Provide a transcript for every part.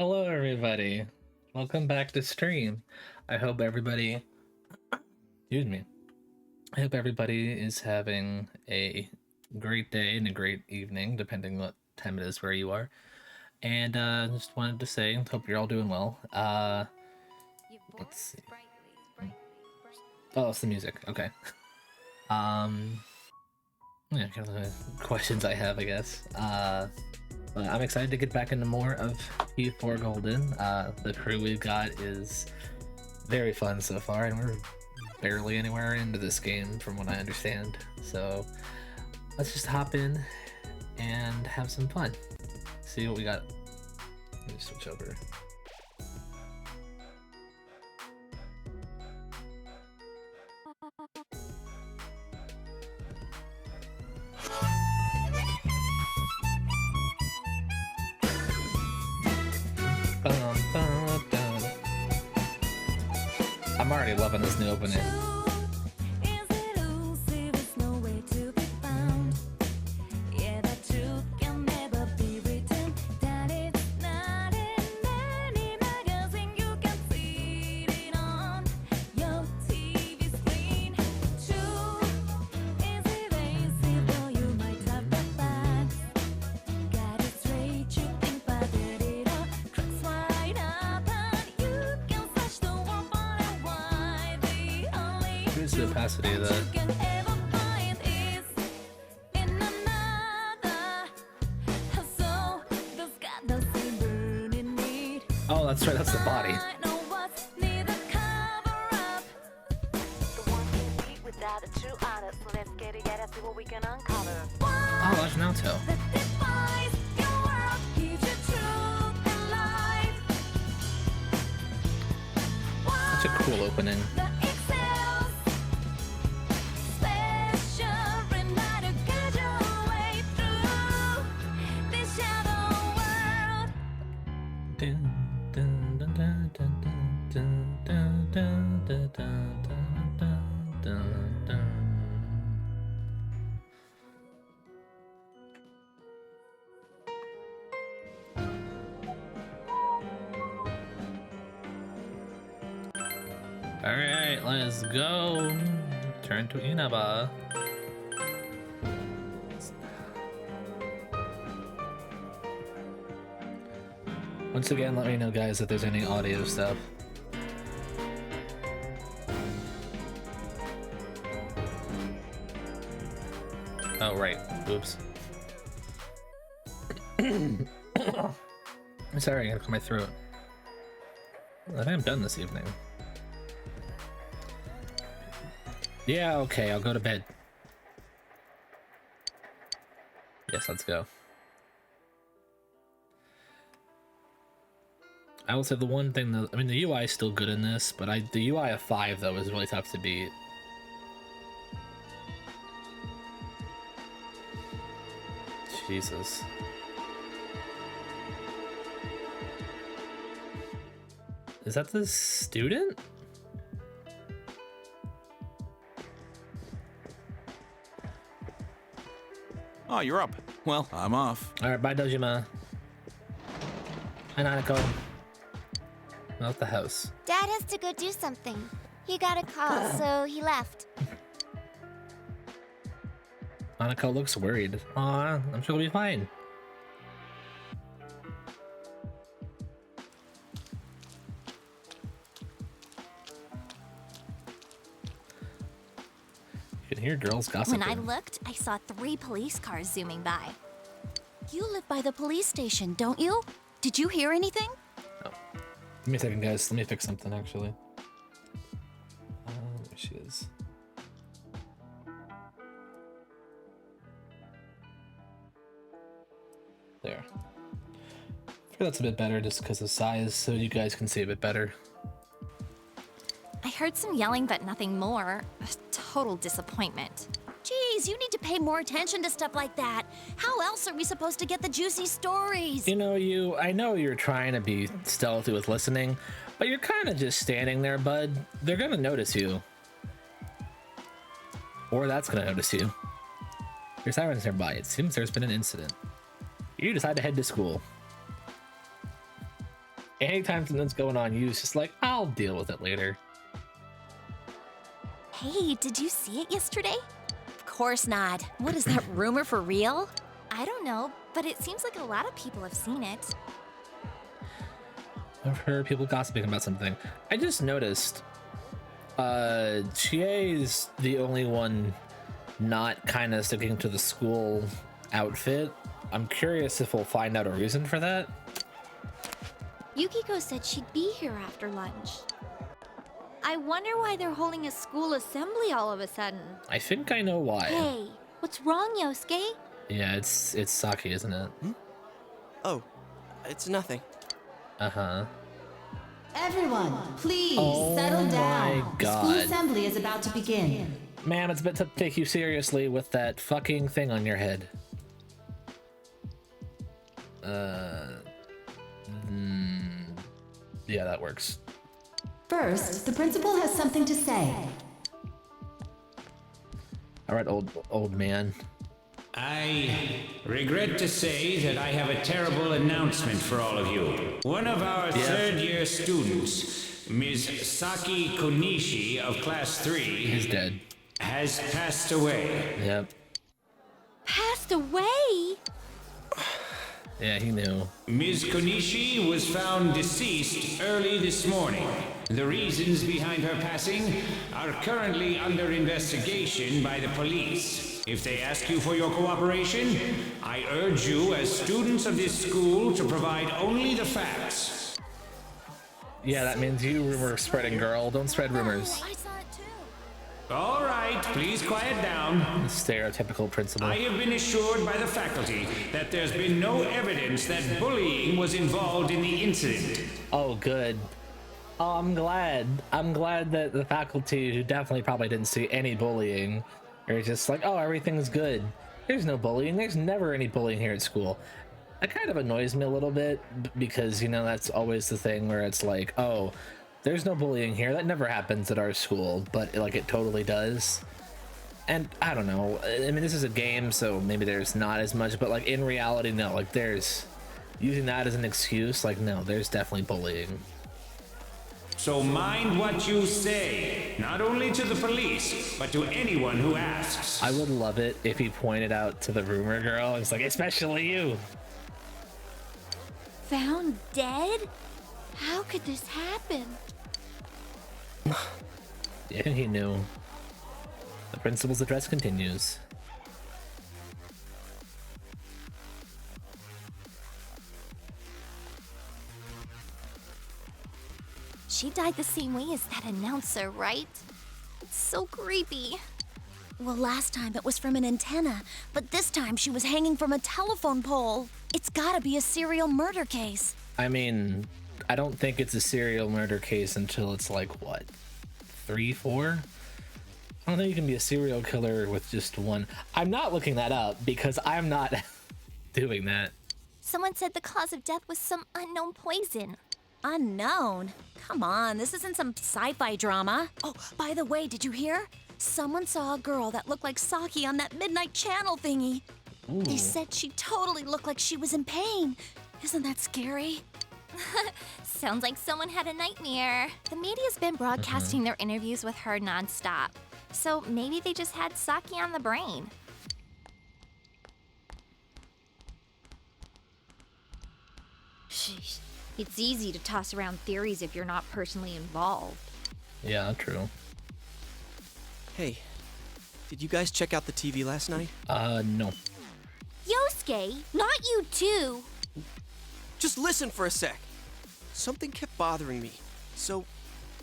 Hello, everybody. Welcome back to stream. I hope everybody, excuse me, I hope everybody is having a great day and a great evening, depending what time it is where you are. And just wanted to say, hope you're all doing well. Let's see. Oh, it's the music. Okay. Um, yeah, kind of the questions I have, I guess. But I'm excited to get back into more of P4 Golden. The crew we've got is very fun so far, and we're barely anywhere into this game from what I understand. So let's just hop in and have some fun. See what we got. Let me switch over. I'm already loving this new opening. Here's the opacity of that. Oh, that's right, that's the body. Oh, that's Naoto. Such a cool opening. Alright, let's go. Turn to Inaba. Once again, let me know, guys, if there's any audio stuff. Oh, right. Oops. Sorry, I gotta clear my throat. I think I'm done this evening. Yeah, okay, I'll go to bed. Yes, let's go. I will say the one thing that, I mean, the UI is still good in this, but the UI of 5, though, is really tough to beat. Jesus. Is that the student? Oh, you're up. Well, I'm off. Alright, bye, Dojima. Hi, Nanako. Not the house. Dad has to go do something. He got a call, so he left. Nanako looks worried. Aw, I'm sure he'll be fine. You can hear girls gossiping. When I looked, I saw 3 police cars zooming by. You live by the police station, don't you? Did you hear anything? Oh. Give me a second, guys. Let me fix something, actually. There she is. There. I feel that's a bit better just because of size, so you guys can see a bit better. I heard some yelling, but nothing more. A total disappointment. Geez, you need to pay more attention to stuff like that. How else are we supposed to get the juicy stories? You know, I know you're trying to be stealthy with listening, but you're kind of just standing there, bud. They're gonna notice you. Or that's gonna notice you. Your siren's nearby. It seems there's been an incident. You decide to head to school. anytime something's going on, Yu's just like, I'll deal with it later. Hey, did you see it yesterday? Of course not. What is that rumor for real? I don't know, but it seems like a lot of people have seen it. I've heard people gossiping about something. I just noticed Chie is the only one not kind of sticking to the school outfit. I'm curious if we'll find out a reason for that. Yukiko said she'd be here after lunch. I wonder why they're holding a school assembly all of a sudden. I think I know why. Hey, what's wrong, Yosuke? Yeah, it's Saki, isn't it? Oh, it's nothing. Uh-huh. Everyone, please Oh settle down. my God. School assembly is about to begin. Man, it's a bit to take you seriously with that fucking thing on your head. Yeah, that works. First, the principal has something to say. All right, old man. I regret to say that I have a terrible announcement for all of you. One of our third-year students, Ms. Saki Konishi of Class 3, He's dead. has passed away. Yep. Passed away? Yeah, he knew. Ms. Konishi was found deceased early this morning. The reasons behind her passing are currently under investigation by the police. If they ask you for your cooperation, I urge you as students of this school to provide only the facts. Yeah, that means you rumor spreading, girl. Don't spread rumors. I saw it too. All right, please quiet down. Stereotypical principal. I have been assured by the faculty that there's been no evidence that bullying was involved in the incident. Oh, good. Oh, I'm glad. I'm glad that the faculty, who definitely probably didn't see any bullying, are just like, oh, everything's good. There's no bullying. There's never any bullying here at school. That kind of annoys me a little bit because, you know, that's always the thing where it's like, oh, there's no bullying here. That never happens at our school, but like it totally does. And I don't know. I mean, this is a game, so maybe there's not as much, but like in reality, no. Like there's using that as an excuse. Like no, there's definitely bullying. So mind what you say, not only to the police, but to anyone who asks. I would love it if he pointed out to the rumor girl. It's like, especially you. Found dead? How could this happen? Yeah, he knew. The principal's address continues. She died the same way as that announcer, right? It's so creepy. Well, last time it was from an antenna, but this time she was hanging from a telephone pole. It's gotta be a serial murder case. I mean, I don't think it's a serial murder case until it's like, what, 3, 4? I don't think you can be a serial killer with just one. I'm not looking that up because I'm not doing that. Someone said the cause of death was some unknown poison. Unknown? Come on, this isn't some sci-fi drama. Oh, by the way, did you hear? Someone saw a girl that looked like Saki on that Midnight Channel thingy. Ooh. They said she totally looked like she was in pain. Isn't that scary? Sounds like someone had a nightmare. The media's been broadcasting their interviews with her nonstop. So maybe they just had Saki on the brain. Sheesh. It's easy to toss around theories if you're not personally involved. Yeah, true. Hey, did you guys check out the TV last night? No. Yosuke, not you too. Just listen for a sec. Something kept bothering me, so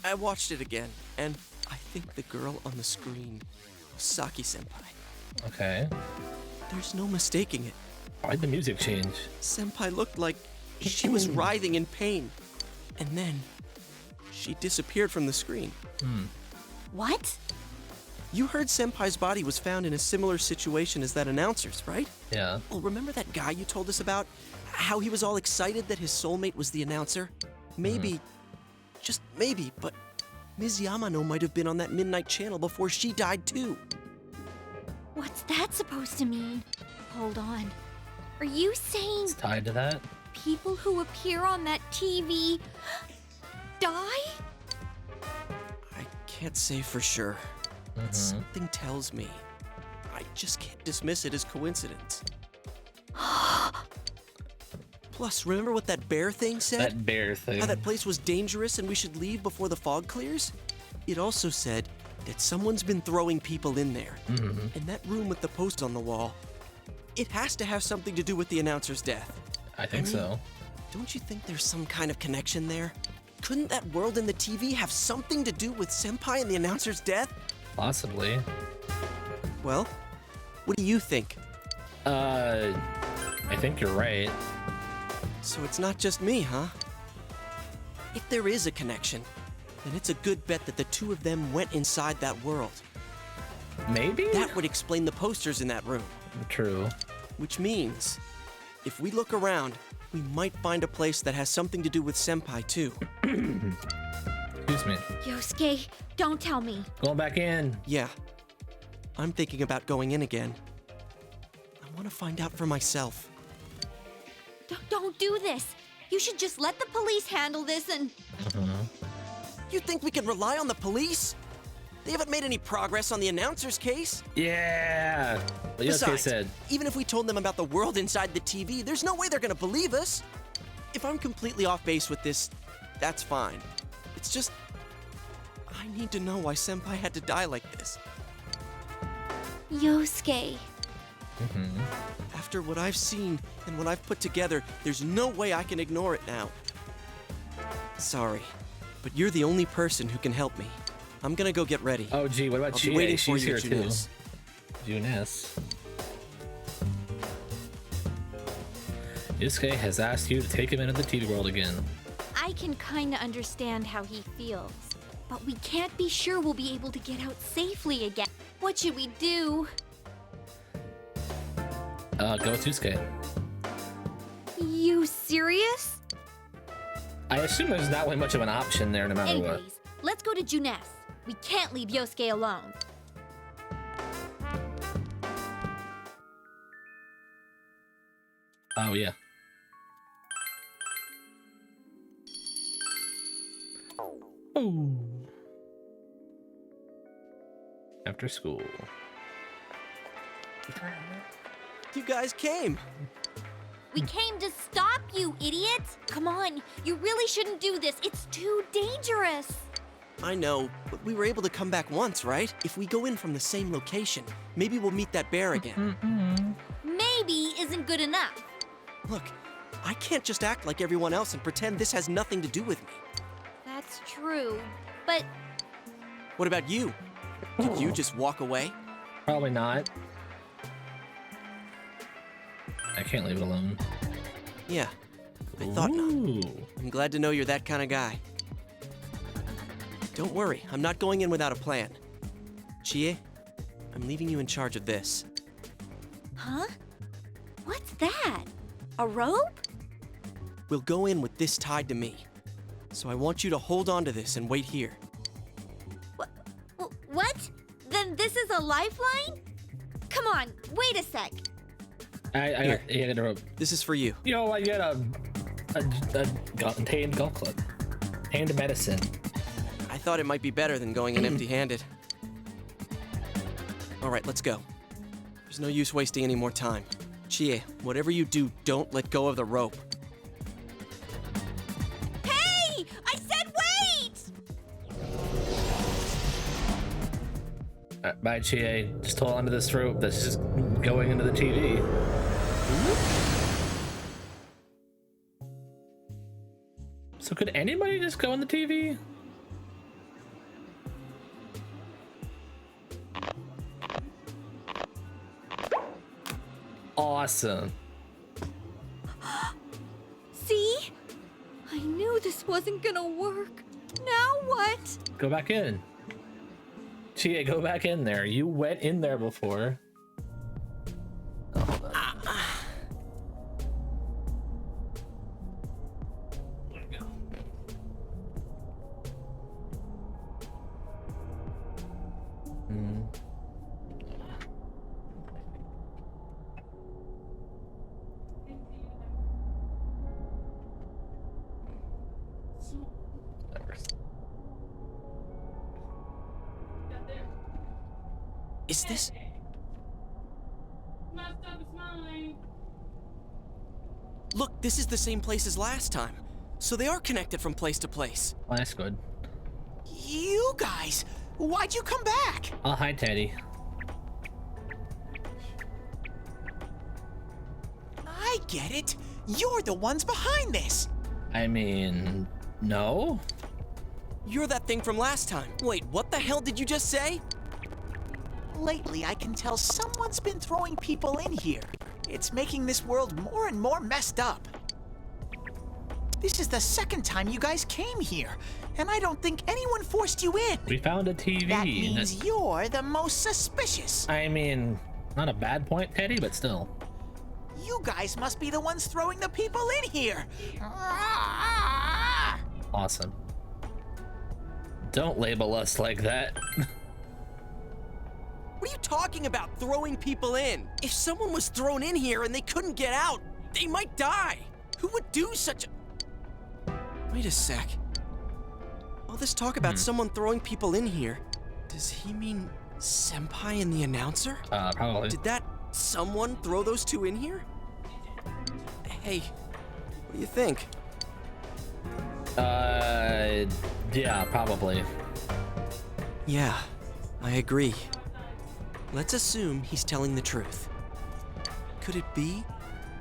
I watched it again, and I think the girl on the screen was Saki-senpai. Okay. There's no mistaking it. Why'd the music change? Senpai looked like she was writhing in pain, and then she disappeared from the screen. What? You heard Senpai's body was found in a similar situation as that announcer's, right? Yeah. Well, remember that guy you told us about? How he was all excited that his soulmate was the announcer? Maybe, just maybe, but Ms. Yamano might have been on that Midnight Channel before she died too. What's that supposed to mean? Hold on. Are you saying It's tied to that? people who appear on that TV die? I can't say for sure. But something tells me. I just can't dismiss it as coincidence. Plus, remember what that bear thing said? That bear thing. How that place was dangerous and we should leave before the fog clears? It also said that someone's been throwing people in there. And that room with the post on the wall, it has to have something to do with the announcer's death. I think so. Don't you think there's some kind of connection there? Couldn't that world in the TV have something to do with Senpai and the announcer's death? Possibly. Well, what do you think? I think you're right. So it's not just me, huh? If there is a connection, then it's a good bet that the two of them went inside that world. Maybe? That would explain the posters in that room. True. Which means, if we look around, we might find a place that has something to do with Senpai too. Excuse me. Yosuke, don't tell me. Going back in. Yeah, I'm thinking about going in again. I want to find out for myself. Don't do this. You should just let the police handle this and... You think we can rely on the police? They haven't made any progress on the announcer's case. Yeah. What Yosuke Besides, said. even if we told them about the world inside the TV, there's no way they're gonna believe us. If I'm completely off base with this, that's fine. It's just, I need to know why Senpai had to die like this. Yosuke. After what I've seen and what I've put together, there's no way I can ignore it now. Sorry, but you're the only person who can help me. I'm gonna go get ready. Oh, gee, what about I'll Chie? be waiting for She's you, here too. Junus. Junus. Yusuke has asked you to take him into the TV world again. I can kinda understand how he feels, but we can't be sure we'll be able to get out safely again. What should we do? Go with Yusuke. You serious? I assume there's not really much of an option there no matter what. Anyways, let's go to Juness. We can't leave Yosuke alone. Oh, yeah. Oh. After school. You guys came. We came to stop you, idiot! Come on, you really shouldn't do this. It's too dangerous. I know, but we were able to come back once, right? If we go in from the same location, maybe we'll meet that bear again. Maybe isn't good enough. Look, I can't just act like everyone else and pretend this has nothing to do with me. That's true, but What about you? Did you just walk away? Probably not. I can't leave it alone. Yeah, I thought not. Ooh. I'm glad to know you're that kind of guy. Don't worry, I'm not going in without a plan. Chie, I'm leaving you in charge of this. huh? What's that? A rope? We'll go in with this tied to me. So I want you to hold on to this and wait here. What? Then this is a lifeline? Come on, wait a sec. I got a rope. This is for you. You know, I got a tamed golf club. Tamed medicine. I thought it might be better than going in empty-handed. All right, let's go. There's no use wasting any more time. Chie, whatever you do, don't let go of the rope. Hey! I said wait! Bye, Chie. Just hold onto this rope that's just going into the TV. So could anybody just go in the TV? Awesome. See? I knew this wasn't gonna work. Now what? Go back in. Chie, go back in there. You went in there before. Oh, hold on. There we go. Never Is this? Look, this is the same place as last time. So they are connected from place to place. Well, that's good. You guys, why'd you come back? Oh, hi, Teddy. I get it. You're the ones behind this. I mean, no? You're that thing from last time. Wait, what the hell did you just say? Lately, I can tell someone's been throwing people in here. It's making this world more and more messed up. This is the second time you guys came here, and I don't think anyone forced you in. We found a TV. That means you're the most suspicious. I mean, not a bad point, Teddy, but still. You guys must be the ones throwing the people in here. Awesome. Don't label us like that. What are you talking about, throwing people in? If someone was thrown in here and they couldn't get out, they might die. Who would do such a... Wait a sec. All this talk about someone throwing people in here, does he mean Senpai and the announcer? Probably. Did that someone throw those two in here? Hey, what do you think? Yeah, probably. Yeah, I agree. Let's assume he's telling the truth. Could it be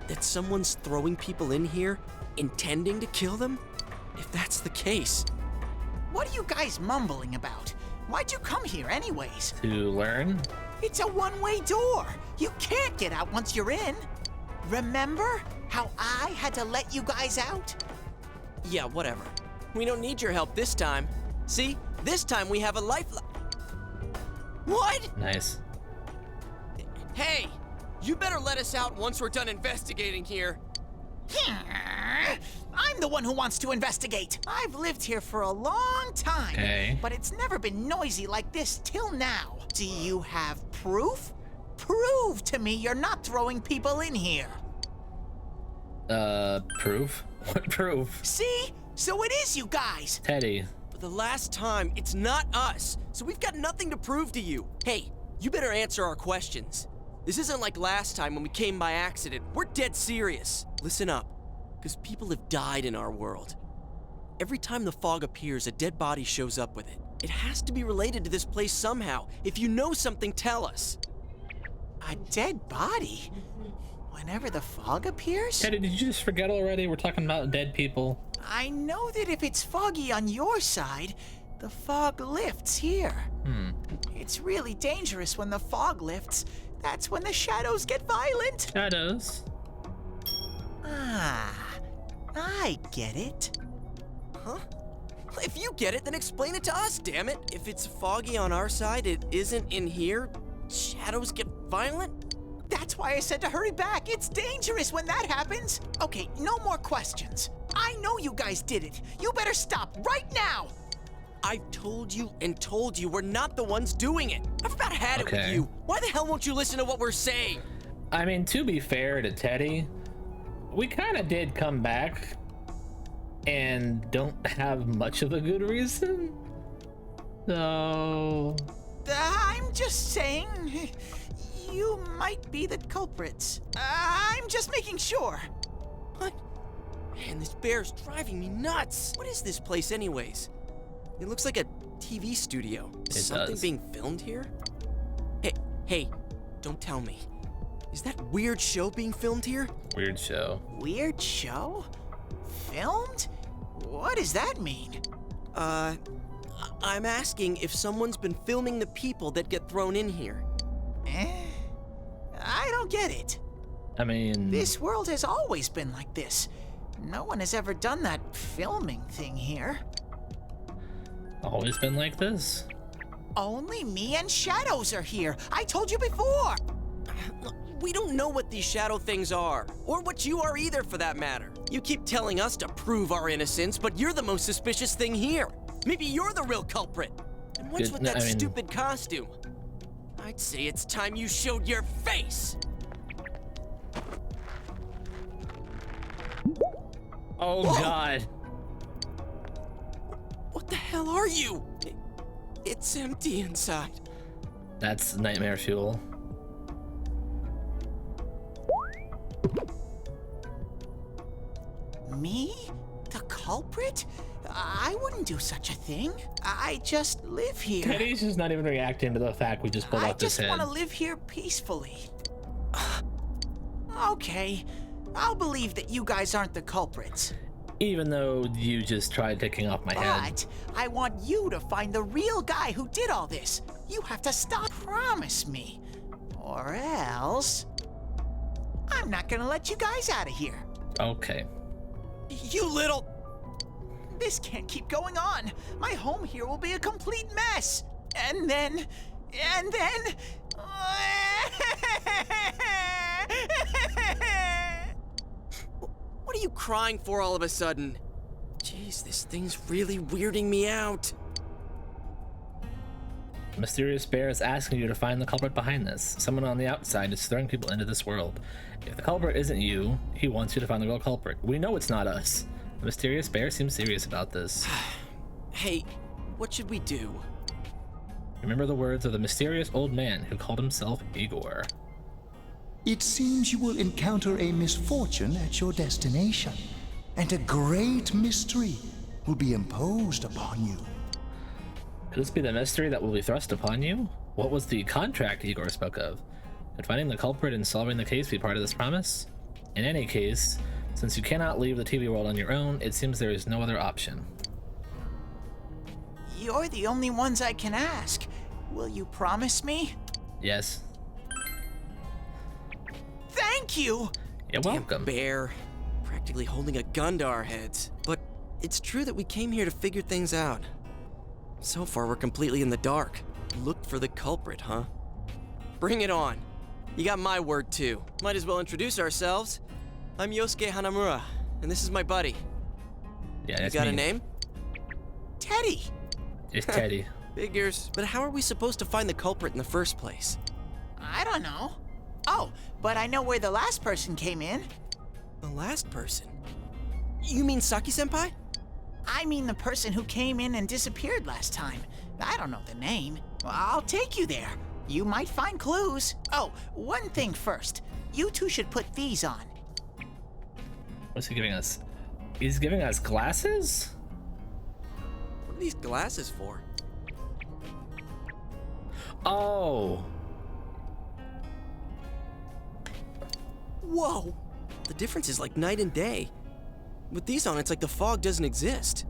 that someone's throwing people in here intending to kill them? If that's the case... What are you guys mumbling about? Why'd you come here anyways? To learn? It's a one-way door. You can't get out once you're in. Remember how I had to let you guys out? Yeah, whatever. We don't need your help this time. See? This time we have a lifeline. What? Nice. Hey! You better let us out once we're done investigating here. I'm the one who wants to investigate. I've lived here for a long time, Okay. but it's never been noisy like this till now. Do you have proof? Prove to me you're not throwing people in here. Proof? What proof? See? So it is you guys. Teddy. For the last time, it's not us, so we've got nothing to prove to you. Hey, you better answer our questions. This isn't like last time when we came by accident. We're dead serious. Listen up, because people have died in our world. Every time the fog appears, a dead body shows up with it. It has to be related to this place somehow. If you know something, tell us. A dead body? Whenever the fog appears? Teddy, did you just forget already? We're talking about dead people. I know that if it's foggy on your side, the fog lifts here. It's really dangerous when the fog lifts. That's when the shadows get violent. Shadows. Ah, I get it. Huh? If you get it, then explain it to us, damn it. If it's foggy on our side, it isn't in here. Shadows get violent? That's why I said to hurry back. It's dangerous when that happens. Okay, no more questions. I know you guys did it. You better stop right now. I've told you and told you we're not the ones doing it. I've about had it with Okay. you. Why the hell won't you listen to what we're saying? I mean, to be fair to Teddy, we kind of did come back and don't have much of a good reason. So... I'm just saying, you might be the culprits. I'm just making sure. What? Man, this bear's driving me nuts. What is this place anyways? It looks like a TV studio. Is something does. being filmed here? Hey, don't tell me. Is that weird show being filmed here? Weird show. Weird show? Filmed? What does that mean? I'm asking if someone's been filming the people that get thrown in here. I don't get it. I mean... This world has always been like this. No one has ever done that filming thing here. Always been like this. Only me and Shadows are here. I told you before. We don't know what these shadow things are, or what you are either for that matter. You keep telling us to prove our innocence, but you're the most suspicious thing here. Maybe you're the real culprit. And what's Good- with that I mean- stupid costume? I'd say it's time you showed your face. Oh Whoa. God. What the hell are you? It's empty inside. That's nightmare fuel. Me? The culprit? I wouldn't do such a thing. I just live here. Teddy's just not even reacting to the fact we just pulled I off this just head. want to live here peacefully. Okay, I'll believe that you guys aren't the culprits. Even though you just tried taking off my head. But I want you to find the real guy who did all this. You have to stop. Promise me. Or else... I'm not gonna let you guys out of here. Okay. You little... This can't keep going on. My home here will be a complete mess. And then... What are you crying for all of a sudden? Jeez, this thing's really weirding me out. Mysterious Bear is asking you to find the culprit behind this. Someone on the outside is throwing people into this world. If the culprit isn't you, he wants you to find the real culprit. We know it's not us. The Mysterious Bear seems serious about this. Hey, what should we do? Remember the words of the mysterious old man who called himself Igor. It seems you will encounter a misfortune at your destination, and a great mystery will be imposed upon you. Could this be the mystery that will be thrust upon you? What was the contract Igor spoke of? Could finding the culprit and solving the case be part of this promise? In any case, since you cannot leave the TV world on your own, it seems there is no other option. You're the only ones I can ask. Will you promise me? Yes. Thank you! You're welcome. Bear, practically holding a gun to our heads. But it's true that we came here to figure things out. So far, we're completely in the dark. Look for the culprit, huh? Bring it on. You got my word, too. Might as well introduce ourselves. I'm Yosuke Hanamura, and this is my buddy. Yeah, You that's got me. a name? Teddy! It's Teddy. Figures. But how are we supposed to find the culprit in the first place? I don't know. Oh, but I know where the last person came in. The last person? You mean Saki-senpai? I mean the person who came in and disappeared last time. I don't know the name. Well, I'll take you there. You might find clues. Oh, one thing first. You two should put these on. What's he giving us? He's giving us glasses? What are these glasses for? Oh. Whoa! The difference is like night and day. With these on, it's like the fog doesn't exist.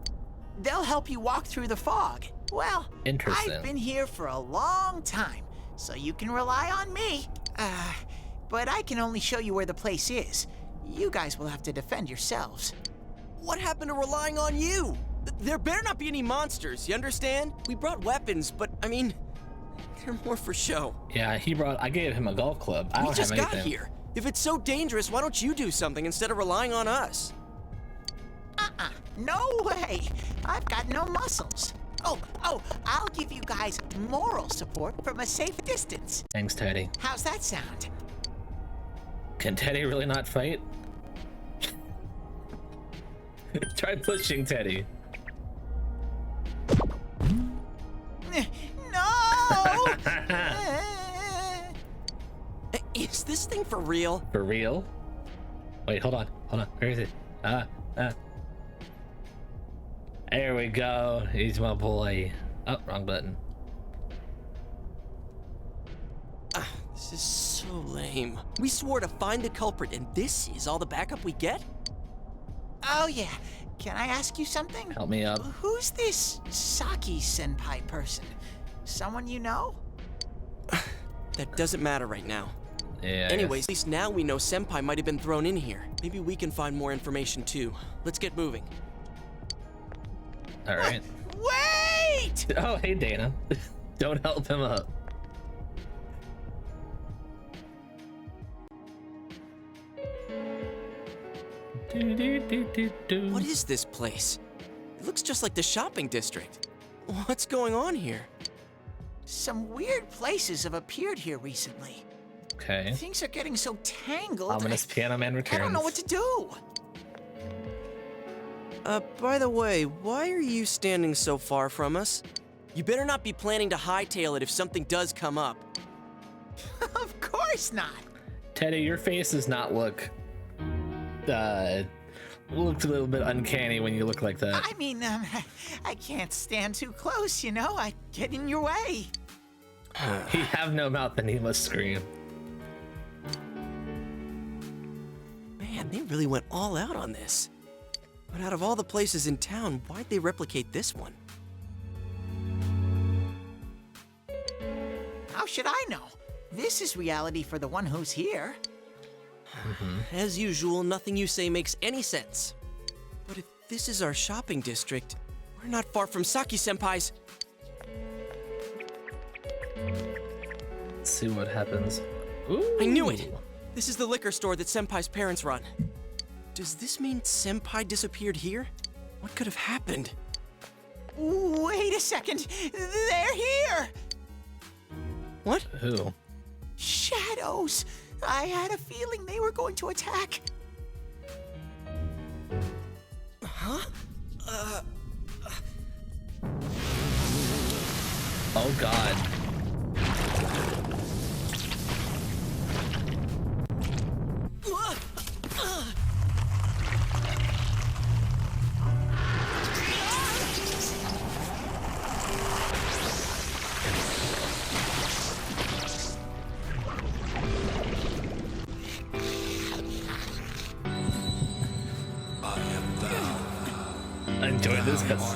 They'll help you walk through the fog. Well, Interesting. I've been here for a long time, so you can rely on me. But I can only show you where the place is. You guys will have to defend yourselves. What happened to relying on you? There better not be any monsters, you understand? We brought weapons, but I mean, they're more for show. Yeah, I gave him a golf club. I We don't just have got anything. here. If it's so dangerous, why don't you do something instead of relying on us? No way! I've got no muscles. Oh, I'll give you guys moral support from a safe distance. Thanks, Teddy. How's that sound? Can Teddy really not fight? Try pushing Teddy. No! Is this thing for real? For real? Wait, hold on. Where is it? There we go. He's my boy. Oh, wrong button. This is so lame. We swore to find the culprit, and this is all the backup we get? Oh yeah, can I ask you something? Help me up. Who's this Saki-senpai person? Someone you know? That doesn't matter right now. Yeah. I Anyways, guess. at least now we know Senpai might have been thrown in here. Maybe we can find more information too. Let's get moving. All right. Wait! Oh, hey, Dana. Don't help him up. What is this place? It looks just like the shopping district. What's going on here? Some weird places have appeared here recently. Okay. Things are getting so tangled. Ominous Piano Man I returns. don't know what to do. By the way, why are you standing so far from us? You better not be planning to hightail it if something does come up. Of course not. Teddy, your face does not look looks a little bit uncanny when you look like that. I mean, I can't stand too close, you know? I get in your way. He have no mouth and he must scream. Man, they really went all out on this. But out of all the places in town, why'd they replicate this one? How should I know? This is reality for the one who's here. As usual, nothing you say makes any sense. But if this is our shopping district, we're not far from Saki-senpai's. Let's see what happens. Ooh. I knew it! This is the liquor store that Senpai's parents run. Does this mean Senpai disappeared here? What could have happened? Wait a second. They're here! What? Who? Shadows! I had a feeling they were going to attack. Huh? Oh god. I enjoyed this because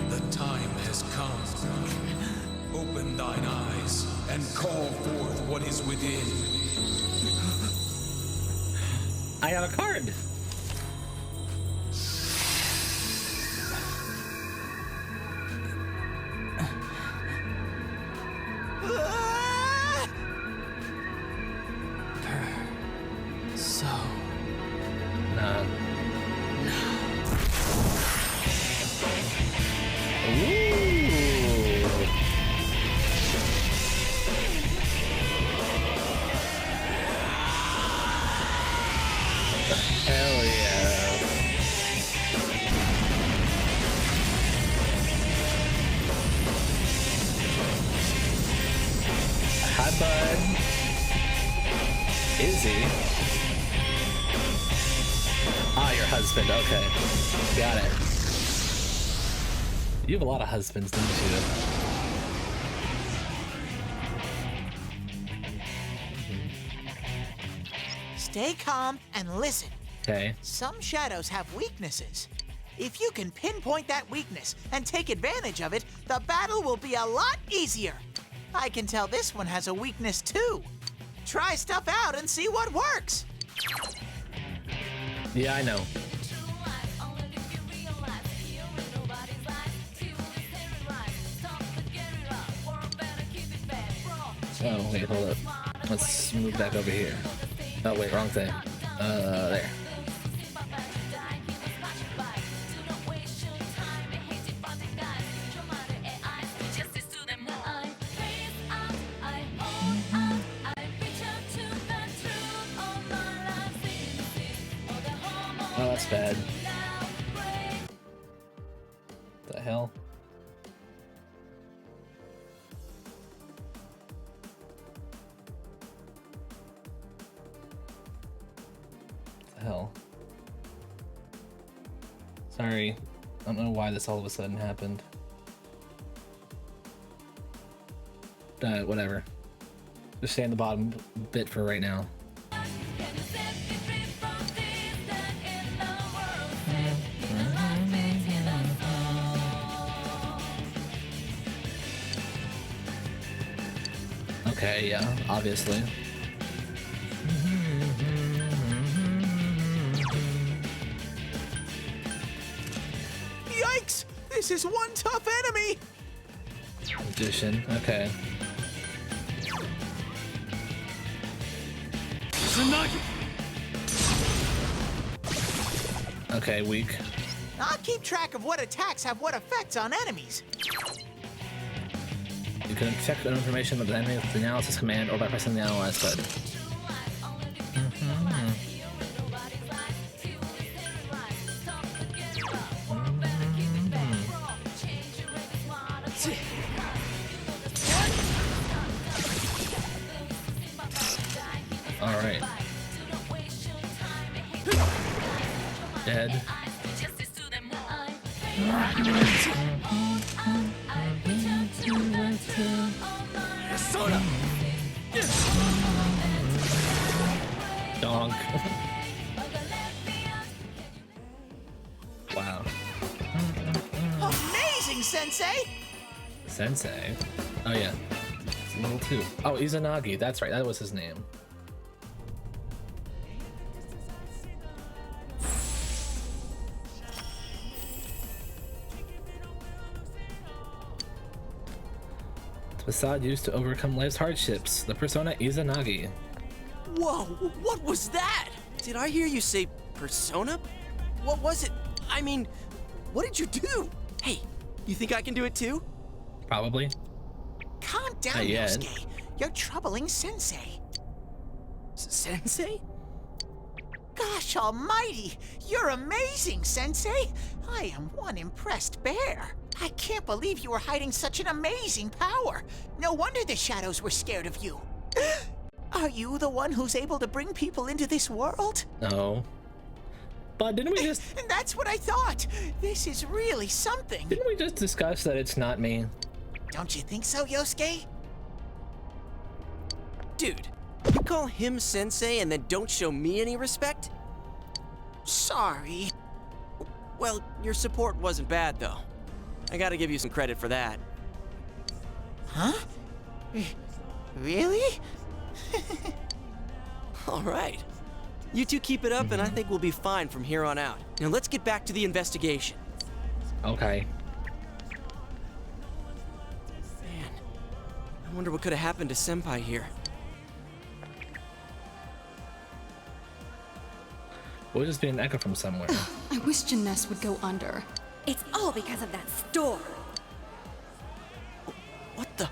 The time has come. Open thine eyes and call forth what is within. I got a card. Nah. Ooh. Hell yeah. Hi, bud. Izzy. Ah, your husband. Okay. Got it. You have a lot of husbands, don't you? Stay calm and listen. Okay. Some shadows have weaknesses. If you can pinpoint that weakness and take advantage of it, the battle will be a lot easier. I can tell this one has a weakness too. Try stuff out and see what works. Yeah, I know. Oh, wait, hold up. Let's move back over here. Oh, wait, wrong thing. There. Oh, that's bad. The hell? The hell? Sorry. I don't know why this all of a sudden happened. Whatever. Just stay in the bottom bit for right now. Okay, yeah, obviously. Yikes! This is one tough enemy! Magician, okay. Okay, weak. I'll keep track of what attacks have what effects on enemies. You can check the information with the enemy with the analysis command or by pressing the analyze button. Alright. Dead. Donk. Wow. Amazing, Sensei! Sensei? Oh yeah. Level 2. Oh, Izanagi, that's right, that was his name. The facade used to overcome life's hardships. The persona Izanagi. Whoa, what was that? Did I hear you say persona? What was it? I mean, what did you do? Hey, you think I can do it too? Probably. Calm down, Not yet. Yosuke. You're troubling Sensei. Sensei? Gosh almighty! You're amazing, Sensei! I am one impressed bear. I can't believe you were hiding such an amazing power. No wonder the shadows were scared of you. Are you the one who's able to bring people into this world? No. But didn't we just And that's what I thought. This is really something. didn't we just discuss that it's not me? Don't you think so, Yosuke? Dude, you call him Sensei and then don't show me any respect? Sorry. Well, your support wasn't bad though. I gotta give you some credit for that. Huh? Really? All right. You two keep it up and I think we'll be fine from here on out. Now let's get back to the investigation. Okay. Man, I wonder what could have happened to Senpai here. Would just be an echo from somewhere. I wish Jeunesse would go under. It's all because of that store. What the?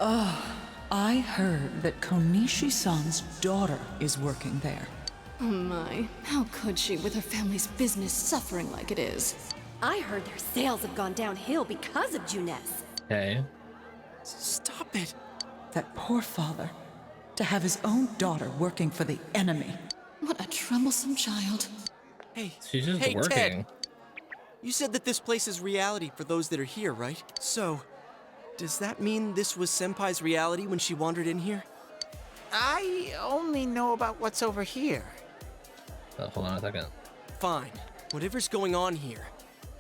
I heard that Konishi-san's daughter is working there. Oh my, how could she with her family's business suffering like it is? I heard their sales have gone downhill because of Jeunesse. Okay. Stop it. That poor father. To have his own daughter working for the enemy. What a troublesome child. Hey, She's just hey, working. Ted. You said that this place is reality for those that are here, right? So, does that mean this was Senpai's reality when she wandered in here? I only know about what's over here. Oh, hold on a second. Fine. Whatever's going on here,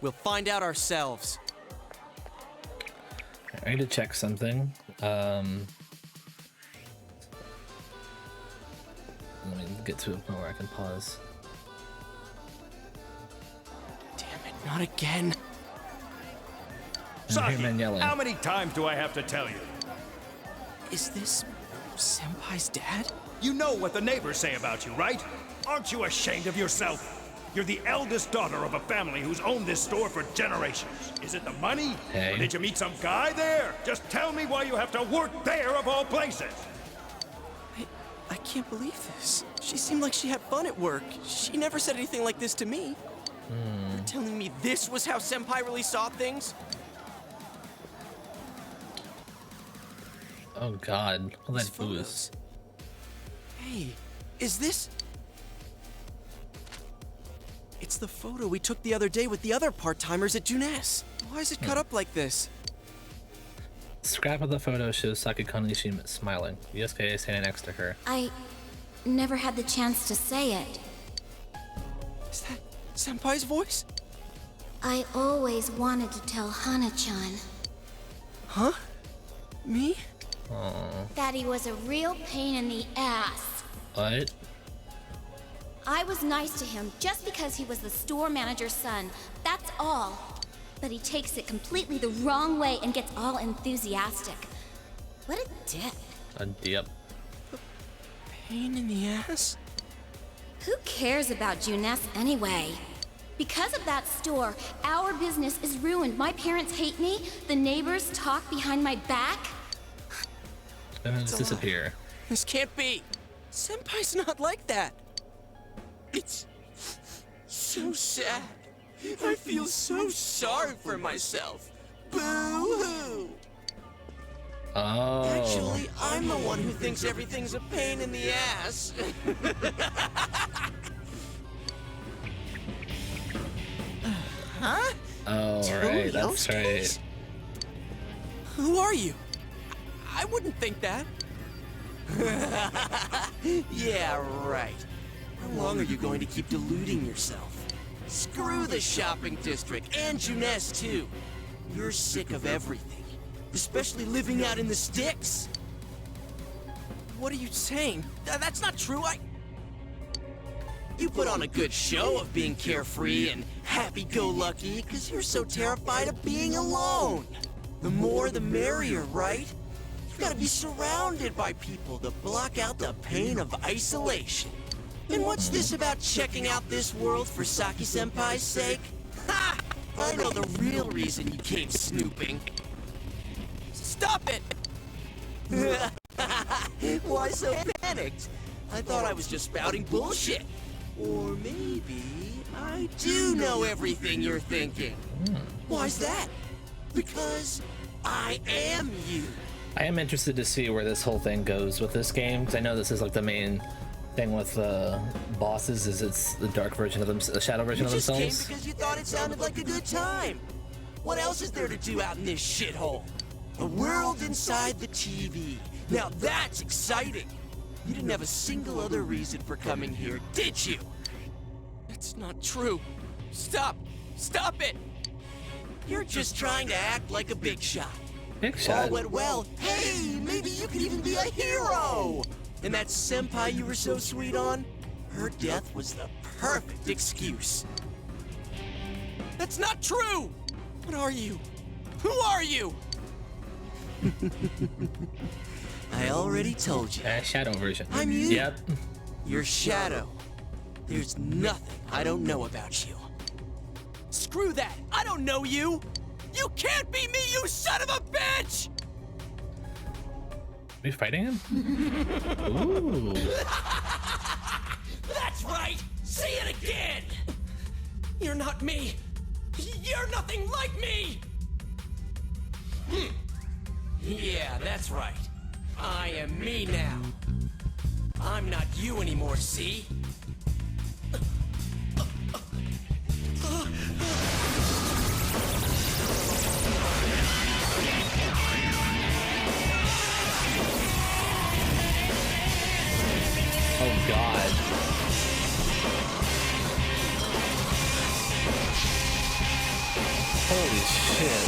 we'll find out ourselves. I need to check something. Let me get to a point where I can pause. Damn it, not again. I hear men yelling. How many times do I have to tell you? Is this Senpai's dad? You know what the neighbors say about you, right? Aren't you ashamed of yourself? You're the eldest daughter of a family who's owned this store for generations. Is it the money? Hey. Or did you meet some guy there? Just tell me why you have to work there of all places. I can't believe this. She seemed like she had fun at work. She never said anything like this to me. You're telling me this was how Senpai really saw things? Oh god. All These that booze. photos. Hey, is this... It's the photo we took the other day with the other part-timers at Jeunesse. Why is it cut up like this? Scrap of the photo shows Saki Konishi smiling. Yosuke is standing next to her. I never had the chance to say it. Is that Senpai's voice? I always wanted to tell Hana-chan Huh? Me? that he was a real pain in the ass. What? I was nice to him just because he was the store manager's son. That's all. But he takes it completely the wrong way and gets all enthusiastic. What a dick. A dip. Pain in the ass? Who cares about Jeunesse anyway? Because of that store, our business is ruined. My parents hate me. The neighbors talk behind my back. Then just disappear. This can't be. Senpai's not like that. It's so sad. I feel so sorry for myself. Boo-hoo. Oh. Actually, I'm the one who thinks everything's a pain in the ass. Huh? Oh, right, that's right. Who are you? I wouldn't think that. Yeah, right. How long are you going to keep deluding yourself? Screw the shopping district and Junes too. You're sick of everything, especially living out in the sticks. What are you saying? That's not true. You put on a good show of being carefree and happy-go-lucky because you're so terrified of being alone. The more the merrier, right? You gotta be surrounded by people to block out the pain of isolation. And what's this about checking out this world for Saki-senpai's sake? Ha! I know the real reason you came snooping. Stop it! Why so panicked? I thought I was just spouting bullshit. Or maybe I do know everything you're thinking. Why's that? Because I am you. I am interested to see where this whole thing goes with this game, because I know this is like the main thing with bosses, is it's the dark version of them, the shadow version of themselves. You just came because you thought it sounded like a good time. What else is there to do out in this shithole? A world inside the TV. Now that's exciting. You didn't have a single other reason for coming here, did you? That's not true. Stop! Stop it! You're just trying to act like a big shot. Big If shot? all went well, hey, maybe you could even be a hero! And that senpai you were so sweet on, her death was the perfect excuse. That's not true! What are you? Who are you? I already told you. Shadow version. I'm you. Yep. You're Shadow. There's nothing I don't know about you. Screw that! I don't know you! You can't be me, you son of a bitch! Are we fighting him? Ooh. That's right! Say it again! You're not me! You're nothing like me! Yeah, that's right. I am me now. I'm not you anymore, see? Oh god. Holy shit.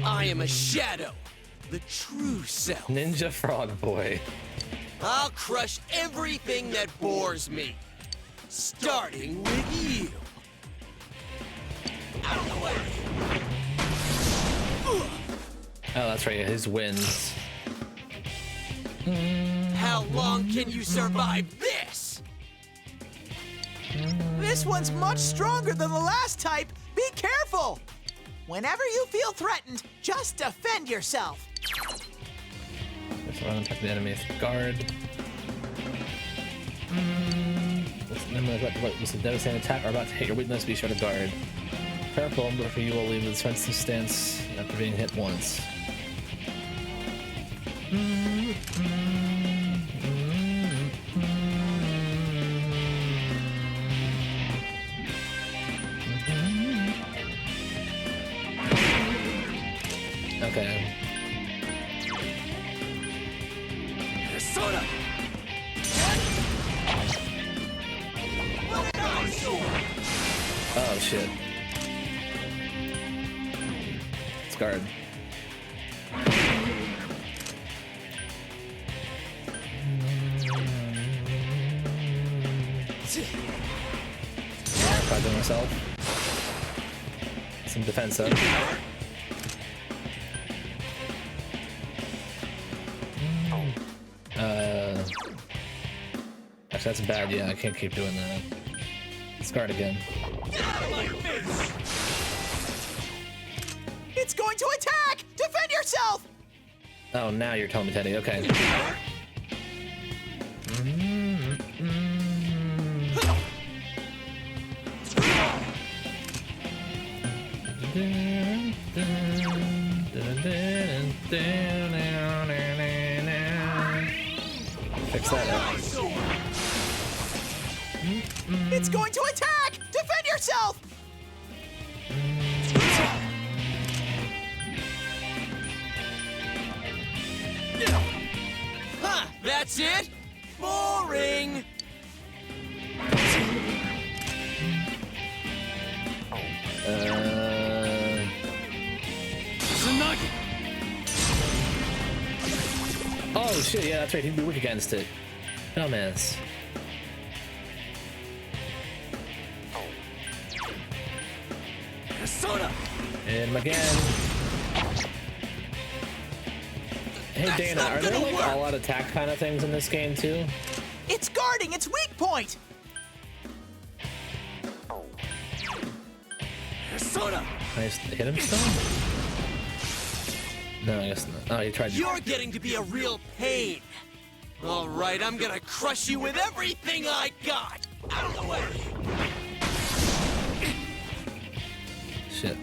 I am a shadow, the true self. Ninja Frog Boy. I'll crush everything that bores me, starting with you. Out of the way. Oh, that's right. His wins. How long can you survive this? This one's much stronger than the last type. Be careful! Whenever you feel threatened, just defend yourself. Let's run and attack the enemy's guard. What's the devastating attack are about to hit your weakness? Be sure to guard. Careful, but you will leave the defensive stance after being hit once. Okay. Persona! Oh shit. It's guard. Proud of myself. Some defense up. Actually, that's bad. Yeah, I can't keep doing that. Let's guard again. Get out of my face! It's going to attack! Defend yourself! Oh, now you're telling me, Teddy. Okay. fix that up. It's going to attack! Defend yourself! Huh, that's it? Boring! Oh shit, yeah, that's right, he'd be weak against it. Dumbass. Persona! Hit him again. Hey Dana, are there like all-out attack kind of things in this game too? It's guarding its weak point! Persona! Can I just hit him still? No, I guess not. Oh, he tried to. You're getting to be a real pain. All right, I'm gonna crush you with everything I got. Out of the way. Shit.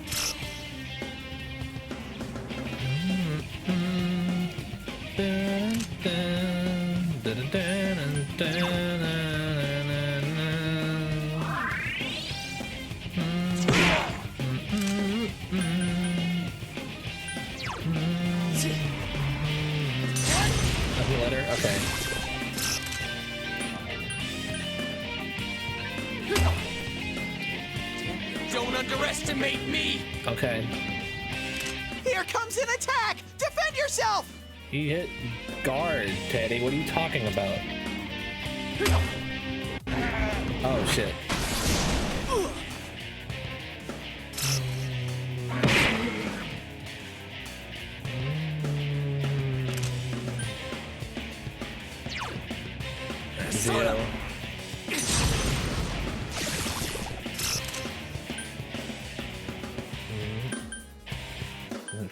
Happy letter? Okay. Don't underestimate me. Okay. Here comes an attack! Defend yourself! He hit guard, Teddy. What are you talking about? Oh shit. Zero.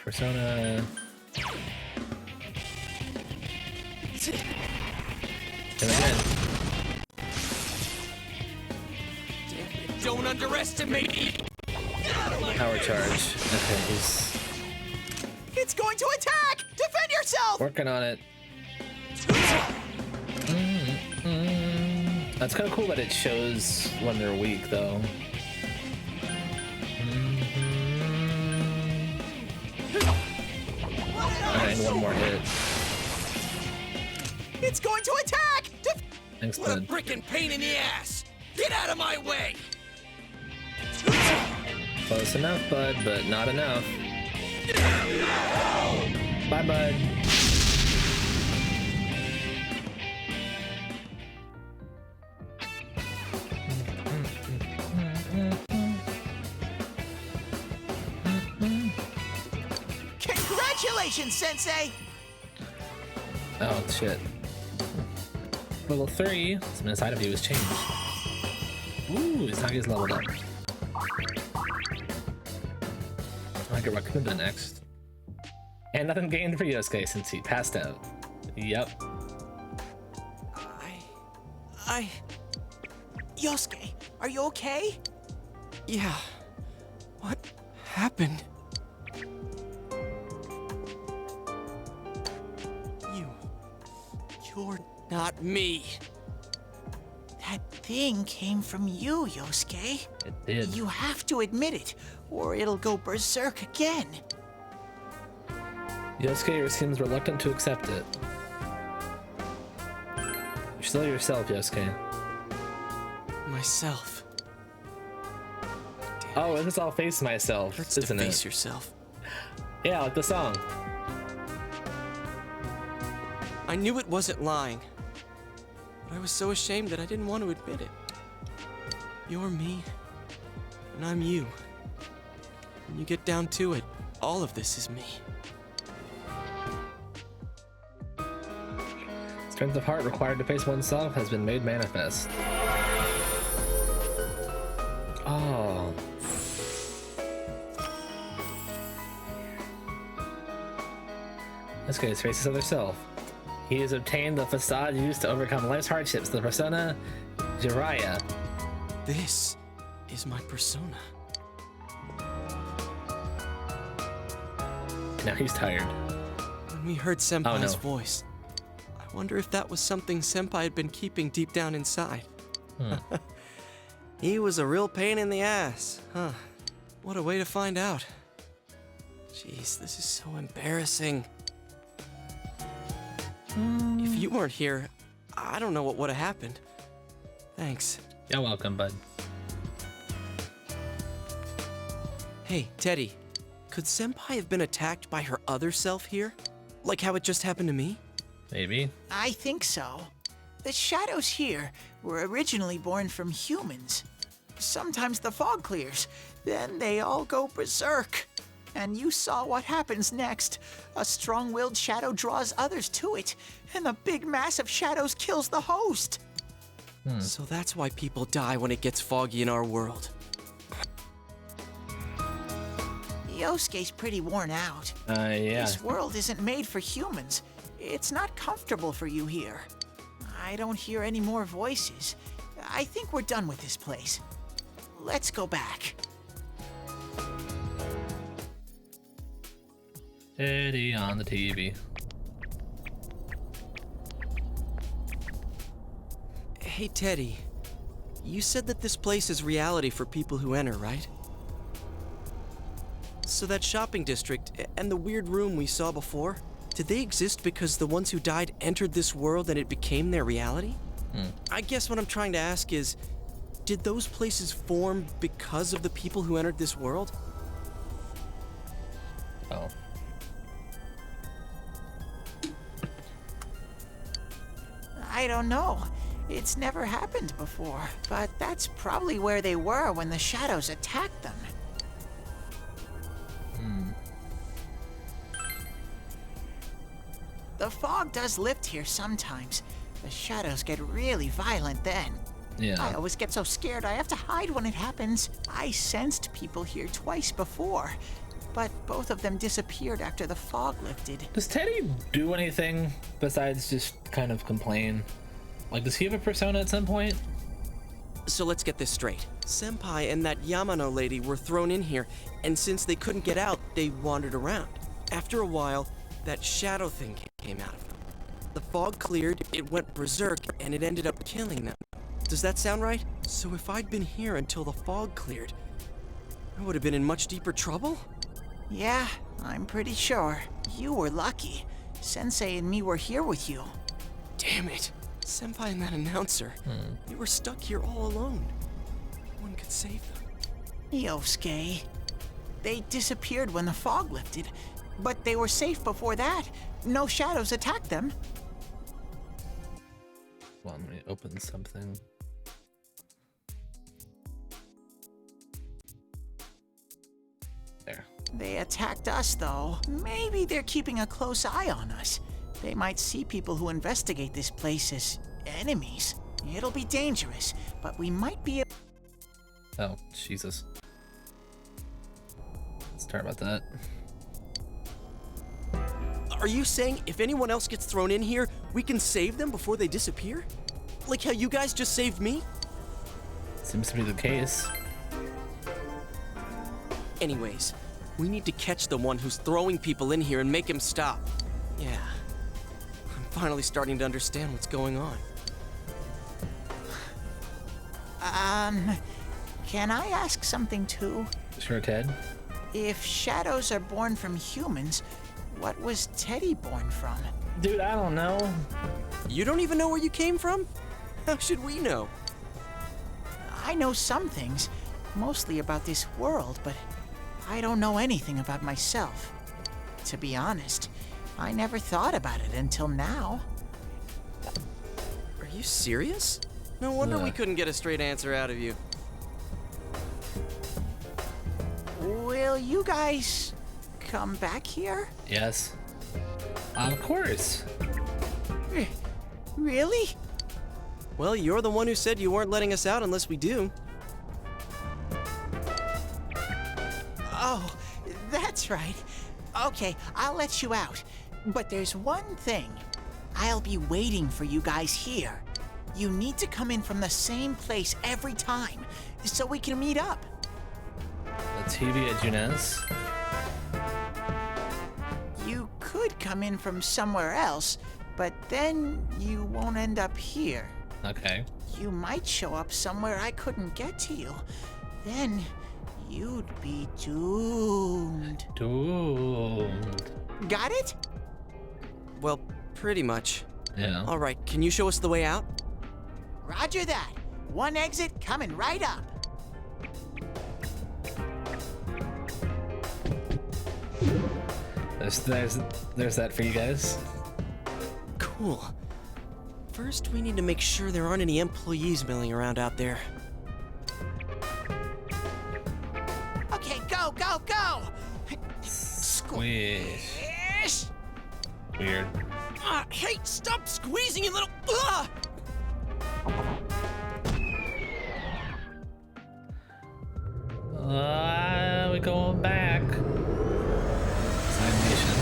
Persona. And again. Don't underestimate me. Power charge. Okay, he's It's going to attack! Defend yourself! working on it. That's kind of cool that it shows when they're weak, though. Alright, one more hit. It's going to attack! Thanks, What a bud. frickin' pain in the ass! Get out of my way! Close enough, bud, but not enough. Bye, bud. Congratulations, Sensei! Oh, shit. Level 3, some inside of you has changed. Ooh, Isagi's leveled up. I get Rakunda next. And nothing gained for Yosuke since he passed out. Yep. Yosuke, are you okay? Yeah. What happened? You're not me. That thing came from you, Yosuke. It did. You have to admit it, or it'll go berserk again. Yosuke seems reluctant to accept it. You're still yourself, Yosuke. Myself. Oh, it's all face myself, Hurts isn't to it? face yourself. Yeah, like the song. I knew it wasn't lying, but I was so ashamed that I didn't want to admit it. You're me, and I'm you. When you get down to it, all of this is me. Strength of heart required to face oneself has been made manifest. Oh. This guy's face his other self. He has obtained the facade used to overcome life's hardships, the persona Jiraiya. This is my persona. Now he's tired. When we heard Senpai's no. voice, I Wonder if that was something Senpai had been keeping deep down inside. Hmm. He was a real pain in the ass, huh? What a way to find out. Jeez, this is so embarrassing. If you weren't here, I don't know what would have happened. Thanks. You're welcome, bud. Hey, Teddy, could Senpai have been attacked by her other self here? Like how it just happened to me? Maybe. I think so. The shadows here were originally born from humans. Sometimes the fog clears, then they all go berserk. And you saw what happens next. A strong-willed shadow draws others to it, and the big mass of shadows kills the host. So that's why people die when it gets foggy in our world. Yosuke's pretty worn out. Yeah. This world isn't made for humans. It's not comfortable for you here. I don't hear any more voices. I think we're done with this place. Let's go back. Eddie on the TV. Hey, Teddy. You said that this place is reality for people who enter, right? So that shopping district and the weird room we saw before, did they exist because the ones who died entered this world and it became their reality? I guess what I'm trying to ask is, did those places form because of the people who entered this world? Oh. I don't know. It's never happened before, but that's probably where they were when the shadows attacked them. The fog does lift here sometimes. The shadows get really violent then. Yeah. I always get so scared I have to hide when it happens. I sensed people here twice before, but both of them disappeared after the fog lifted. Does Teddy do anything besides just kind of complain? Like, does he have a persona at some point? So let's get this straight. Senpai and that Yamano lady were thrown in here, and since they couldn't get out, they wandered around. After a while, that shadow thing came out of them. The fog cleared, it went berserk, and it ended up killing them. Does that sound right? So if I'd been here until the fog cleared, I would have been in much deeper trouble? Yeah, I'm pretty sure. You were lucky. Sensei and me were here with you. Damn it. Senpai and that announcer, they were stuck here all alone. No one could save them. Yosuke. They disappeared when the fog lifted, but they were safe before that. No shadows attacked them. Well, let me open something. There. They attacked us, though. Maybe they're keeping a close eye on us. They might see people who investigate this place as enemies. It'll be dangerous, but we might be able... Oh, Jesus. Sorry about that. Are you saying if anyone else gets thrown in here, we can save them before they disappear? Like how you guys just saved me? Seems to be the case. Anyways, we need to catch the one who's throwing people in here and make him stop. Yeah. I'm finally starting to understand what's going on. Can I ask something too? Sure, Ted. If shadows are born from humans, what was Teddy born from? Dude, I don't know. You don't even know where you came from? How should we know? I know some things, mostly about this world, but I don't know anything about myself. To be honest, I never thought about it until now. Are you serious? No wonder we couldn't get a straight answer out of you. Will you guys come back here? Yes. Of course. Really? Well, you're the one who said you weren't letting us out unless we do. Oh, that's right. Okay, I'll let you out. But there's one thing. I'll be waiting for you guys here. You need to come in from the same place every time, so we can meet up. The TV at Junes. You could come in from somewhere else, but then you won't end up here. Okay. You might show up somewhere I couldn't get to you. Then you'd be doomed. Doomed. Got it? Well, pretty much. Yeah. All right, can you show us the way out? Roger that. One exit coming right up. There's that for you guys. Cool. First, we need to make sure there aren't any employees milling around out there. Okay, go, go, go! Squish. Weird. Hey, stop squeezing, you little... We going back. Side mission.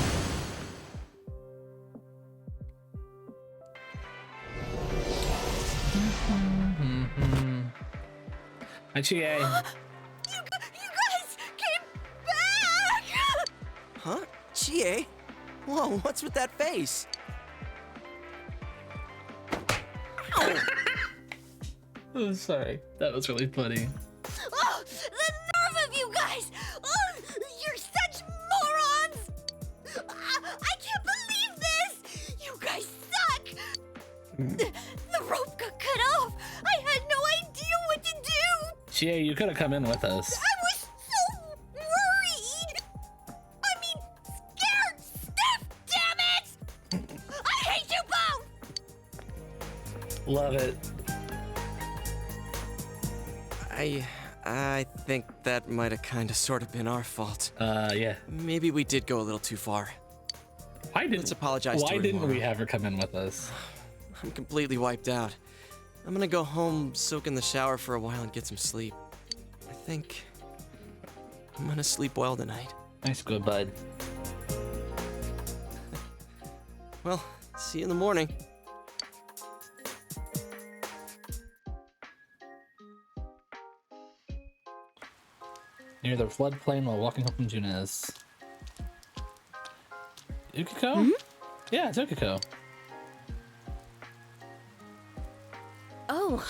Hi, Chie. You guys came back! Huh? Chie? Whoa, what's with that face? Oh, sorry. That was really funny. Oh, the nerve of you guys! Oh, you're such morons! I can't believe this! You guys suck! The rope got cut off! I had no idea what to do! Chie, you could have come in with us. I was so worried! I mean, scared stiff, damn it! I hate you both! Love it. I think that might have kind of sort of been our fault. Yeah. Maybe we did go a little too far. Let's apologize to Why her didn't tomorrow. we have her come in with us? I'm completely wiped out. I'm gonna go home, soak in the shower for a while, and get some sleep. I think I'm gonna sleep well tonight. Nice, good bud. Well, see you in the morning. Near the floodplain while walking home from Junes. Ukiko? Hmm? Yeah, it's Ukiko. Oh,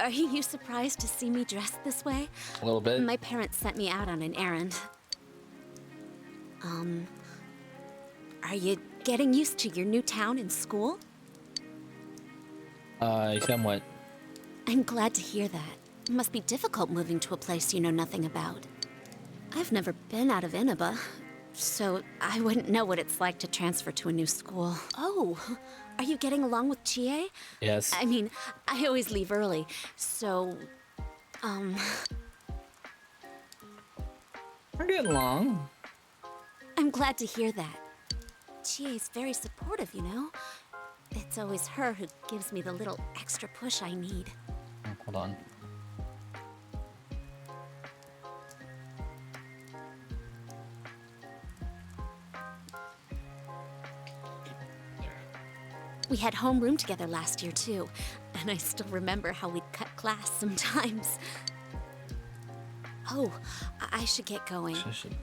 are you surprised to see me dressed this way? A little bit. My parents sent me out on an errand. Are you getting used to your new town and school? Somewhat. I'm glad to hear that. It must be difficult moving to a place you know nothing about. I've never been out of Inaba, so I wouldn't know what it's like to transfer to a new school. Oh, are you getting along with Chie? Yes. I mean, I always leave early, so, We're getting along. I'm glad to hear that. Chie's very supportive, you know? It's always her who gives me the little extra push I need. Oh, hold on. We had homeroom together last year, too. And I still remember how we'd cut class sometimes. Oh, I should get going.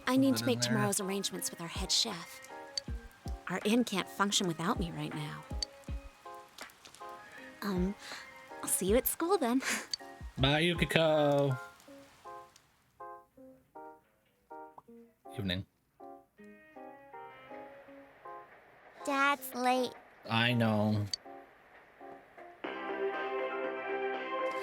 I need to make tomorrow's arrangements with our head chef. Our inn can't function without me right now. I'll see you at school then. Bye, Yukiko. Evening. Dad's late. I know.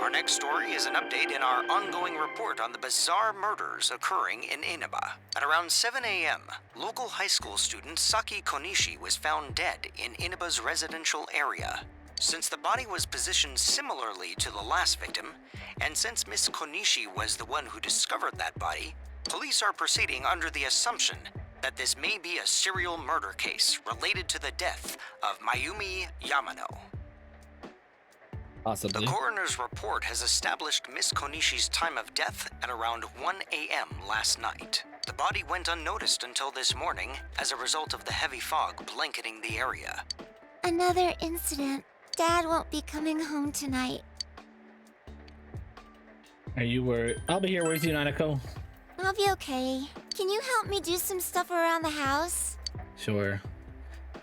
Our next story is an update in our ongoing report on the bizarre murders occurring in Inaba. At around 7 a.m., local high school student Saki Konishi was found dead in Inaba's residential area. Since the body was positioned similarly to the last victim, and since Miss Konishi was the one who discovered that body, police are proceeding under the assumption that this may be a serial murder case related to the death of Mayumi Yamano. Possibly. The coroner's report has established Miss Konishi's time of death at around 1 a.m. last night. The body went unnoticed until this morning as a result of the heavy fog blanketing the area. Another incident. Dad won't be coming home tonight. Are you worried? I'll be here with you, Nanako. I'll be okay. Can you help me do some stuff around the house? Sure.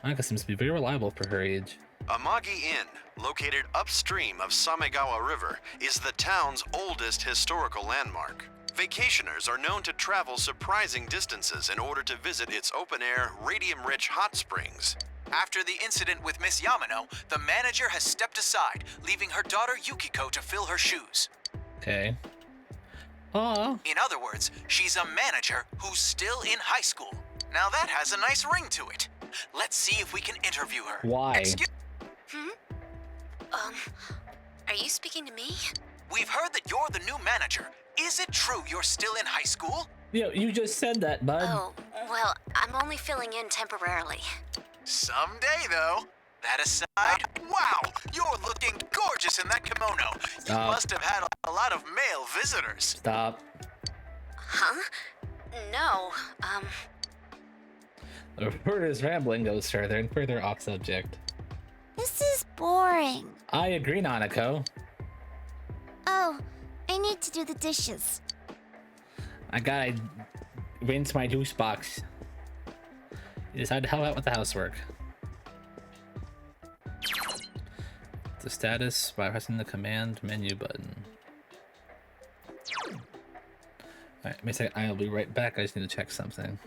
Annika seems to be very reliable for her age. Amagi Inn, located upstream of Samegawa River, is the town's oldest historical landmark. Vacationers are known to travel surprising distances in order to visit its open-air, radium-rich hot springs. After the incident with Miss Yamano, the manager has stepped aside, leaving her daughter Yukiko to fill her shoes. Okay. Aw. In other words, she's a manager who's still in high school. Now that has a nice ring to it. Let's see if we can interview her. Why? Are you speaking to me? We've heard that you're the new manager. Is it true you're still in high school? Yo, you just said that, bud. Oh, well, I'm only filling in temporarily. Someday, though. That aside, wow, you're looking gorgeous in that kimono. You must have had a lot of male visitors. Stop. Huh? No, The reporter's rambling goes further and further off subject. This is boring. I agree, Nanako. Oh, I need to do the dishes. I gotta rinse my juice box. You decide to help out with the housework. The status by pressing the command menu button. Alright, give me a second. I'll be right back. I just need to check something.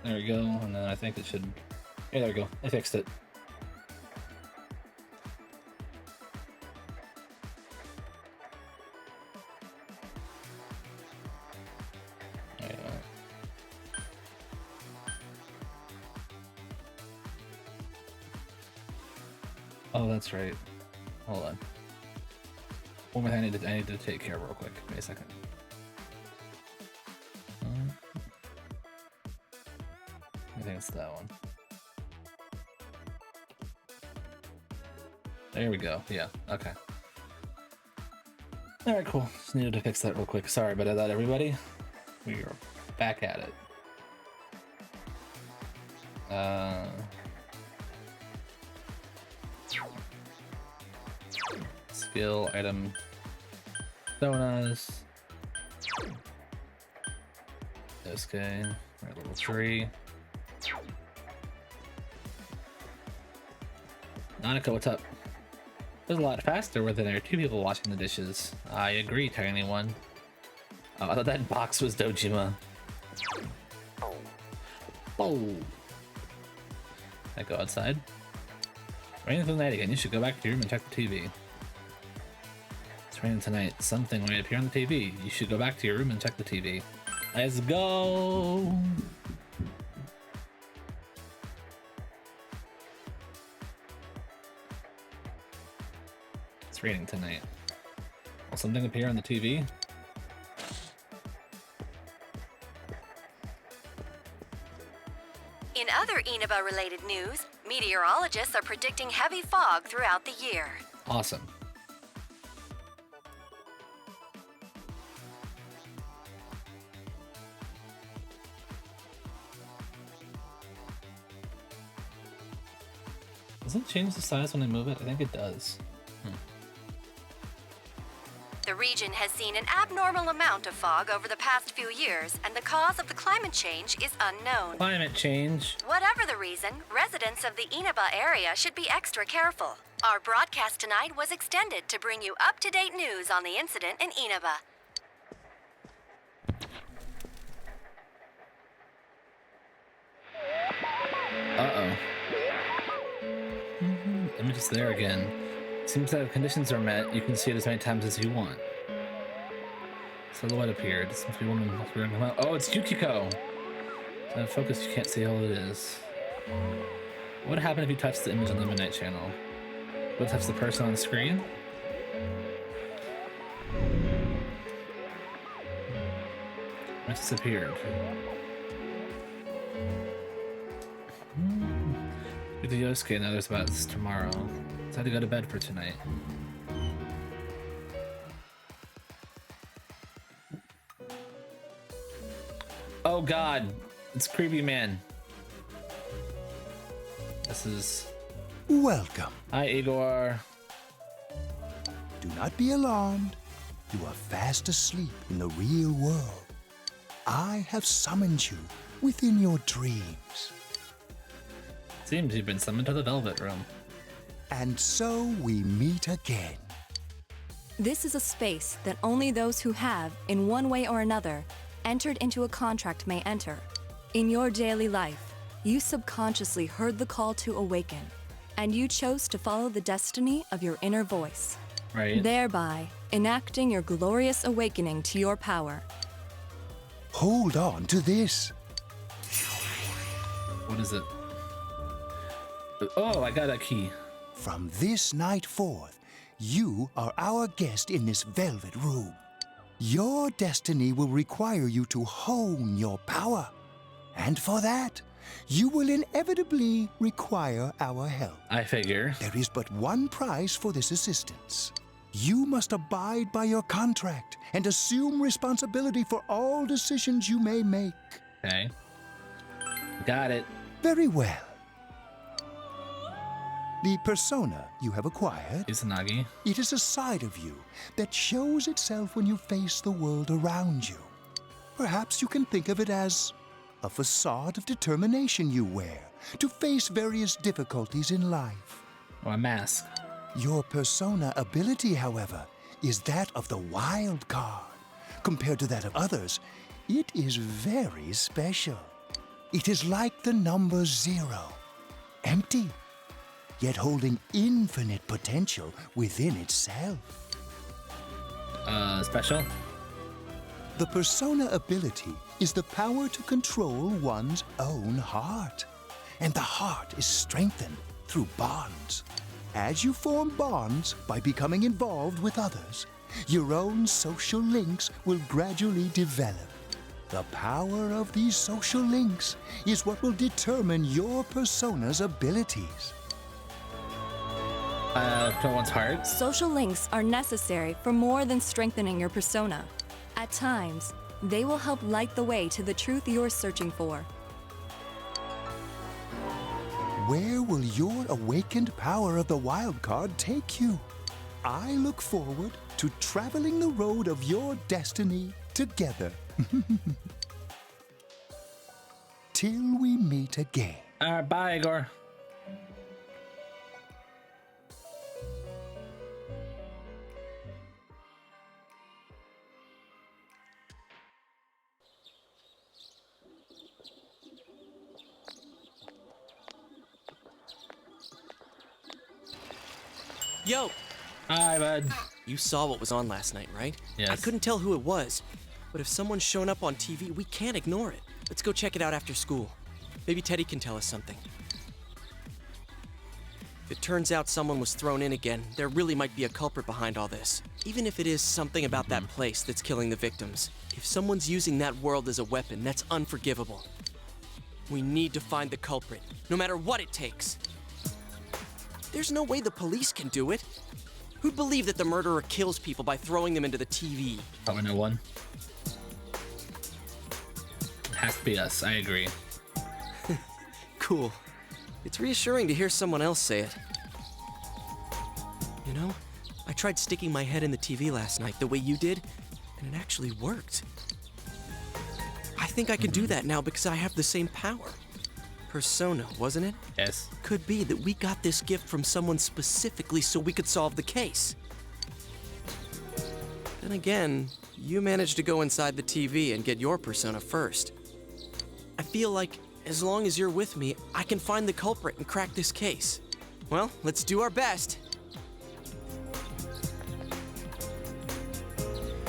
There we go, and then I think it should... Yeah, there we go. I fixed it. There you go. Oh, that's right. Hold on. One more thing I need to take care of real quick. Wait a second. I think it's that one. There we go. Yeah, okay. Alright, cool. Just needed to fix that real quick. Sorry about that, everybody. We are back at it. Skill, item, donuts. This guy, we're at level 3. Monica, what's up? It was a lot faster when there were 2 people washing the dishes. I agree, Tiny One. Oh, I thought that box was Dojima. Oh. I go outside. Raining the night again. You should go back to your room and check the TV. It's raining tonight. Something might appear on the TV. You should go back to your room and check the TV. Let's go. It's raining tonight. Will something appear on the TV? In other Inaba-related news, meteorologists are predicting heavy fog throughout the year. Awesome. Does it change the size when I move it? I think it does. The region has seen an abnormal amount of fog over the past few years, and the cause of the climate change is unknown. Climate change. Whatever the reason, residents of the Inaba area should be extra careful. Our broadcast tonight was extended to bring you up-to-date news on the incident in Inaba. Uh-oh. Image is there again. Seems that if conditions are met, you can see it as many times as you want. Silhouette appeared. It seems to be woman. Oh, it's Yukiko! So in focus, you can't see all it is. What would happen if you touched the image on the Midnight Channel? Would it touch the person on the screen? It disappeared. Do the Yosuke and others about this tomorrow. So I had to go to bed for tonight. Oh god, it's Creepy Man. This is... Welcome. Hi, Igor. Do not be alarmed. You are fast asleep in the real world. I have summoned you within your dreams. Seems you've been summoned to the Velvet Room. And so we meet again. This is a space that only those who have, in one way or another, entered into a contract may enter. In your daily life, you subconsciously heard the call to awaken, and you chose to follow the destiny of your inner voice. Right. Thereby, enacting your glorious awakening to your power. Hold on to this. What is it? Oh, I got a key. From this night forth, you are our guest in this velvet room. Your destiny will require you to hone your power. And for that, you will inevitably require our help. I figure. There is but one price for this assistance. You must abide by your contract and assume responsibility for all decisions you may make. Okay. Got it. Very well. The persona you have acquired, Izanagi. It is a side of you that shows itself when you face the world around you. Perhaps you can think of it as a facade of determination you wear to face various difficulties in life. Or a mask. Your persona ability, however, is that of the wild card. Compared to that of others, it is very special. It is like the number 0, empty, yet holding infinite potential within itself. Special? The persona ability is the power to control one's own heart. And the heart is strengthened through bonds. As you form bonds by becoming involved with others, your own social links will gradually develop. The power of these social links is what will determine your persona's abilities. To one's heart? Social links are necessary for more than strengthening your persona. At times, they will help light the way to the truth you're searching for. Where will your awakened power of the wild card take you? I look forward to traveling the road of your destiny together. Till we meet again. Alright, bye, Igor. Yo! Hi, bud. You saw what was on last night, right? Yes. I couldn't tell who it was, but if someone's shown up on TV, we can't ignore it. Let's go check it out after school. Maybe Teddy can tell us something. If it turns out someone was thrown in again, there really might be a culprit behind all this. Even if it is something about that place that's killing the victims. If someone's using that world as a weapon, that's unforgivable. We need to find the culprit, no matter what it takes. There's no way the police can do it. Who'd believe that the murderer kills people by throwing them into the TV? Probably no one. It has to be us, I agree. Cool. It's reassuring to hear someone else say it. You know, I tried sticking my head in the TV last night the way you did, and it actually worked. I think I can do that now because I have the same power. Persona, wasn't it? Yes. Could be that we got this gift from someone specifically so we could solve the case. Then again, you managed to go inside the TV and get your persona first. I feel like as long as you're with me, I can find the culprit and crack this case. Well, let's do our best.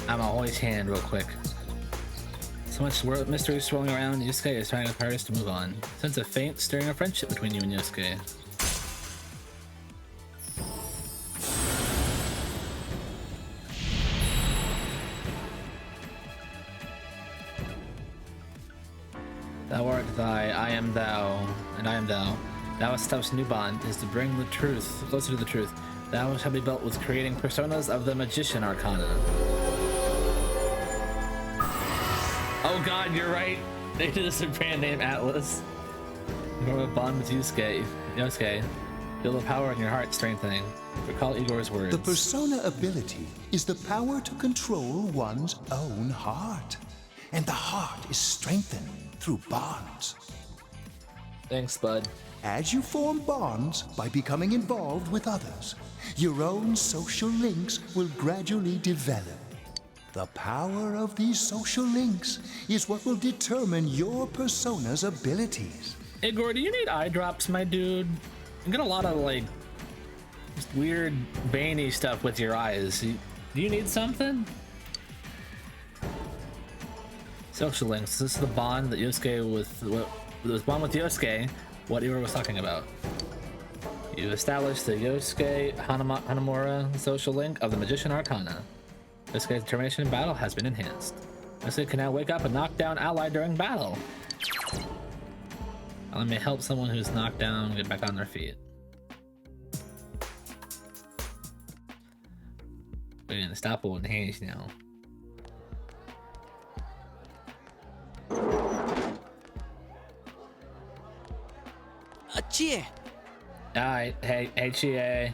I'm gonna hold his hand real quick. So much mystery swirling around, Yusuke is trying his hardest to move on. Sense a faint stirring of friendship between you and Yusuke. Thou art thy, I am thou, and I am thou. Thou establish new bond is to bring the truth closer to the truth. Thou shall be built with creating personas of the Magician Arcana. Oh god, you're right. They did this in brand name Atlas. Form a bond with Yusuke. Feel the power in your heart strengthening. Recall Igor's words. The persona ability is the power to control one's own heart. And the heart is strengthened through bonds. Thanks, bud. As you form bonds by becoming involved with others, your own social links will gradually develop. The power of these social links is what will determine your persona's abilities. Igor, do you need eye drops, my dude? You get a lot of, like, just weird, veiny stuff with your eyes. Do you need something? Social links. This is the bond that Yusuke was bond with Yusuke, what Igor was talking about. You established the Yusuke Hanamura social link of the Magician Arcana. Yusuke's determination in battle has been enhanced. Yusuke can now wake up and knock down ally during battle. Let me help someone who's knocked down get back on their feet. We're gonna stop holding hands now. Chie! Alright, hey, Chie.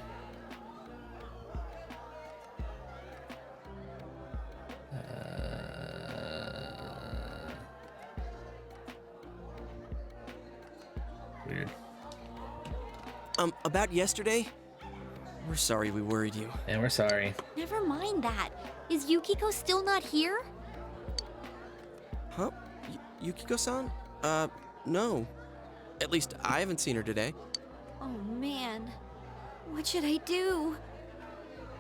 Weird. About yesterday? We're sorry we worried you. Yeah, we're sorry. Never mind that. Is Yukiko still not here? Huh? Yukiko-san? No. At least I haven't seen her today. Oh man, what should I do?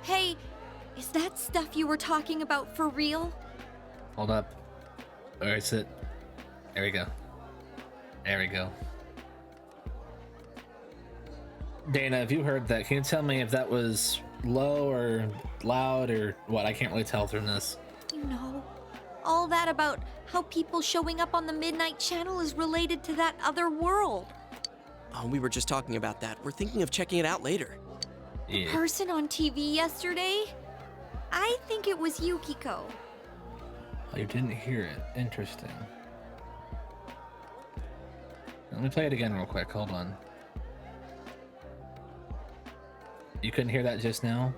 Hey, is that stuff you were talking about for real? Hold up. Where is it? There we go. There we go. Dana, have you heard that? Can you tell me if that was low or loud or what? I can't really tell from this. You know, all that about how people showing up on the Midnight Channel is related to that other world. Oh, we were just talking about that. We're thinking of checking it out later. Yeah. Person on TV yesterday? I think it was Yukiko. Oh, you didn't hear it. Interesting. Let me play it again real quick. Hold on. You couldn't hear that just now?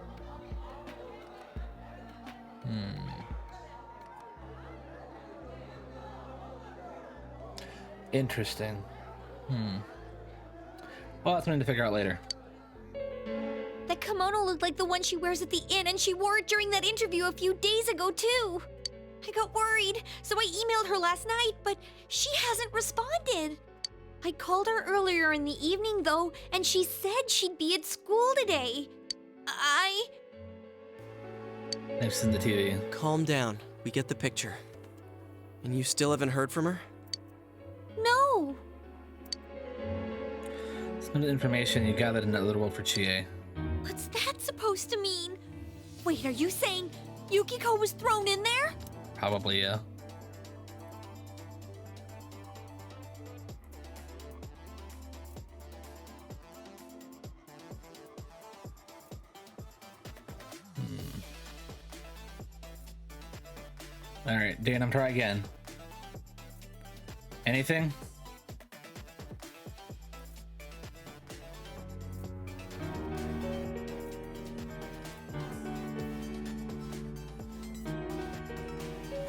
Interesting. Well, that's something to figure out later. That kimono looked like the one she wears at the inn, and she wore it during that interview a few days ago, too. I got worried, so I emailed her last night, but she hasn't responded. I called her earlier in the evening, though, and she said she'd be at school today. Next in the TV. Calm down. We get the picture. And you still haven't heard from her? No. Some information you gathered in that little world for Chie. What's that supposed to mean? Wait, are you saying Yukiko was thrown in there? Probably, yeah. Alright, Dan, try again. Anything?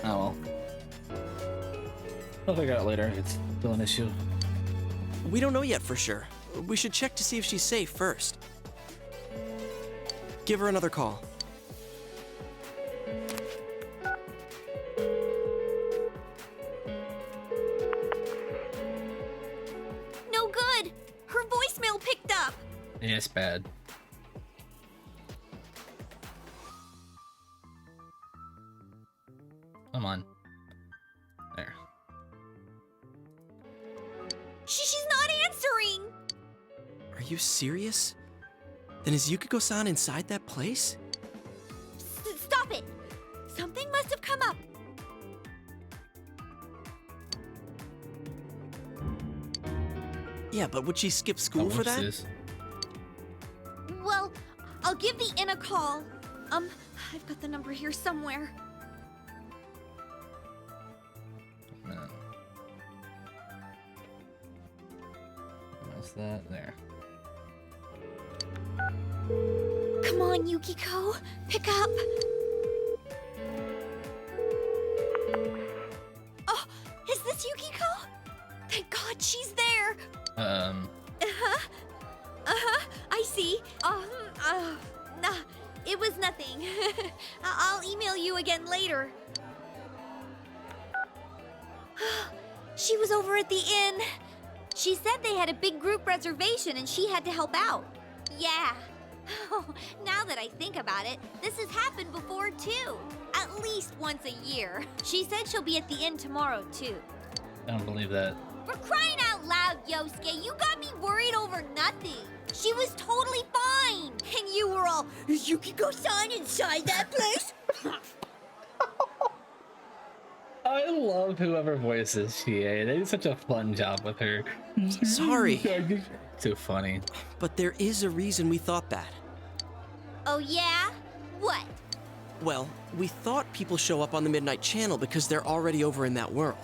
Oh well. We'll figure it out later if it's still an issue. We don't know yet for sure. We should check to see if she's safe first. Give her another call. No good. Her voicemail picked up. Yeah, it's bad. Come on. There. She's not answering. Are you serious? Then is Yukiko-san inside that place? Stop it. Something must have come up. Yeah, but would she skip school for that? Well, I'll give the inn a call. I've got the number here somewhere. No. What's that? There. Come on, Yukiko. Pick up. Oh, is this Yukiko? Thank God she's there. I see. Nah, it was nothing. I'll email you again later. She was over at the inn. She said they had a big group reservation and she had to help out. Yeah. Now that I think about it, this has happened before too. At least once a year. She said she'll be at the inn tomorrow too. I don't believe that. For crying out loud, Yosuke, you got me worried over nothing. She was totally fine. And you were all, is Yukiko-san inside that place? I love whoever voices Chie. They did such a fun job with her. Sorry. Too funny. But there is a reason we thought that. Oh yeah? What? Well, we thought people show up on the Midnight Channel because they're already over in that world.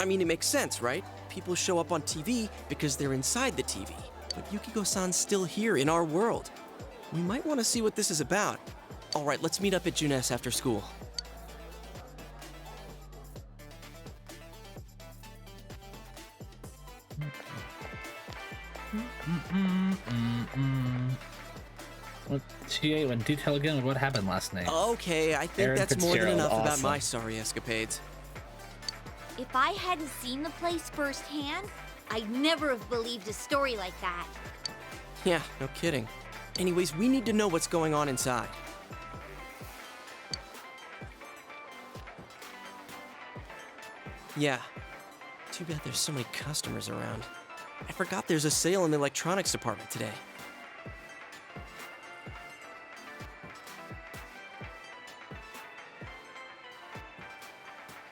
I mean, it makes sense, right? People show up on TV because they're inside the TV. But Yukiko-san's still here in our world. We might want to see what this is about. All right, let's meet up at Junes after school. What, Chie, in detail again, what happened last night? Okay, I think Aaron that's more than Fitzgerald, enough about awesome. my sorry escapades. If I hadn't seen the place firsthand, I'd never have believed a story like that. Yeah, no kidding. Anyways, we need to know what's going on inside. Yeah. Too bad there's so many customers around. I forgot there's a sale in the electronics department today.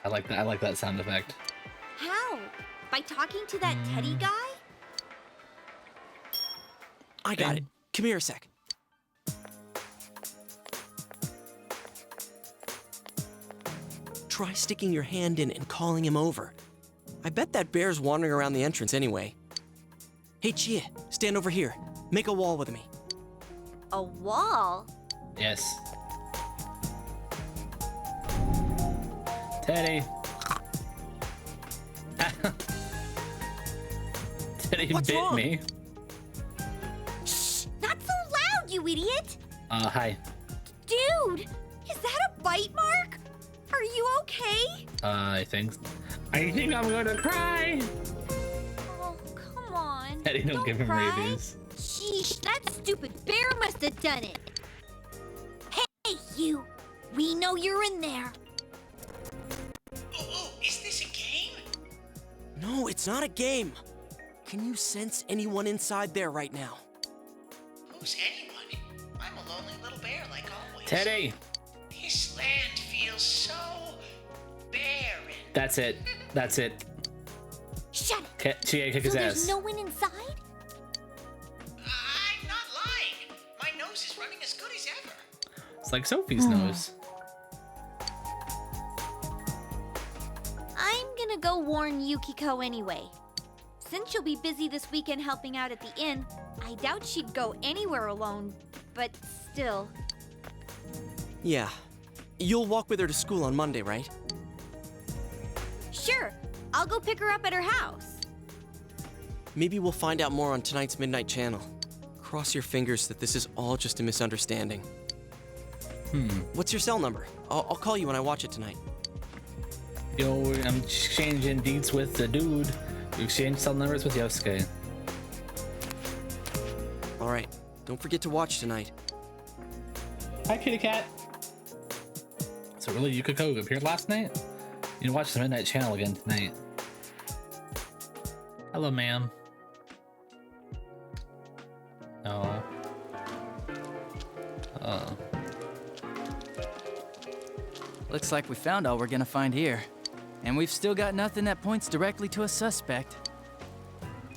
I like that sound effect. How? By talking to that Teddy guy? I got it. Come here a sec. Try sticking your hand in and calling him over. I bet that bear's wandering around the entrance anyway. Hey, Chia, stand over here. Make a wall with me. A wall? Yes. Teddy. Teddy bit me. Shh! Not so loud, you idiot! Hi. Dude! Is that a bite mark? Are you okay? I think I'm gonna cry. Oh, come on. Teddy, don't give him cry. rabies. Sheesh, that stupid bear must have done it. Hey, you! We know you're in there. Oh, is this a game? No, it's not a game. Can you sense anyone inside there right now? Who's anyone? I'm a lonely little bear like always. Teddy. This land feels so barren. That's it. That's it. Shut it. Chia, kick his So ass. there's no one inside? I'm not lying. My nose is running as good as ever. It's like Sophie's nose. I'm gonna go warn Yukiko anyway. Since she'll be busy this weekend helping out at the inn, I doubt she'd go anywhere alone, but still. Yeah. You'll walk with her to school on Monday, right? Sure, I'll go pick her up at her house. Maybe we'll find out more on tonight's Midnight Channel. Cross your fingers that this is all just a misunderstanding. What's your cell number? I'll call you when I watch it tonight. Yo, I'm exchanging deeds with the dude. We exchange cell numbers with Yosuke. Alright, don't forget to watch tonight. Hi, kitty cat. So really, Yukiko appeared last night? You can watch the Midnight Channel again tonight. Hello, ma'am. No. Oh. Looks like we found all we're gonna find here. And we've still got nothing that points directly to a suspect.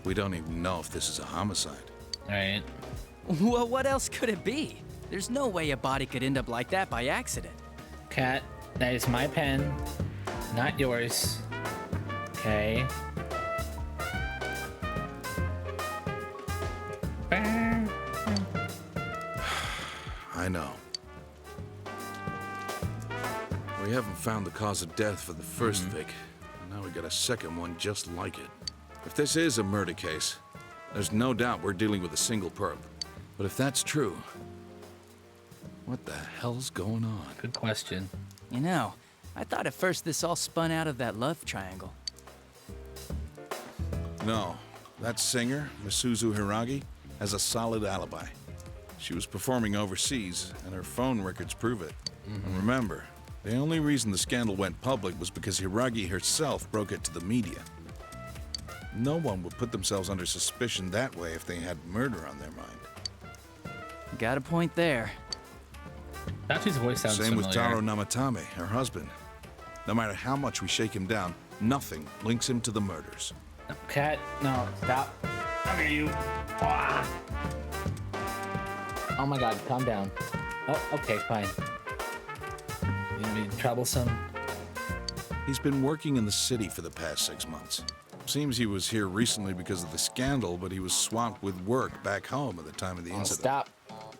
We don't even know if this is a homicide. Right. Well, what else could it be? There's no way a body could end up like that by accident. Cat, that is my pen, not yours. Okay. I know. We haven't found the cause of death for the first Vic, and now we got a second one just like it. If this is a murder case, there's no doubt we're dealing with a single perp. But if that's true, what the hell's going on? Good question. You know, I thought at first this all spun out of that love triangle. No, that singer, Misuzu Hiragi, has a solid alibi. She was performing overseas, and her phone records prove it. And remember, the only reason the scandal went public was because Hiragi herself broke it to the media. No one would put themselves under suspicion that way if they had murder on their mind. Got a point there. Natsu's voice sounds Same familiar. with Taro Namatame, her husband. No matter how much we shake him down, nothing links him to the murders. Cat, no, stop. Okay, you. Ah. Oh my god, calm down. Oh, okay, fine. You gonna be troublesome? He's been working in the city for the past 6 months. Seems he was here recently because of the scandal, but he was swamped with work back home at the time of the incident. Stop.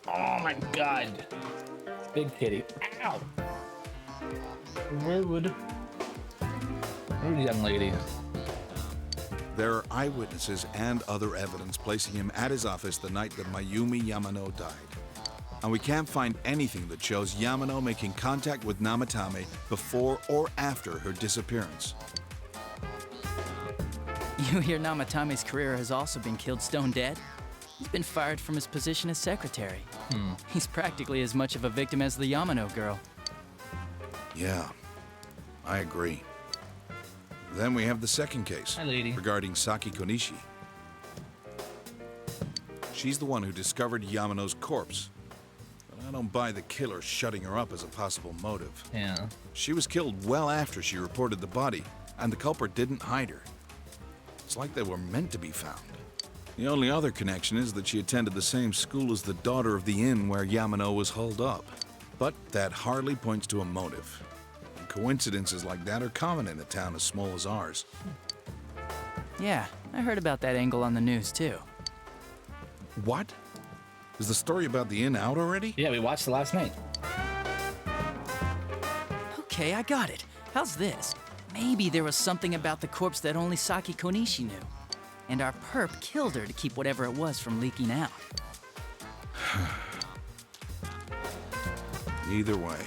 Oh my god. Big kitty. Ow. Rude. Rude young lady. There are eyewitnesses and other evidence placing him at his office the night that Mayumi Yamano died. And we can't find anything that shows Yamano making contact with Namatame before or after her disappearance. You hear Namatame's career has also been killed stone dead? He's been fired from his position as secretary. He's practically as much of a victim as the Yamano girl. Yeah, I agree. Then we have the second case. Hi, lady. Regarding Saki Konishi. She's the one who discovered Yamano's corpse. But I don't buy the killer shutting her up as a possible motive. Yeah. She was killed well after she reported the body, and the culprit didn't hide her. It's like they were meant to be found. The only other connection is that she attended the same school as the daughter of the inn where Yamano was holed up. But that hardly points to a motive. And coincidences like that are common in a town as small as ours. Yeah, I heard about that angle on the news too. What? Is the story about the inn out already? Yeah, we watched it last night. Okay, I got it. How's this? Maybe there was something about the corpse that only Saki Konishi knew. And our perp killed her to keep whatever it was from leaking out. Either way,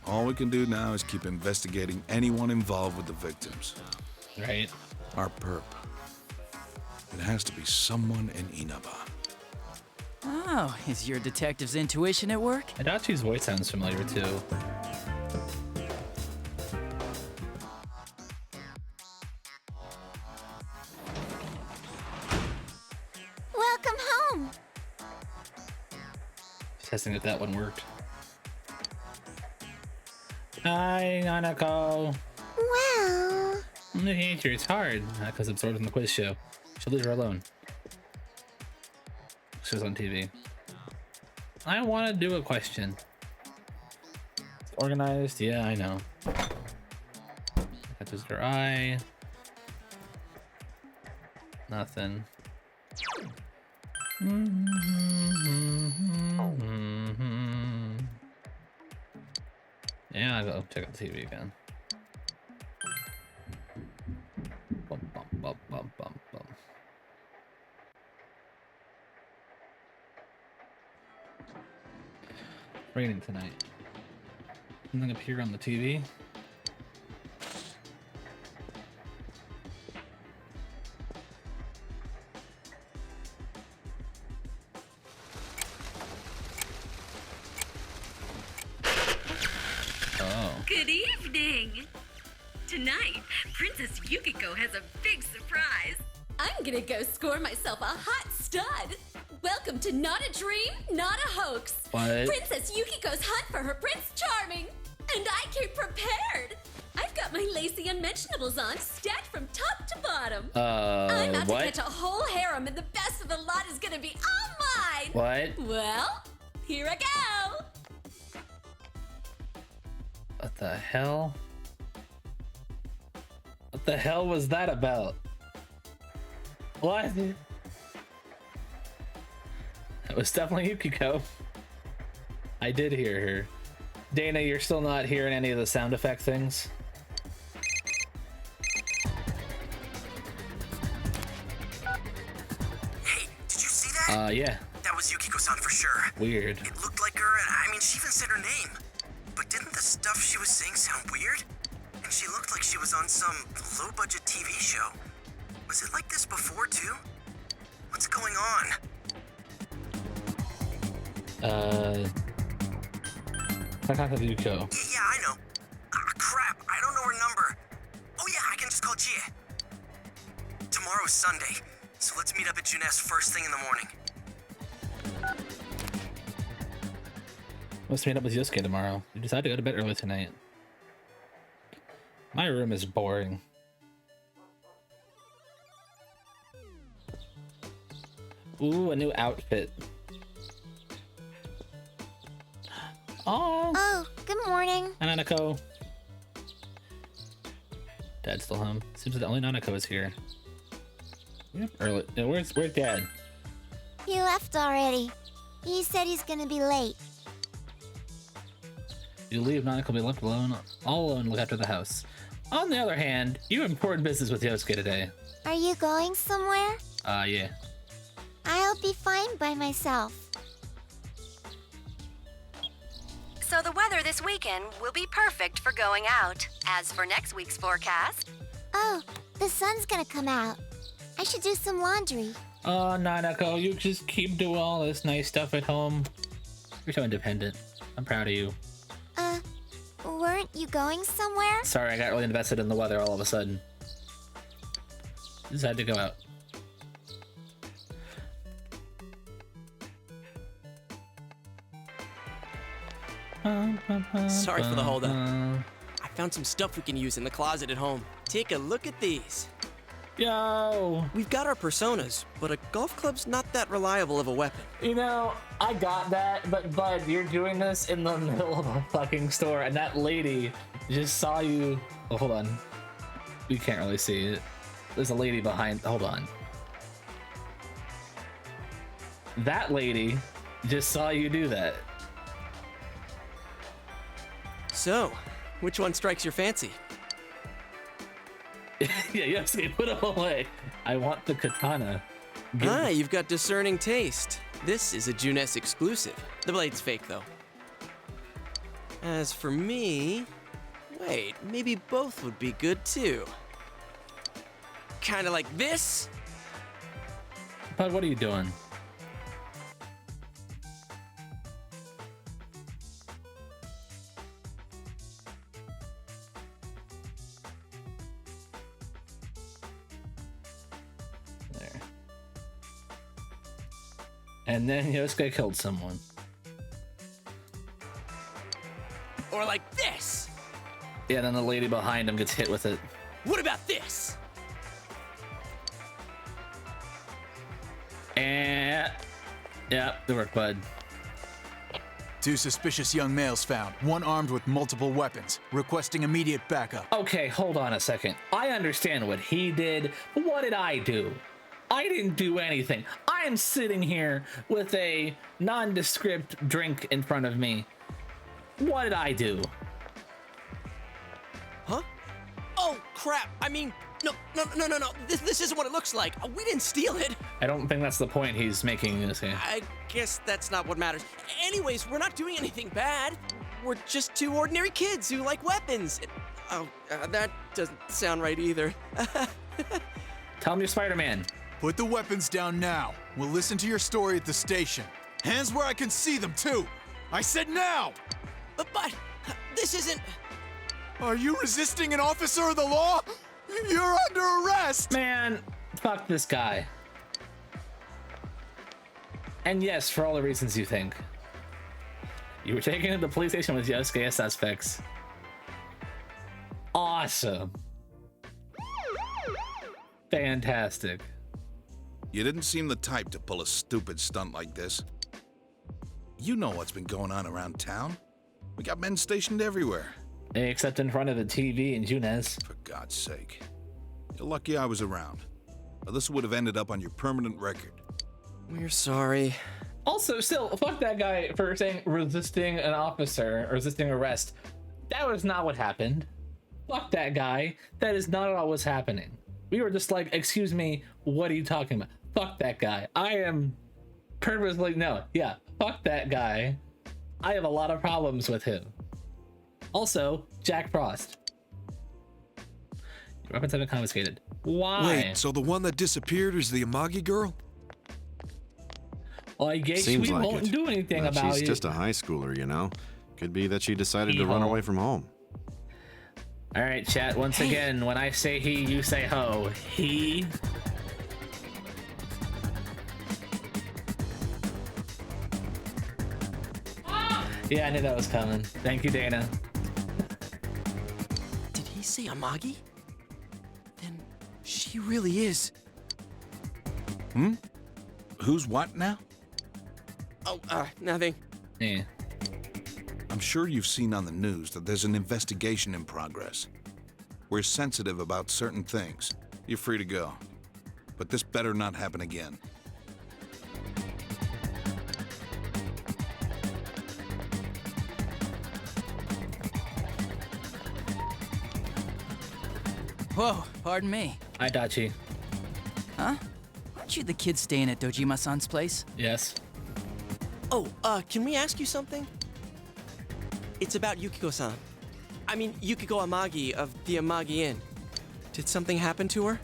all we can do now is keep investigating anyone involved with the victims. Right. Our perp. It has to be someone in Inaba. Oh, is your detective's intuition at work? Adachi's voice sounds familiar too. Welcome home. Testing if that one worked. Hi, Nanako. Well, The answer is hard because absorbed in the quiz show. She'll leave her alone. She's on TV. I want to do a question. It's organized. Yeah, I know. Catches her eye. Nothing. Yeah, I'll go check out the TV again. Bum, bum, bum, bum, bum, bum. Raining tonight. Something appear on the TV. Good evening! Tonight, Princess Yukiko has a big surprise. I'm gonna go score myself a hot stud. Welcome to Not a Dream, Not a Hoax. What? Princess Yukiko's hunt for her Prince Charming. And I came prepared. I've got my lacy unmentionables on, stacked from top to bottom. I'm out what? to catch a whole harem, and the best of the lot is gonna be all mine. What? Well, here I go. What the hell? What the hell was that about? What? That was definitely Yukiko. I did hear her. Dana, you're still not hearing any of the sound effect things? Hey, did you see that? Yeah. That was Yukiko-san for sure. Weird. It looked like her, and I mean, she even said her name. But didn't the stuff she was saying sound weird? And she looked like she was on some low-budget TV show. Was it like this before, too? What's going on? I contact Yukiko. Yeah, I know. Crap, I don't know her number. Oh yeah, I can just call Chia. Tomorrow's Sunday, so let's meet up at Junes first thing in the morning. Let's meet up with Yosuke tomorrow. You decided to go to bed early tonight. My room is boring. Ooh, a new outfit. Oh, good morning. Hi, Nanako. Dad's still home. Seems that only Nanako is here. Early. Where's Dad? He left already. He said he's gonna be late. You leave, Nanako will be left alone, all alone, to look after the house. On the other hand, you have important business with Yosuke today. Are you going somewhere? Yeah. I'll be fine by myself. So the weather this weekend will be perfect for going out. As for next week's forecast, Oh, the sun's gonna come out. I should do some laundry. Oh, Nanako, you just keep doing all this nice stuff at home. You're so independent. I'm proud of you. Weren't you going somewhere? Sorry, I got really invested in the weather all of a sudden. Just had to go out. Sorry for the holdup. I found some stuff we can use in the closet at home. Take a look at these. Yo! We've got our personas, but a golf club's not that reliable of a weapon. You know, I got that, but Bud, you're doing this in the middle of a fucking store, and that lady just saw you. Oh, hold on. You can't really see it. There's a lady behind. Hold on. That lady just saw you do that. So, which one strikes your fancy? Yeah, yes, put them away. I want the katana. You've got discerning taste. This is a Junes exclusive. The blade's fake, though. As for me... Wait, maybe both would be good, too. Kinda like this? Bud, what are you doing? And then Yosuke killed someone. Or like this? Yeah, then the lady behind him gets hit with it. What about this? And... yeah, good work, Bud. 2 suspicious young males found, one armed with multiple weapons, requesting immediate backup. Okay, hold on a second. I understand what he did, but what did I do? I didn't do anything. I am sitting here with a nondescript drink in front of me. What did I do? Huh? Oh, crap. I mean, no. This isn't what it looks like. We didn't steal it. I don't think that's the point he's making in this game. I guess that's not what matters. Anyways, we're not doing anything bad. We're just 2 ordinary kids who like weapons. That doesn't sound right either. Tell him you're Spider-Man. Put the weapons down now. We'll listen to your story at the station. Hands where I can see them, too. I said now! But this isn't... Are you resisting an officer of the law? You're under arrest! Man, fuck this guy. And yes, for all the reasons you think. You were taken to the police station with Yosuke as suspects. Awesome. Fantastic. You didn't seem the type to pull a stupid stunt like this. You know what's been going on around town. We got men stationed everywhere. Except in front of the TV in Junes. For God's sake. You're lucky I was around. Or this would have ended up on your permanent record. We're sorry. Also, still, fuck that guy for saying resisting an officer, or resisting arrest. That was not what happened. Fuck that guy. That is not at all what's happening. We were just like, excuse me, what are you talking about? Fuck that guy. I am purposely, no, yeah, fuck that guy. I have a lot of problems with him. Also, Jack Frost. Your weapons have been confiscated. Why? Wait, so the one that disappeared is the Amagi girl? Well, I guess Seems we like won't it. do anything But about she's it. just a high schooler, you know? Could be that she decided to run away from home. All right, chat. Once again, when I say he, you say ho. He. Yeah, I knew that was coming. Thank you, Dana. Did he say Amagi? Then she really is. Hmm? Who's what now? Oh, nothing. Yeah. I'm sure you've seen on the news that there's an investigation in progress. We're sensitive about certain things. You're free to go. But this better not happen again. Whoa, pardon me. Hi, Dachi. Huh? Aren't you the kid staying at Dojima-san's place? Yes. Oh, can we ask you something? It's about Yukiko-san. I mean, Yukiko Amagi of the Amagi Inn. Did something happen to her?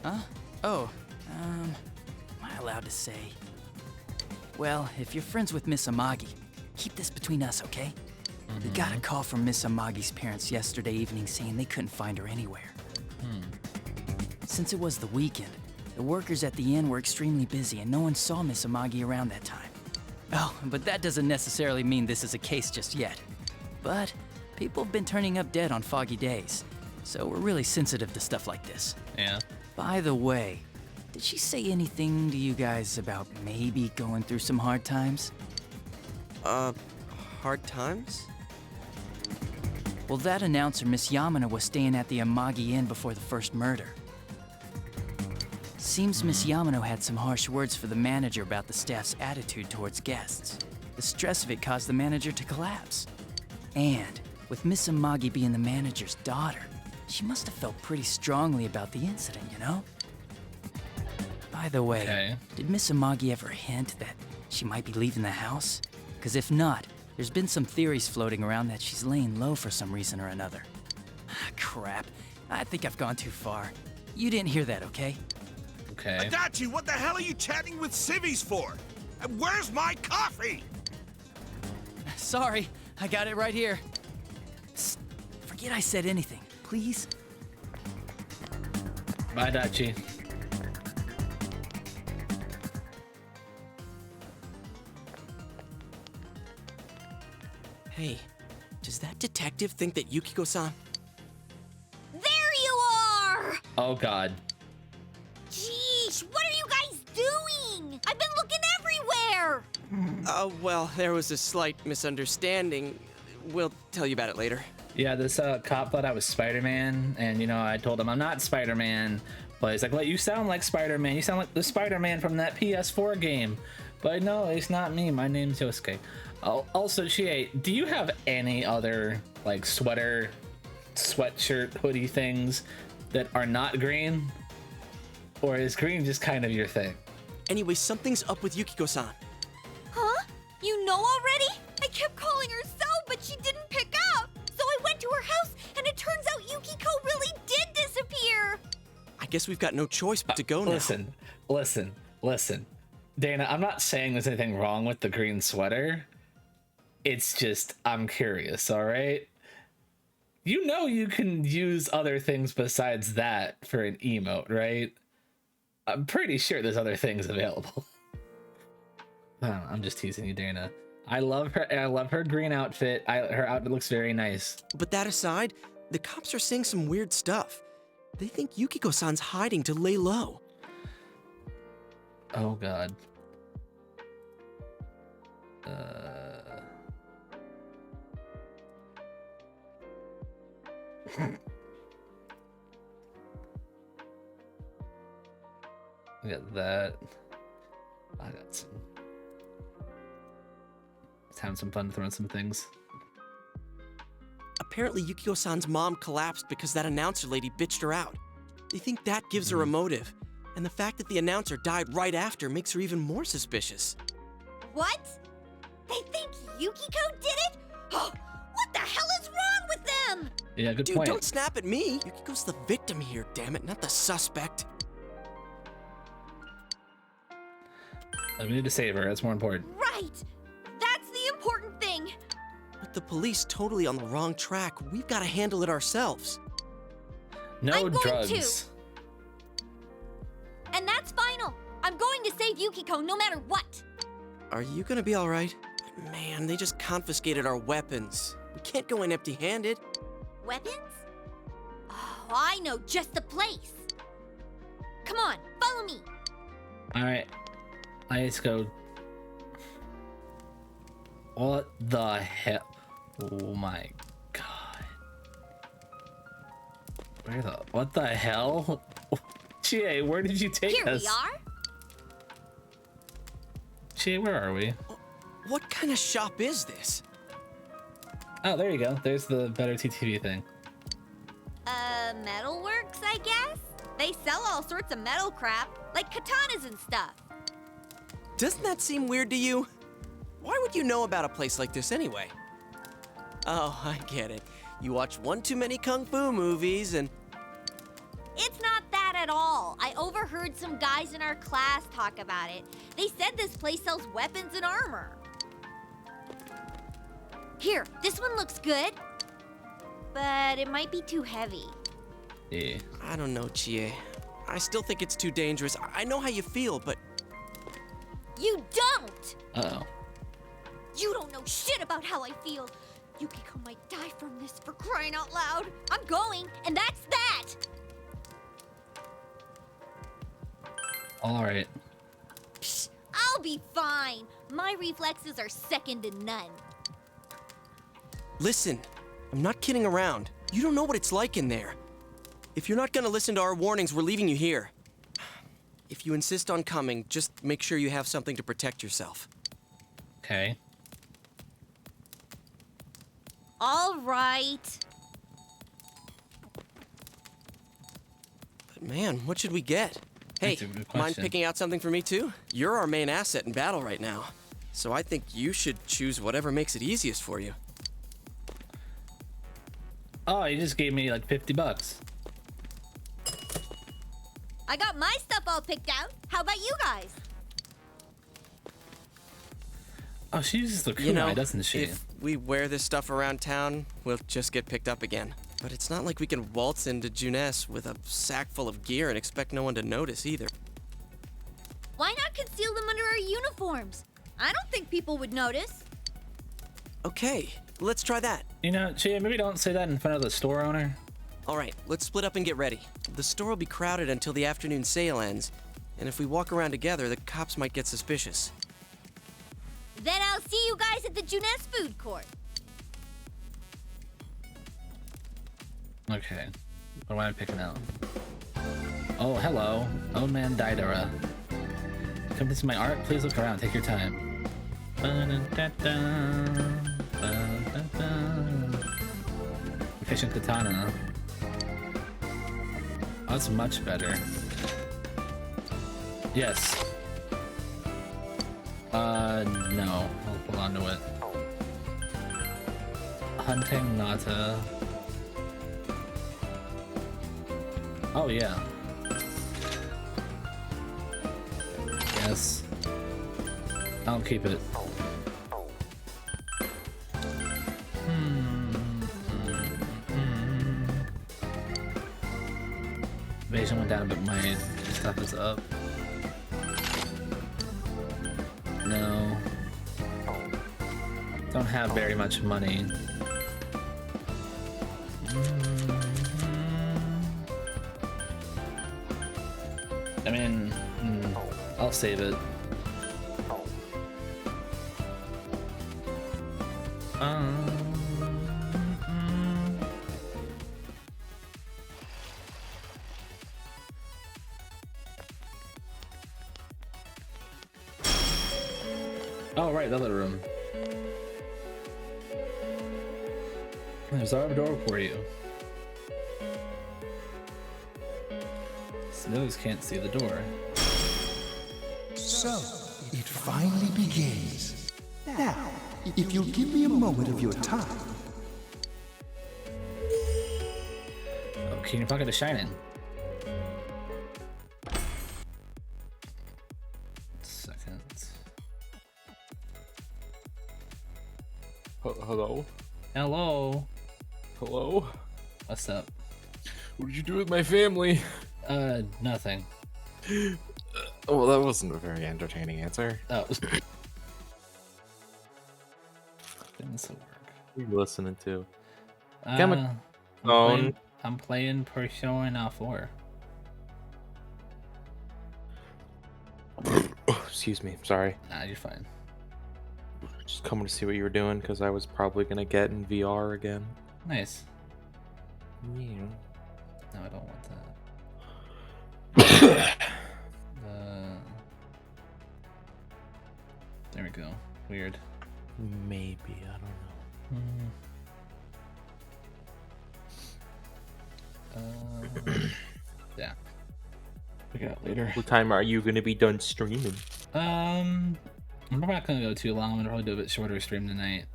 Huh? Oh, am I allowed to say? Well, if you're friends with Miss Amagi, keep this between us, okay? We got a call from Miss Amagi's parents yesterday evening saying they couldn't find her anywhere. Since it was the weekend, the workers at the inn were extremely busy and no one saw Miss Amagi around that time. Oh, but that doesn't necessarily mean this is a case just yet. But people have been turning up dead on foggy days, so we're really sensitive to stuff like this. Yeah. By the way, did she say anything to you guys about maybe going through some hard times? Hard times? Well, that announcer, Miss Yamano, was staying at the Amagi Inn before the first murder. Seems Miss Yamano had some harsh words for the manager about the staff's attitude towards guests. The stress of it caused the manager to collapse. And with Miss Amagi being the manager's daughter, she must have felt pretty strongly about the incident, you know? By the way, did Miss Amagi ever hint that she might be leaving the house? Because if not, there's been some theories floating around that she's laying low for some reason or another. Ah, crap. I think I've gone too far. You didn't hear that, okay? Okay. Adachi, what the hell are you chatting with civvies for? And where's my coffee? Sorry, I got it right here. Psst, forget I said anything, please. Bye, Dachi. Hey, does that detective think that Yukiko-san? There you are! Oh God. Jeez, what are you guys doing? I've been looking everywhere! Well, there was a slight misunderstanding. We'll tell you about it later. Yeah, this cop thought I was Spider-Man, and you know, I told him I'm not Spider-Man. But he's like, well, you sound like Spider-Man. You sound like the Spider-Man from that PS4 game. But no, it's not me. My name's Yosuke. Also, Chie, do you have any other like sweater, sweatshirt, hoodie things that are not green? Or is green just kind of your thing? Anyway, something's up with Yukiko-san. Huh? You know already? I kept calling her so, but she didn't pick up. So I went to her house, and it turns out Yukiko really did disappear. I guess we've got no choice but to go now. Listen. Dana, I'm not saying there's anything wrong with the green sweater. It's just, I'm curious, all right? You know you can use other things besides that for an emote, right? I'm pretty sure there's other things available. I don't know, I'm just teasing you, Dana. I love her green outfit. Her outfit looks very nice. But that aside, the cops are saying some weird stuff. They think Yukiko-san's hiding to lay low. Oh God. We got that. I got some. Just having some fun throwing some things. Apparently, Yukiko-san's mom collapsed because that announcer lady bitched her out. They think that gives her a motive. And the fact that the announcer died right after makes her even more suspicious. What? They think Yukiko did it? What the hell is wrong with them? Yeah, good Dude, point. don't snap at me. Yukiko's the victim here, damn it, not the suspect. We need to save her. That's more important. Right! That's the important thing! With the police totally on the wrong track, we've got to handle it ourselves. No I'm going drugs. And that's final. I'm going to save Yukiko no matter what. Are you gonna be all right? Man, they just confiscated our weapons. We can't go in empty-handed. Weapons? Oh, I know just the place. Come on, follow me. All right. Let's go. What the hell? Oh my God. What the hell? Chie, where did you take us? Here we are. Chie, where are we? What kind of shop is this? Oh, there you go. There's the Better TTV thing. Metalworks, I guess? They sell all sorts of metal crap, like katanas and stuff. Doesn't that seem weird to you? Why would you know about a place like this anyway? Oh, I get it. You watch one too many kung fu movies and... It's not that at all. I overheard some guys in our class talk about it. They said this place sells weapons and armor. Here, this one looks good. But it might be too heavy. Yeah. I don't know, Chie. I still think it's too dangerous. I know how you feel, but... You don't! Uh-oh. You don't know shit about how I feel. Yukiko might die from this, for crying out loud. I'm going, and that's that! Alright. Psh, I'll be fine. My reflexes are second to none. Listen, I'm not kidding around. You don't know what it's like in there. If you're not gonna listen to our warnings, we're leaving you here. If you insist on coming, just make sure you have something to protect yourself. Okay. All right. But man, what should we get? Hey, That's a good mind question. picking out something for me too? You're our main asset in battle right now. So I think you should choose whatever makes it easiest for you. Oh, you just gave me like $50. I got my stuff all picked out. How about you guys? Oh, she uses the kunai, You know, doesn't she? if we wear this stuff around town, we'll just get picked up again. But it's not like we can waltz into Junes with a sack full of gear and expect no one to notice either. Why not conceal them under our uniforms? I don't think people would notice. Okay, let's try that. You know, Chia, maybe don't say that in front of the store owner. All right, let's split up and get ready. The store will be crowded until the afternoon sale ends, and if we walk around together, the cops might get suspicious. Then I'll see you guys at the Junes food court. Okay. What am I picking out? Oh, hello. Old man Daidara. Come to see my art? Please look around. Take your time. Efficient katana. Oh, that's much better. Yes. No. I'll hold on to it. Hunting Nata. Oh, yeah. Yes. I'll keep it. Evasion went down, but my stuff is up. No. Don't have very much money. I mean, I'll save it. Oh, right, the other room. There's our door for you. Those can't see the door. So, it finally begins. Now, if you'll give me a moment of your time. Okay, your pocket is shining. Second. Hello? Hello? Hello? What's up? What did you do with my family? Nothing. Well, that wasn't a very entertaining answer. Oh. Didn't work. What are you listening to? I'm playing Persona 4. Excuse me, sorry. Nah, you're fine. Just coming to see what you were doing, because I was probably gonna get in VR again. Nice. Yeah. No, I don't want that. There we go. Weird. Maybe, I don't know. Yeah. Figure out later. What time are you gonna be done streaming? I'm probably not gonna go too long. I'm gonna probably do a bit shorter stream tonight.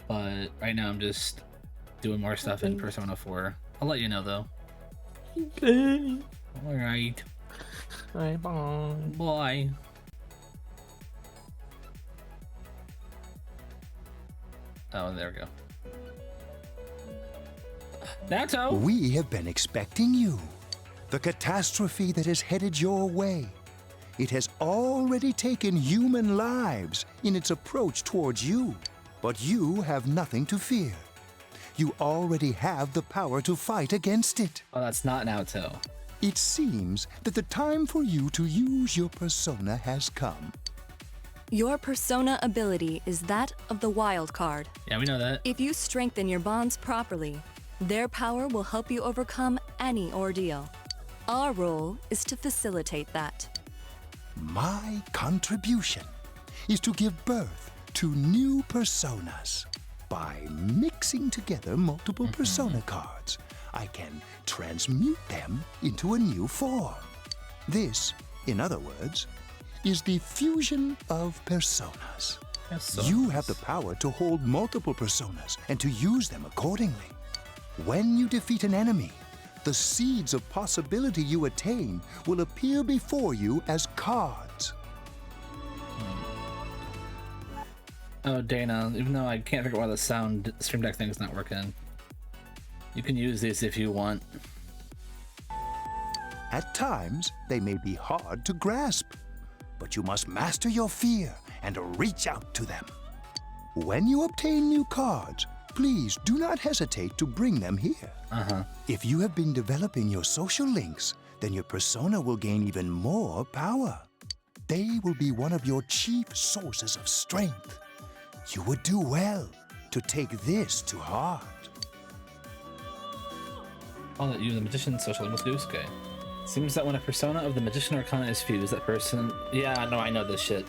But right now I'm just doing more stuff in Persona 4. I'll let you know though. Okay. Alright. Bye bye. Bye. Oh, there we go. Nato! We have been expecting you. The catastrophe that is headed your way. It has already taken human lives in its approach towards you, but you have nothing to fear. You already have the power to fight against it. Oh, that's not Naoto. It seems that the time for you to use your persona has come. Your persona ability is that of the wild card. Yeah, we know that. If you strengthen your bonds properly, their power will help you overcome any ordeal. Our role is to facilitate that. My contribution is to give birth to new personas. By mixing together multiple persona cards, I can transmute them into a new form. This, in other words, is the fusion of personas. You have the power to hold multiple personas and to use them accordingly. When you defeat an enemy, the seeds of possibility you attain will appear before you as cards. Oh, Dana, even though I can't figure out why the sound Stream Deck thing's not working, you can use these if you want. At times, they may be hard to grasp, but you must master your fear and reach out to them. When you obtain new cards, please do not hesitate to bring them here. If you have been developing your social links, then your persona will gain even more power. They will be one of your chief sources of strength. You would do well to take this to heart. I'll let you, the magician, social linguist. Okay. Seems that when a persona of the magician arcana is fused, that person. Yeah, no, I know this shit.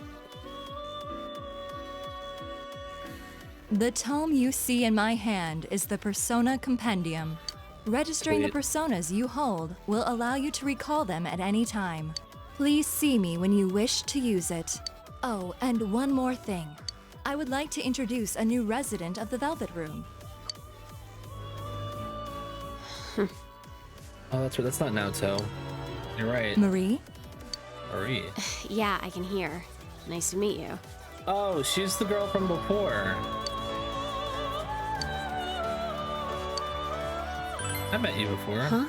The tome you see in my hand is the Persona Compendium. Registering the personas you hold will allow you to recall them at any time. Please see me when you wish to use it. Oh, and one more thing. I would like to introduce a new resident of the Velvet Room. Oh, that's right. That's not Naoto. You're right. Marie? Marie. Yeah, I can hear. Nice to meet you. Oh, she's the girl from before. I met you before. Huh?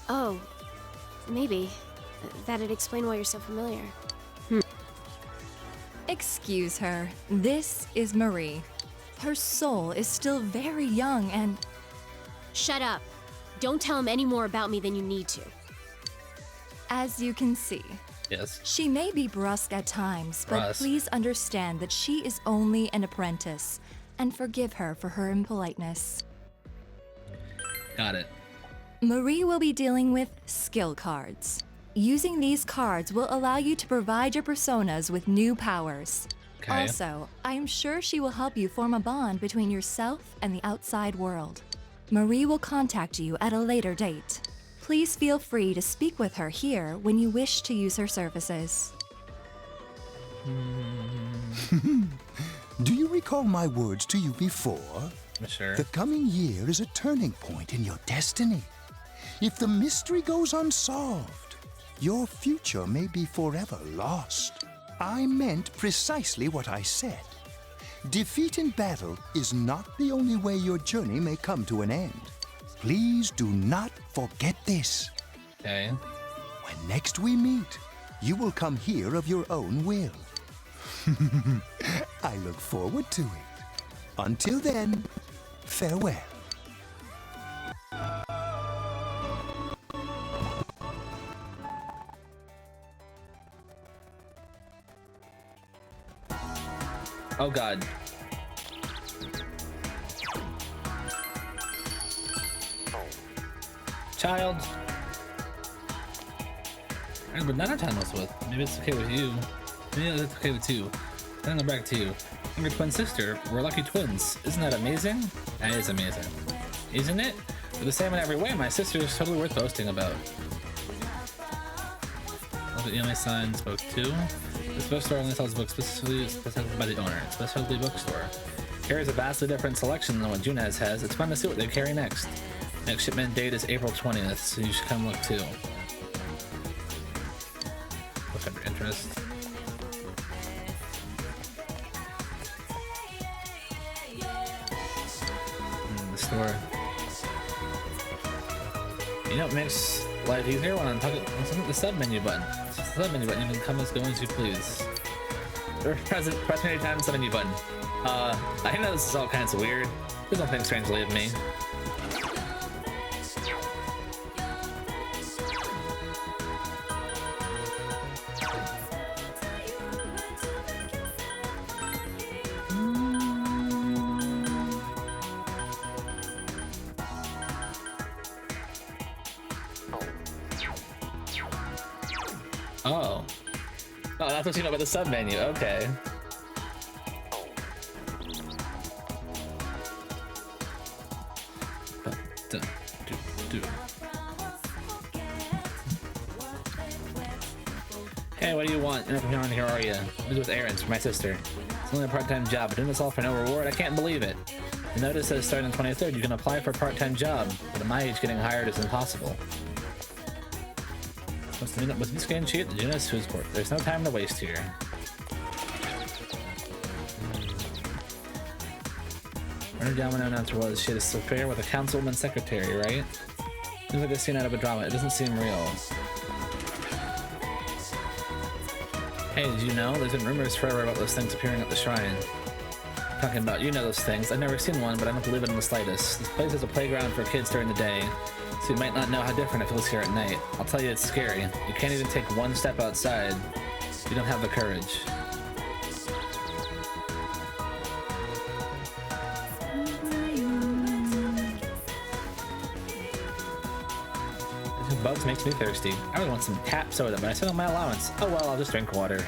Oh, maybe. That'd explain why you're so familiar. Excuse her. This is Marie. Her soul is still very young and... Shut up. Don't tell him any more about me than you need to. As you can see, yes, she may be brusque at times, but please understand that she is only an apprentice, and forgive her for her impoliteness. Got it. Marie will be dealing with skill cards. Using these cards will allow you to provide your personas with new powers. Okay. Also, I am sure she will help you form a bond between yourself and the outside world. Marie will contact you at a later date. Please feel free to speak with her here when you wish to use her services. Do you recall my words to you before? Sure. The coming year is a turning point in your destiny. If the mystery goes unsolved, your future may be forever lost. I meant precisely what I said. Defeat in battle is not the only way your journey may come to an end. Please do not forget this. Okay. When next we meet, you will come here of your own will. I look forward to it. Until then, farewell. Oh god. Child. But not a time to mess with. Maybe it's okay with you. Maybe it's okay with you. Then I'm back to you. I'm your twin sister. We're lucky twins. Isn't that amazing? That is amazing. Isn't it? We're the same in every way. My sister is totally worth boasting about. Love it, my son spoke to. This bookstore only sells books specifically by the owner. Specialty bookstore. Carries a vastly different selection than what Junez has. It's fun to see what they carry next. Next shipment date is April 20th, so you should come look too. interest. The store. You know what makes life easier when I'm talking the sub menu button. It's just the sub menu button. You can come as go as you please. Or press many times the menu button. I know this is all kinds of weird. Please don't think strangely of me. Oh. Oh, that's what you know about the sub menu. Okay. Hey, what do you want? You're not here, are you? This is with errands for my sister. It's only a part-time job, but doing this all for no reward? I can't believe it. The notice says starting on 23rd, you can apply for a part-time job, but at my age, getting hired is impossible. What's the mean up with this game cheat? The Junos Food Court. There's no time to waste here. Renner Domino announcer was she had this affair with a councilwoman secretary, right? Seems like a scene out of a drama. It doesn't seem real. Hey, did you know? There's been rumors forever about those things appearing at the shrine. Talking about, you know those things. I've never seen one, but I don't believe it in the slightest. This place is a playground for kids during the day, so you might not know how different it feels here at night. I'll tell you, it's scary. You can't even take one step outside. You don't have the courage. Bugs makes me thirsty. I really want some tap soda, but I still have my allowance. Oh well, I'll just drink water.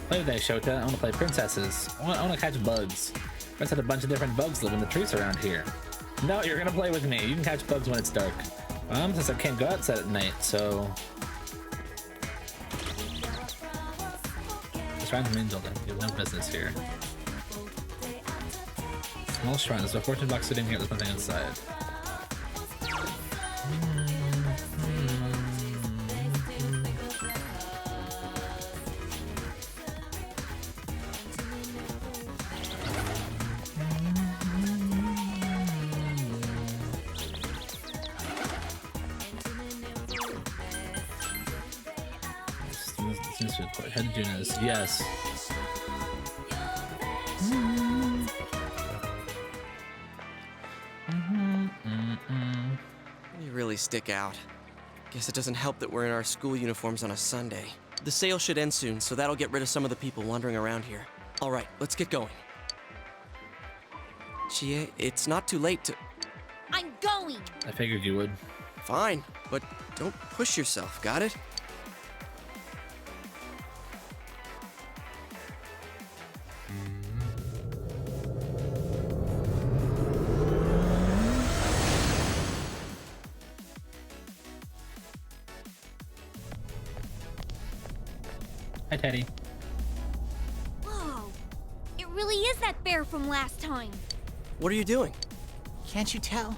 Play today, Shota. I want to play princesses. I want to catch bugs. Friends had a bunch of different bugs live in the trees around here. No, you're gonna play with me. You can catch bugs when it's dark. Since I can't go outside at night, so... The shrine's main building. You have no business here. Small shrine. There's a fortune box sitting here. There's nothing inside. Head to Junos. Yes. You really stick out. Guess it doesn't help that we're in our school uniforms on a Sunday. The sale should end soon, so that'll get rid of some of the people wandering around here. All right, let's get going. Chie, it's not too late to... I'm going! I figured you would. Fine, but don't push yourself, got it? Hi, Teddy. Whoa! It really is that bear from last time. What are you doing? Can't you tell?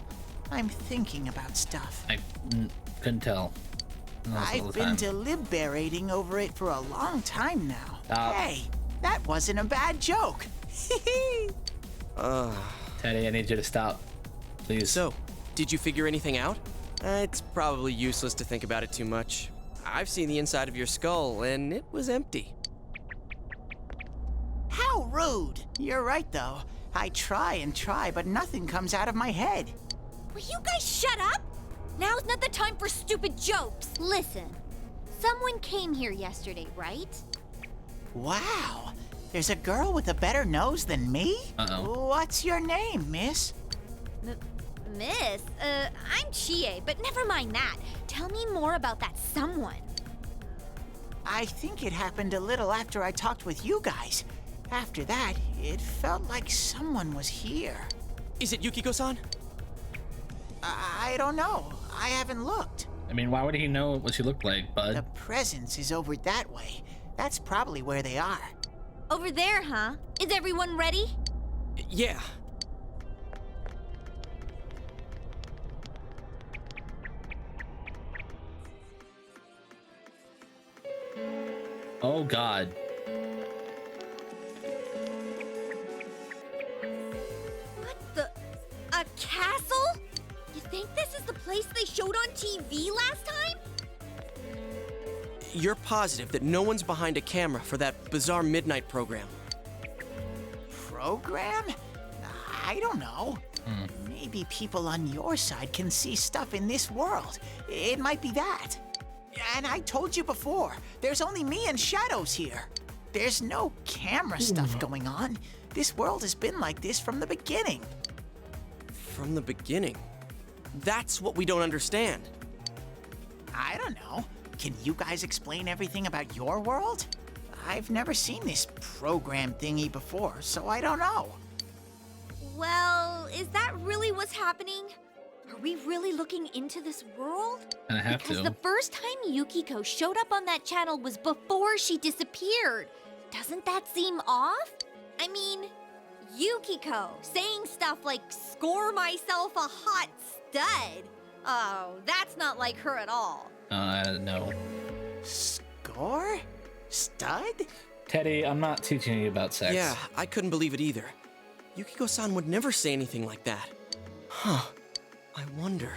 I'm thinking about stuff. I couldn't tell. I've been deliberating over it for a long time now. Hey, that wasn't a bad joke. Teddy, I need you to stop. Please. So, did you figure anything out? It's probably useless to think about it too much. I've seen the inside of your skull, and it was empty. How rude! You're right, though. I try and try, but nothing comes out of my head. Will you guys shut up? Now's not the time for stupid jokes. Listen, someone came here yesterday, right? Wow! There's a girl with a better nose than me? Uh-oh. What's your name, miss? Miss? I'm Chie, but never mind that. Tell me more about that someone. I think it happened a little after I talked with you guys. After that, it felt like someone was here. Is it Yukiko-san? I don't know. I haven't looked. I mean, why would he know what she looked like, bud? The presence is over that way. That's probably where they are. Over there, huh? Is everyone ready? Yeah. Oh God. A castle? You think this is the place they showed on TV last time? You're positive that no one's behind a camera for that bizarre midnight program? Program? I don't know. Maybe people on your side can see stuff in this world. It might be that. And I told you before, there's only me and Shadows here. There's no camera stuff going on. This world has been like this from the beginning. From the beginning? That's what we don't understand. I don't know. Can you guys explain everything about your world? I've never seen this program thingy before, so I don't know. Well, is that really what's happening? Are we really looking into this world? And I have because to. the first time Yukiko showed up on that channel was before she disappeared. Doesn't that seem off? I mean, Yukiko saying stuff like, "Score myself a hot stud." Oh, that's not like her at all. No. Score? Stud? Teddy, I'm not teaching you about sex. Yeah, I couldn't believe it either. Yukiko-san would never say anything like that. Huh. I wonder.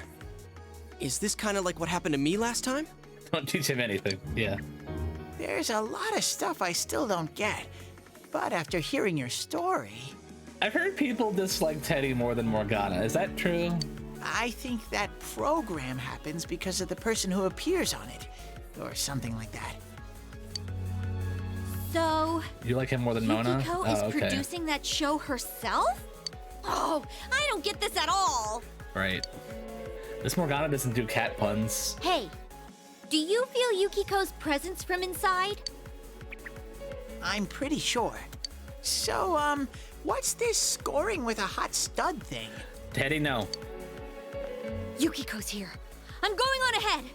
Is this kind of like what happened to me last time? Don't teach him anything. Yeah. There's a lot of stuff I still don't get. But after hearing your story... I've heard people dislike Teddy more than Morgana. Is that true? I think that program happens because of the person who appears on it. Or something like that. So... You like him more than Mona? Yukiko is producing that show herself? Oh, I don't get this at all. Right. This Morgana doesn't do cat puns. Hey, do you feel Yukiko's presence from inside? I'm pretty sure. So, what's this scoring with a hot stud thing? Teddy, no. Yukiko's here. I'm going on ahead.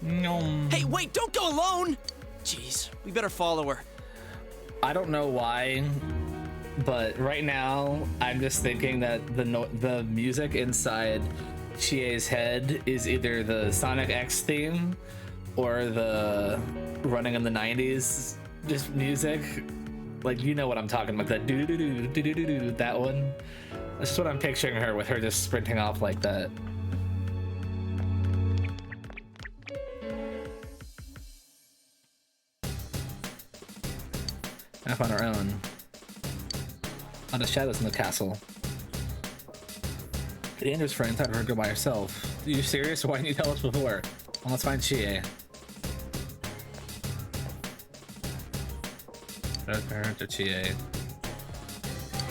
No. Hey, wait, don't go alone! Jeez, we better follow her. I don't know why, but right now I'm just thinking that the music inside Chie's head is either the Sonic X theme or the Running in the 90s just music. Like, you know what I'm talking about, that do-do-do-do-do-do-do, that one. That's just what I'm picturing her with, her just sprinting off like that. Off on our own. On the shadows in the castle. The dangerous friend thought her go by herself. Are you serious? Why didn't you tell us before? Well, let's find Chie. Her to Chie.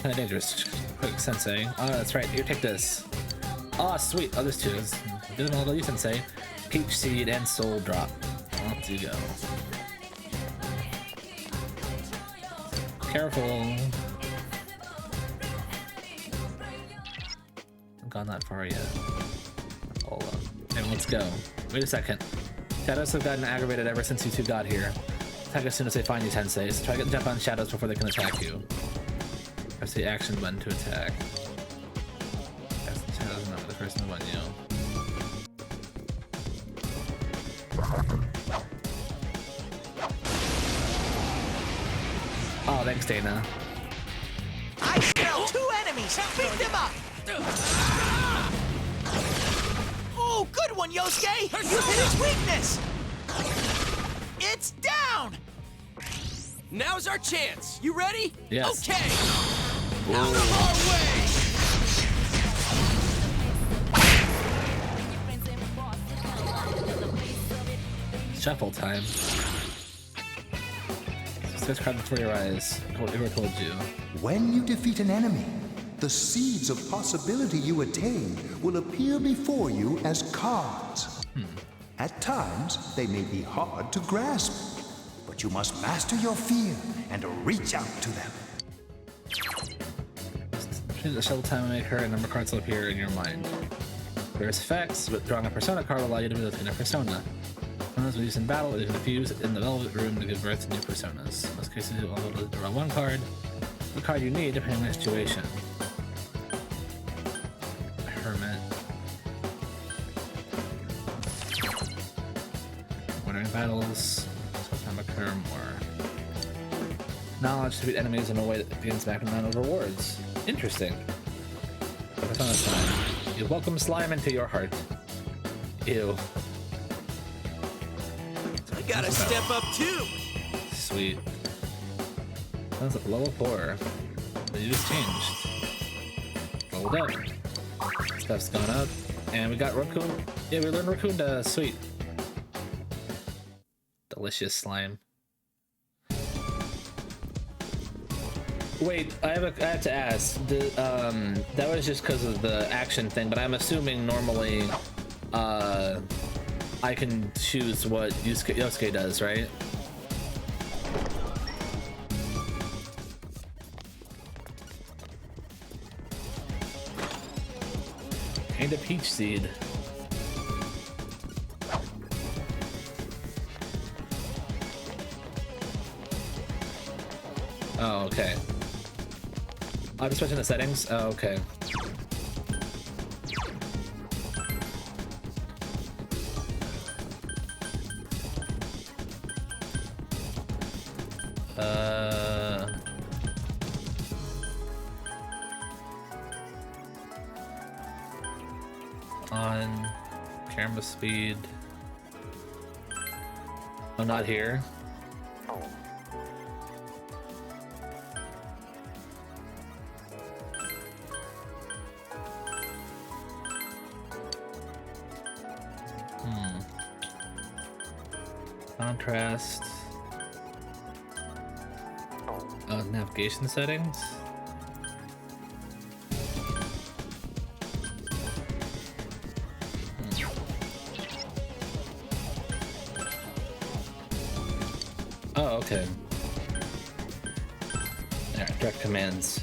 Kinda dangerous. Quick, Sensei. Oh, that's right. Here, take this. Oh, sweet. Oh, there's two. Doing all you, Sensei. Peach seed and soul drop. Off you go. Careful. I've gone that far yet. Hold on. And let's go. Wait a second. Shadows have gotten aggravated ever since you two got here. Attack as soon as they find you, Sensei. So try to jump on shadows before they can attack you. Press the action button to attack. Cast the shadows not the first move on you. Oh, thanks, Dana. I smell two enemies! Beat them up! Oh, good one, Yosuke! You hit its weakness! It's down! Now's our chance. You ready? Yes. Okay. Out of our way! Shuffle time. Starts crying before your eyes. Whoever told you. When you defeat an enemy, the seeds of possibility you attain will appear before you as cards. At times, they may be hard to grasp, but you must master your fear and reach out to them. Choose a shuffle time and make her a number of cards will appear in your mind. Various effects, but drawing a persona card will allow you to build in a persona. Personas will use in battle, they can fuse in the velvet room to give birth to new personas. In most cases, you will be able to draw one card, the card you need depending on the situation. Hermit. Wandering battles. Time occur. her more. Knowledge to beat enemies in a way that gains back amount of rewards. Interesting. Focus on a slime. You welcome slime into your heart. Ew. I gotta step up too. Sweet. That's a level 4. The use changed. Rolled up. Stuff's gone up. And we got Raccoon. Yeah, we learned Raccoon. Sweet. Delicious slime. Wait, I have to ask. That was just because of the action thing, but I'm assuming normally, I can choose what Yosuke does, right? And a peach seed. Oh, okay. I'll just switch in the settings. Oh, okay. On camera speed. I'm not here. Contrast. Navigation settings. Oh, okay. Alright, direct commands.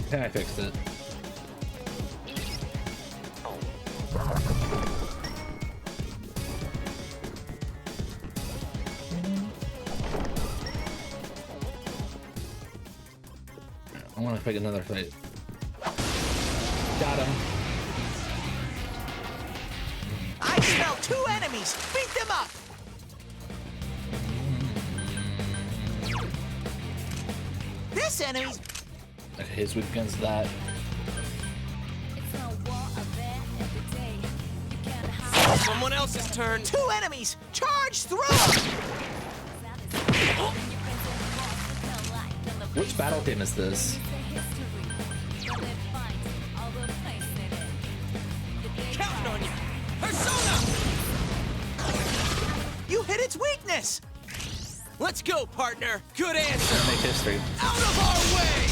Okay, I fixed it. I want to pick another fight. Got him. I smell 2 enemies! Beat them up! This enemy's... Okay, his weak against that. Someone else's turn. 2 enemies! Charge through! Which battle theme is this? Counting on you. Persona! You hit its weakness! Let's go, partner. Good answer. Make history. Out of our way!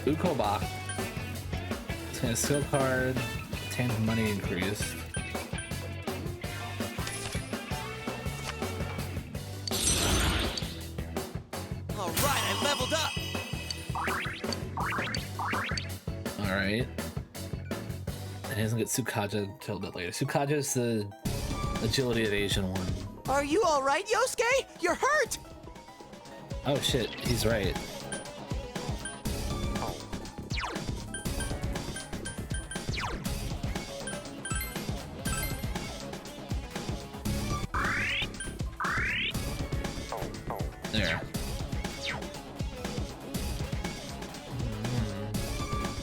Ukobach. A skill card, 10 money increased. Alright, I leveled up! Alright. And he doesn't get Tsukaja until a bit later. Tsukaja's the agility evasion one. Are you alright, Yosuke? You're hurt! Oh shit, he's right. There.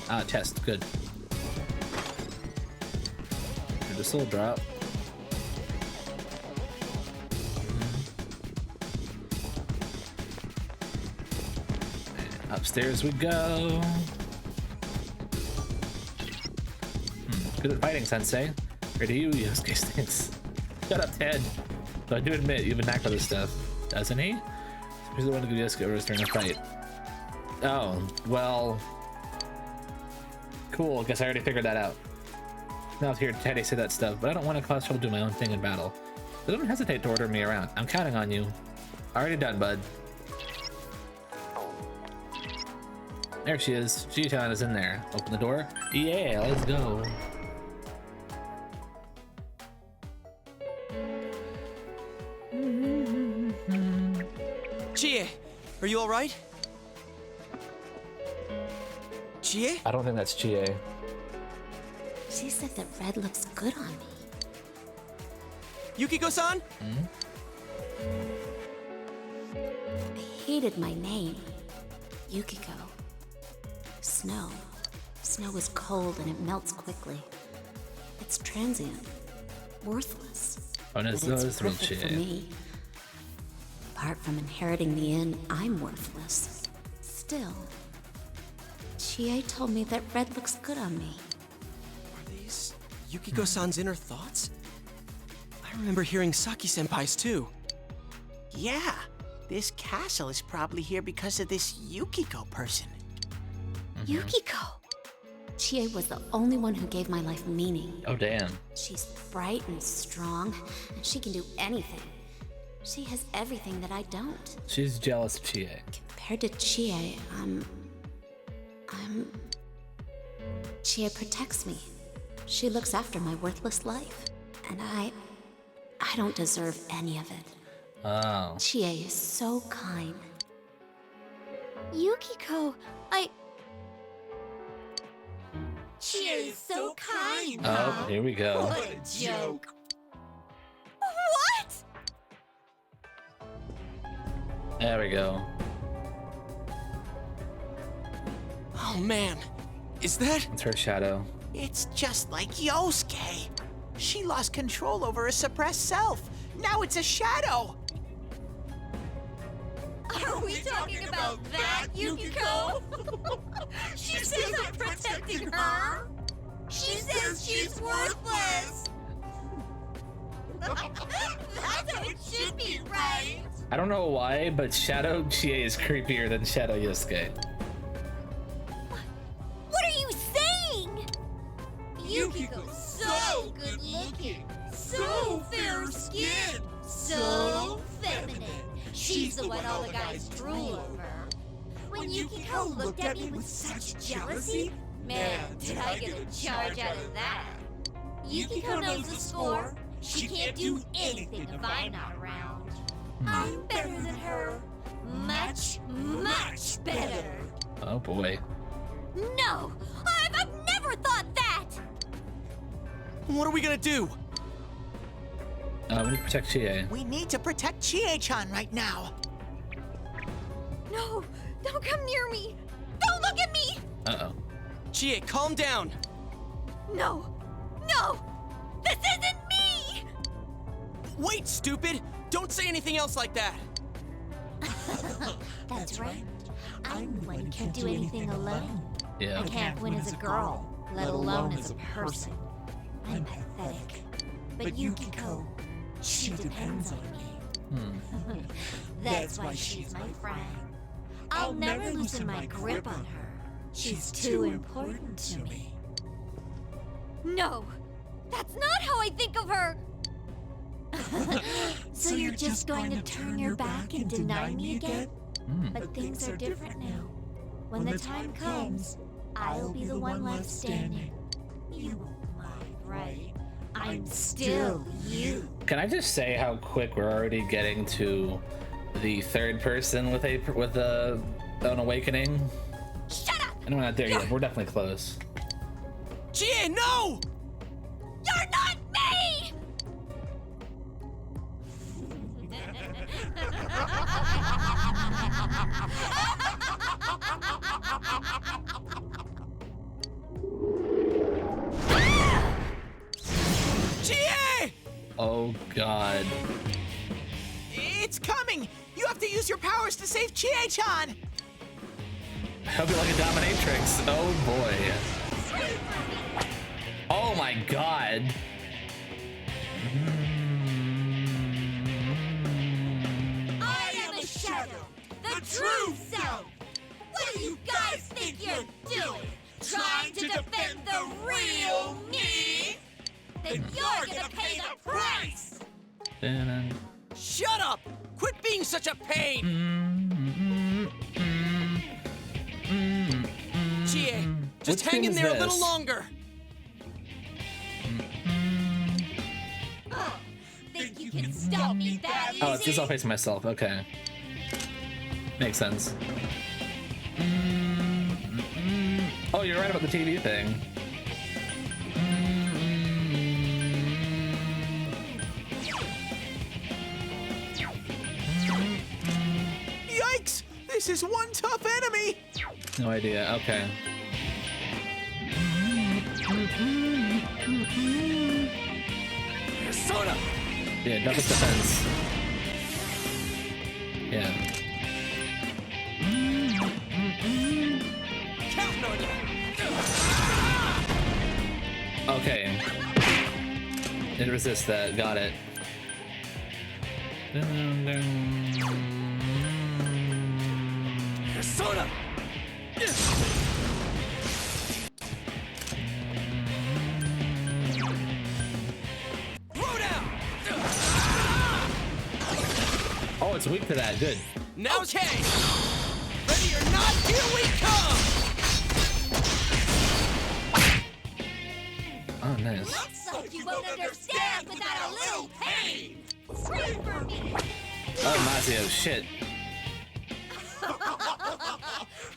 Ah, chest, good. Good, the soul drop. And upstairs we go. Good at fighting, Sensei. Ready you, Yosuke stinks. Shut up, Ted. But I do admit, you've been knack for this stuff, doesn't he? He's the one to give Yosuke orders during a fight. Oh, well... Cool, guess I already figured that out. Now it's here to Teddy say that stuff, but I don't want to cause trouble doing my own thing in battle. So don't hesitate to order me around. I'm counting on you. Already done, bud. There she is. G-Chan is in there. Open the door. Yeah, let's go. Chie, are you all right? Chie? I don't think that's Chie. She said that red looks good on me. Yukiko-san? I hated my name. Yukiko. Snow. Snow is cold and it melts quickly. It's transient. Worthless. Oh, no, but it's it's real perfect for Chie. me. Apart from inheriting the inn, I'm worthless. Still, Chie told me that red looks good on me. Are these Yukiko-san's inner thoughts? I remember hearing Saki-senpai's too. Yeah, this castle is probably here because of this Yukiko person. Yukiko! Chie was the only one who gave my life meaning. Oh, damn. She's bright and strong, and she can do anything. She has everything that I don't. She's jealous of Chie. Compared to Chie, Chie protects me. She looks after my worthless life. And I don't deserve any of it. Oh. Chie is so kind. Yukiko, Chie is so kind. Oh, here we go. What a joke. What? There we go. Oh man, is that? It's her shadow. It's just like Yosuke. She lost control over her suppressed self. Now it's a shadow. Are we talking about that, Yukiko? She says I'm protecting her. She says she's worthless. That's how it should be, right? I don't know why, but Shadow Chie is creepier than Shadow Yosuke. What are you saying? Yukiko's so good looking, so fair skinned, so feminine. She's the one all the guys drool over. When Yukiko looked at me with such jealousy, man, did I get a charge out of that. Yukiko knows the score. She can't do anything if I'm not around. I'm better than her. Much, much better. Oh boy. No! I've never thought that! What are we gonna do? We need to protect Chie. We need to protect Chie-chan right now. No! Don't come near me! Don't look at me! Uh-oh. Chie, calm down. No! No! This isn't me! Wait, stupid! Don't say anything else like that. That's right. I'm the one who can't do anything alone. Yeah. I can't win as a girl, let alone as a person. I'm pathetic. But Yukiko, she depends on me. That's why she's my friend. I'll never loosen my grip on her. She's too important to me. No! That's not how I think of her! So you're just going to turn your back and deny me again? But things are different now. When the time comes, I'll be the one left standing. You won't mind, right? I'm still you. Can I just say how quick we're already getting to the third person with an awakening? Shut up! And we're not there yet. We're definitely close. Chie, no! You're not me! Chie! Oh god. It's coming! You have to use your powers to save Chie-chan! I'll be like a dominatrix. Oh boy. Oh my god. I am a shadow, the true self. What do you guys think you're doing? Trying to defend the real me? Then you're gonna pay the price! Shut up! Quit being such a pain! Chie, just hang in there a little longer. Think you can stop me that easy? Oh, it's just I'll face myself. Okay. Makes sense. Oh, you're right about the TV thing. Yikes! This is one tough enemy! No idea. Okay. Persona! Yeah, double defense. Yeah. Counting on you! Okay. It resists that. Got it. Persona! Oh, it's weak to that. Good. Now, okay! Ready or not, here we come! Oh, nice. Looks like you won't understand without a little pain. Scream for me. Oh, Mazio, shit.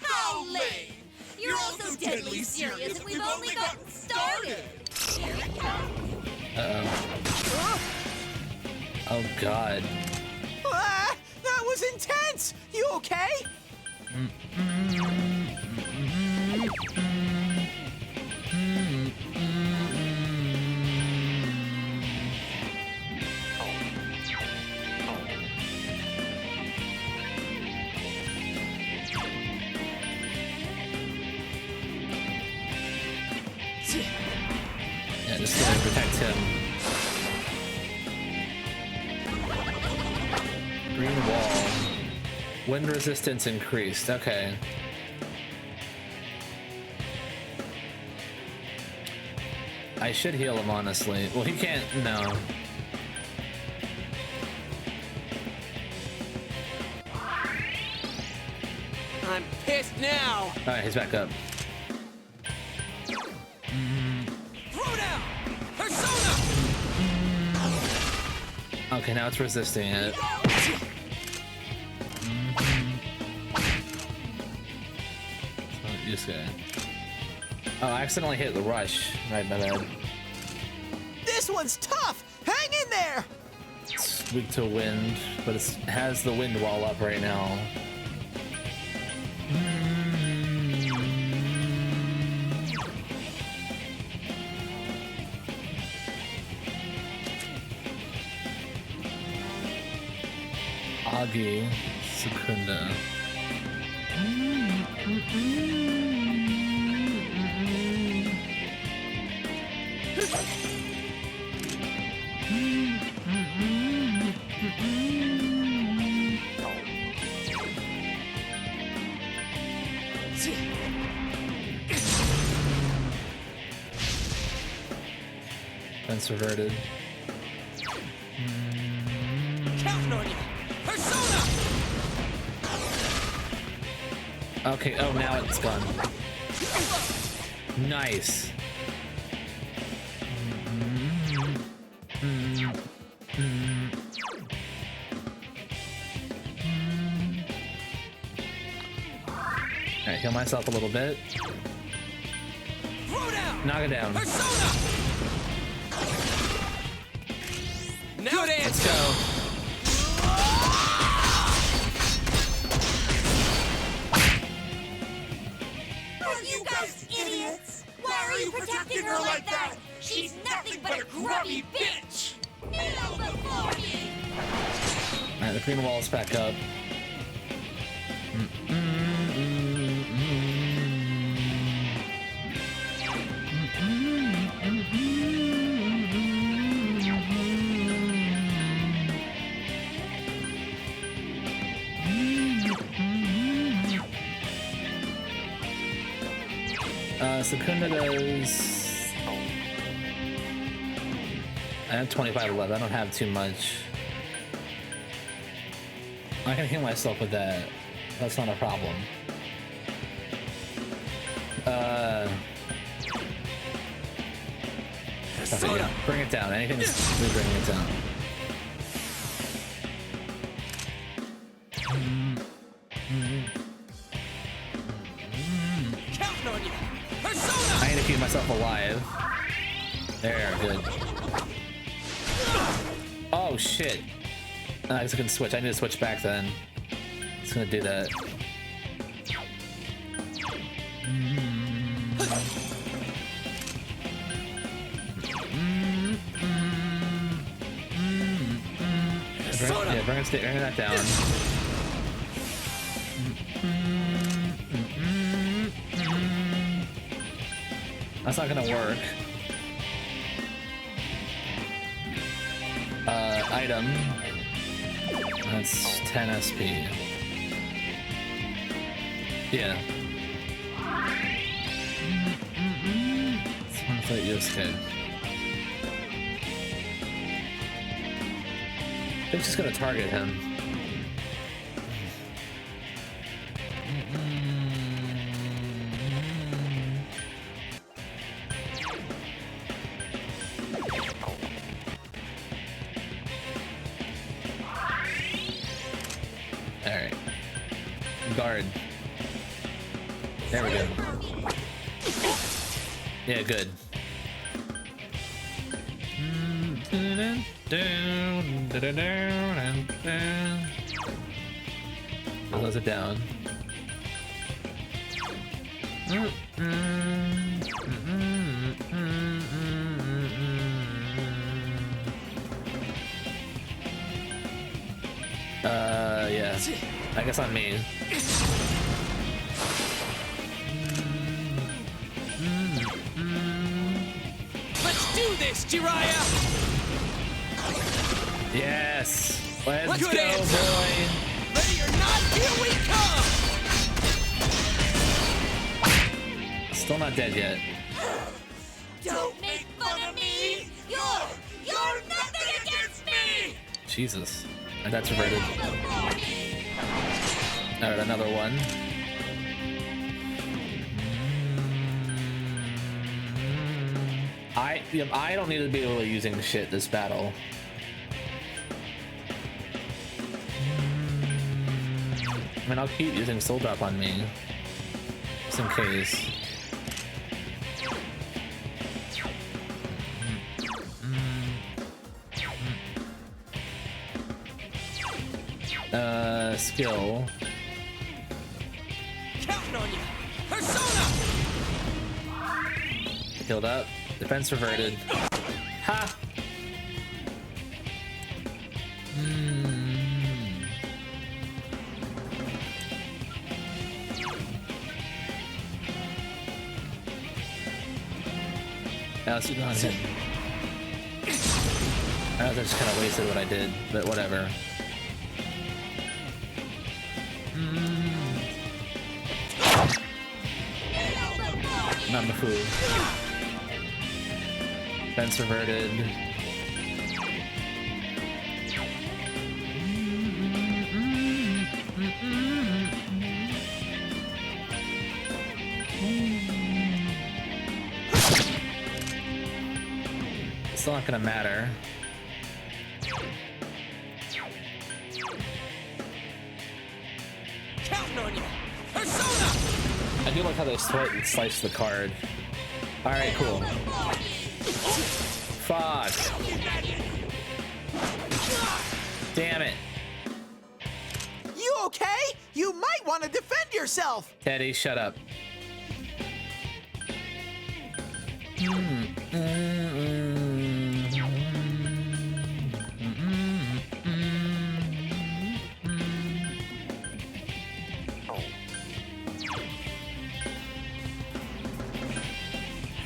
How lame! You're all so deadly serious, and we've only gotten started. Here it comes. Uh-oh. Oh, God. Ah, that was intense! You okay? Yeah, just gonna protect him. Green wall. Wind resistance increased. Okay. I should heal him, honestly. Well, he can't. No. I'm pissed now. All right, he's back up. Throw down! Persona! Okay, now it's resisting it. This guy. Oh, I accidentally hit the rush. Right, my bad. This one's tough! Hang in there! It's weak to wind, but it has the wind wall up right now. Agi Secunda. Fence reverted. Counting on you! Persona! Okay, oh, now it's gone. Nice. Alright, heal myself a little bit. Throw down! Knock it down. Persona! Now Let's go. Are you guys idiots? Why are you protecting her like that? She's nothing but a grubby bitch. Kneel before me. Alright, the green wall's back up. Secunda does... I have 25 left. I don't have too much. I can heal myself with that. That's not a problem. Okay, yeah. Bring it down. Anything that's bringing it down. to keep myself alive. There, good. Oh shit. I guess I can switch. I need to switch back then. It's gonna do that. Bring that down. That's not gonna work. Item. That's 10 SP. Yeah. It's one fight Yosuke. I'm just gonna target him. Alright. Guard. There we go. Yeah, good. Close it down. Yeah. I guess on me. Let's do this, Jiraiya! Yes! Let's Good go, answer. boy! Ready or not, here we come! Still not dead yet. Don't make fun of me! You're nothing against me! Jesus. That's reverted. Alright, another one. I don't need to be able to using shit this battle. I mean, I'll keep using Soul Drop on me, just in case. Skill. Counting on you! Persona! Healed up. Defense reverted. Ha! Now let's do it on him. I know I just kind of wasted what I did, but whatever. Namafu. Defense reverted. Still not gonna matter. Counting on you! Persona! I do like how they slice the card. Alright, cool. Fuck. Damn it. You okay? You might want to defend yourself! Teddy, shut up.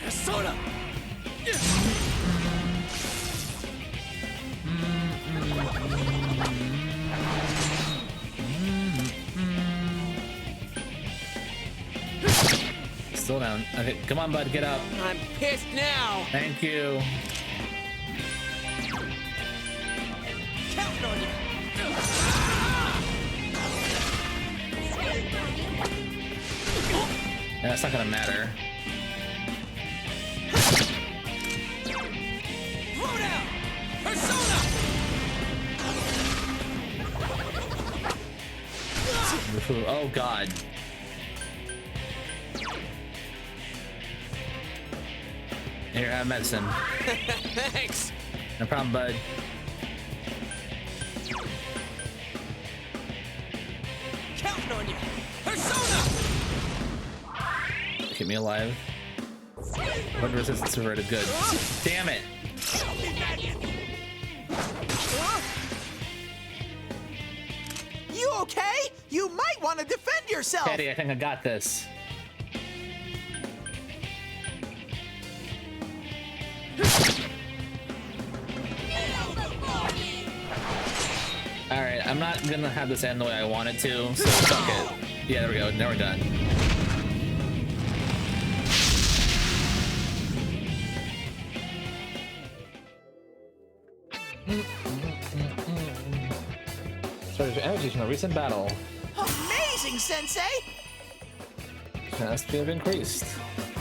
Persona! Still down. Okay, come on, bud, get up. I'm pissed now! Thank you. Counting on you! Yeah, that's not gonna matter. Throw down! Persona! Oh god. Here, have medicine. Thanks. No problem, bud. Counting on you. Persona! Keep me alive. What resistance averted? Good. Damn it! You okay? You might want to defend yourself. Teddy, I think I got this. Alright, I'm not gonna have this end the way I want it to, so fuck it. Yeah, there we go. Now we're done. Surge energies from a recent battle. Amazing, Sensei! Chance to have increased.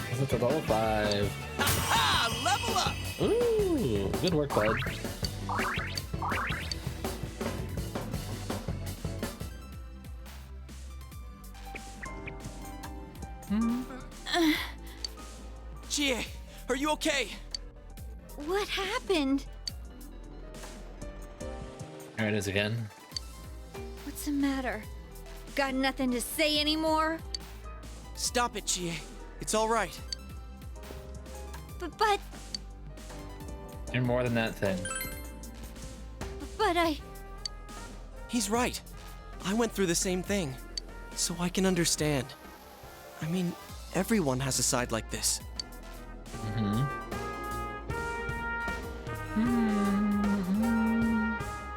This is to level 5. Ha! Level up! Ooh, good work, bud. Chie, are you okay? What happened? There it is again. What's the matter? Got nothing to say anymore? Stop it, Chie. It's all right. But You're more than that thing. I... He's right. I went through the same thing, so I can understand. I mean, everyone has a side like this.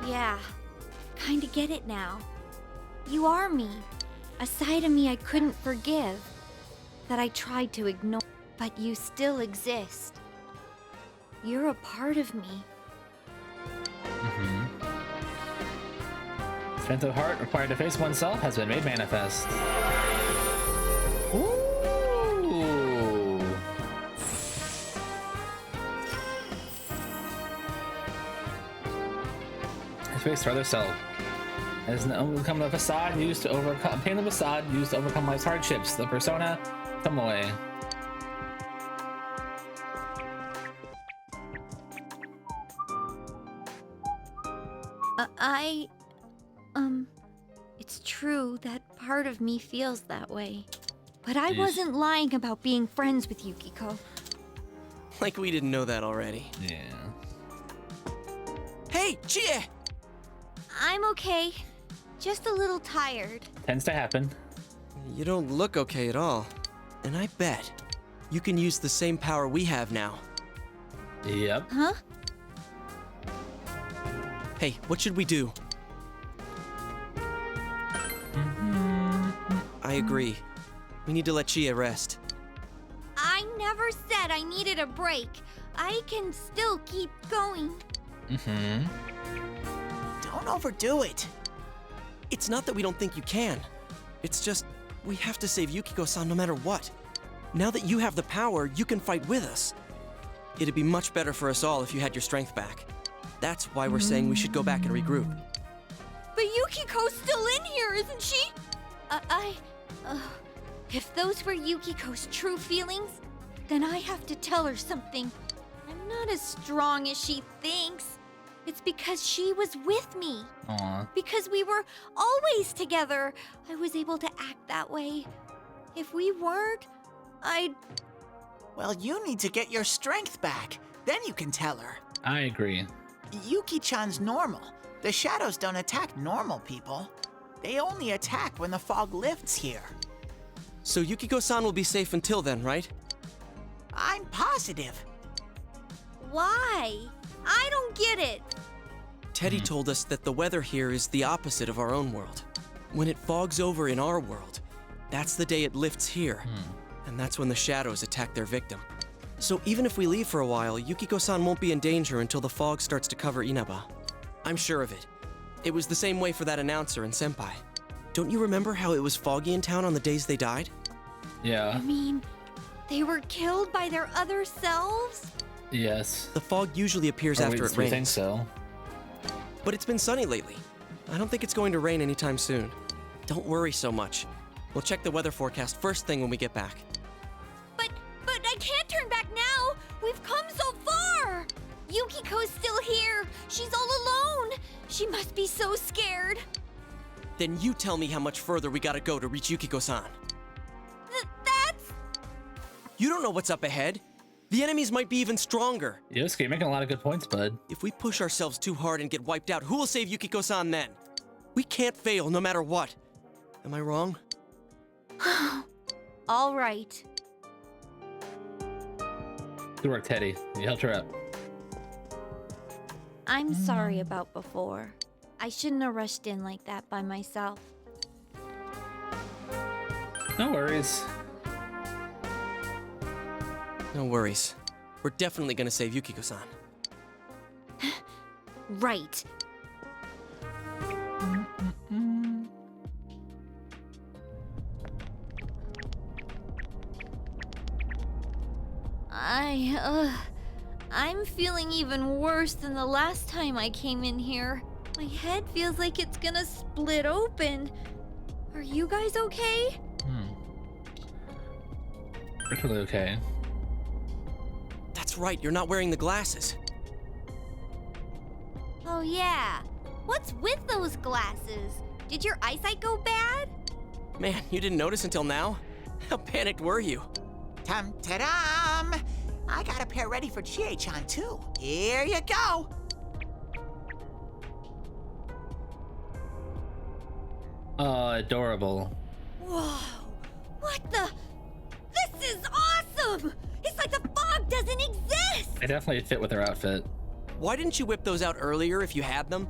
Yeah, kinda get it now. You are me. A side of me I couldn't forgive. That I tried to ignore, but you still exist. You're a part of me. Strength of heart required to face oneself has been made manifest. Ooh. Face for other self. As an overcome the facade used to overcome obtain the facade used to overcome life's hardships. The persona come away. It's true that part of me feels that way. But I wasn't lying about being friends with Yukiko. Like we didn't know that already. Yeah. Hey, Chie! I'm okay. Just a little tired. Tends to happen. You don't look okay at all. And I bet you can use the same power we have now. Yep. Huh? Hey, what should we do? I agree. We need to let Chie rest. I never said I needed a break. I can still keep going. Don't overdo it. It's not that we don't think you can. It's just, we have to save Yukiko-san no matter what. Now that you have the power, you can fight with us. It'd be much better for us all if you had your strength back. That's why we're saying we should go back and regroup. But Yukiko's still in here, isn't she? If those were Yukiko's true feelings, then I have to tell her something. I'm not as strong as she thinks. It's because she was with me. Aw. Because we were always together, I was able to act that way. If we weren't, I'd... Well, you need to get your strength back. Then you can tell her. I agree. Yuki-chan's normal. The shadows don't attack normal people. They only attack when the fog lifts here. So Yukiko-san will be safe until then, right? I'm positive. Why? I don't get it. Teddy told us that the weather here is the opposite of our own world. When it fogs over in our world, that's the day it lifts here. And that's when the shadows attack their victim. So even if we leave for a while, Yukiko-san won't be in danger until the fog starts to cover Inaba. I'm sure of it. It was the same way for that announcer and Senpai. Don't you remember how it was foggy in town on the days they died? Yeah. I mean, they were killed by their other selves? Yes. The fog usually appears after it We rains. think so. But it's been sunny lately. I don't think it's going to rain anytime soon. Don't worry so much. We'll check the weather forecast first thing when we get back. But I can't turn back now. We've come so far! Yukiko's still here! She's all alone! She must be so scared! Then you tell me how much further we gotta go to reach Yukiko-san. That's... You don't know what's up ahead. The enemies might be even stronger. Yosuke, you're making a lot of good points, bud. If we push ourselves too hard and get wiped out, who will save Yukiko-san then? We can't fail no matter what. Am I wrong? All right. Good work, Teddy. You helped her out. I'm sorry about before. I shouldn't have rushed in like that by myself. No worries. No worries. We're definitely gonna save Yukiko-san. Right. I'm feeling even worse than the last time I came in here. My head feels like it's gonna split open. Are you guys okay? Perfectly okay. That's right, you're not wearing the glasses. Oh yeah. What's with those glasses? Did your eyesight go bad? Man, you didn't notice until now? How panicked were you? Tum-ta-dum! I got a pair ready for Chie-chan, too. Here you go! Oh, adorable. Whoa! What the? This is awesome! It's like the fog doesn't exist! They definitely fit with her outfit. Why didn't you whip those out earlier if you had them?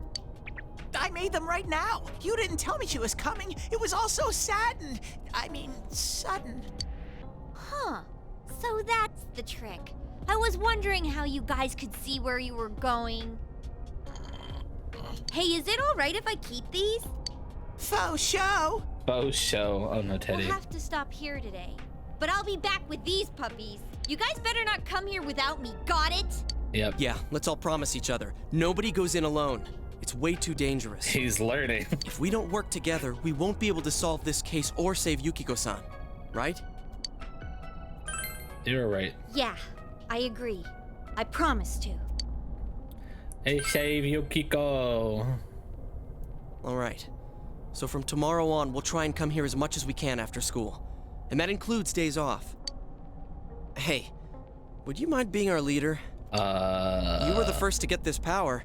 I made them right now. You didn't tell me she was coming. It was all so sudden. Huh. So that's the trick. I was wondering how you guys could see where you were going. Hey, is it all right if I keep these? Faux show. Faux show. Oh no, Teddy. We'll have to stop here today. But I'll be back with these puppies. You guys better not come here without me, got it? Yep. Yeah, let's all promise each other. Nobody goes in alone. It's way too dangerous. He's learning. If we don't work together, we won't be able to solve this case or save Yukiko-san, right? You're right. Yeah, I agree. I promise to. Hey, save Yukiko. All right. So from tomorrow on, we'll try and come here as much as we can after school. And that includes days off. Hey, would you mind being our leader? You were the first to get this power,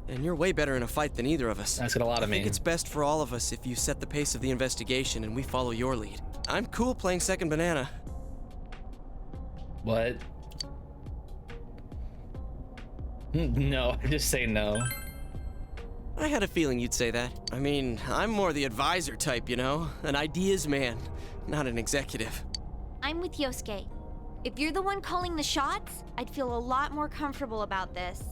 and you're way better in a fight than either of us. That's got a lot of me. I think it's best for all of us if you set the pace of the investigation and we follow your lead. I'm cool playing second banana. What? No, I just say no. I had a feeling you'd say that. I mean, I'm more the advisor type, you know? An ideas man, not an executive. I'm with Yosuke. If you're the one calling the shots, I'd feel a lot more comfortable about this.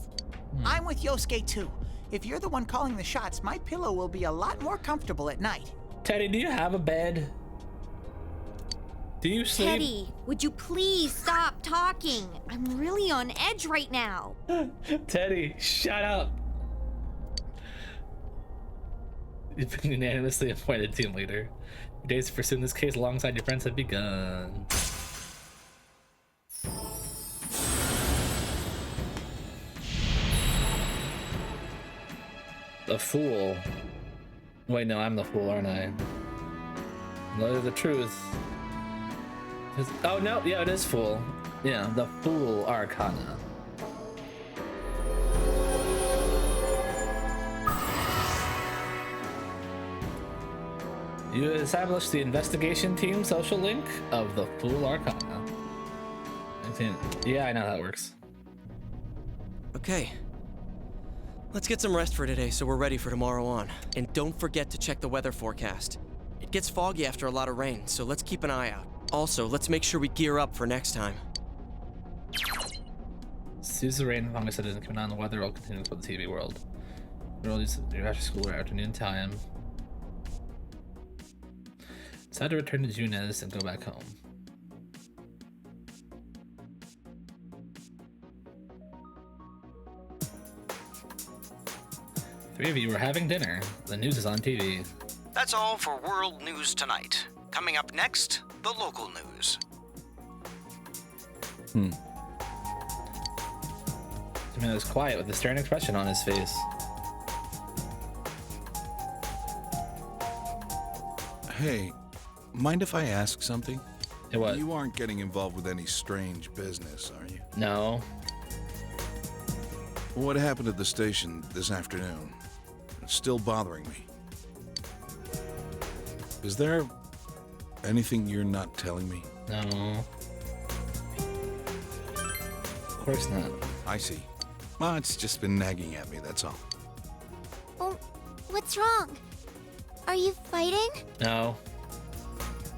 I'm with Yosuke, too. If you're the one calling the shots, my pillow will be a lot more comfortable at night. Teddy, do you have a bed? Do you sleep? Teddy, would you please stop talking? I'm really on edge right now. Teddy, shut up. You've been unanimously appointed team leader. Your days of pursuing this case alongside your friends have begun. The fool. Wait, no, I'm the fool, aren't I? Know the truth. Oh no, yeah, it is fool. Yeah, the Fool Arcana. You establish the investigation team social link of the Fool Arcana. Yeah, I know how that works. Okay. Let's get some rest for today so we're ready for tomorrow on. And don't forget to check the weather forecast. It gets foggy after a lot of rain, so let's keep an eye out. Also, let's make sure we gear up for next time. Sees the rain, fungus that isn't coming on, the weather will continue for the TV world. We'll use your after school or afternoon time. Decide to return to Junes and go back home. Three of you were having dinner. The news is on TV. That's all for World News Tonight. Coming up next, the local news. Man was quiet with a stern expression on his face. Hey, mind if I ask something? What? You aren't getting involved with any strange business, are you? No. What happened at the station this afternoon? It's still bothering me. Is there anything you're not telling me? No. Of course not. I see. Well, it's just been nagging at me, that's all. Oh, what's wrong? Are you fighting? No.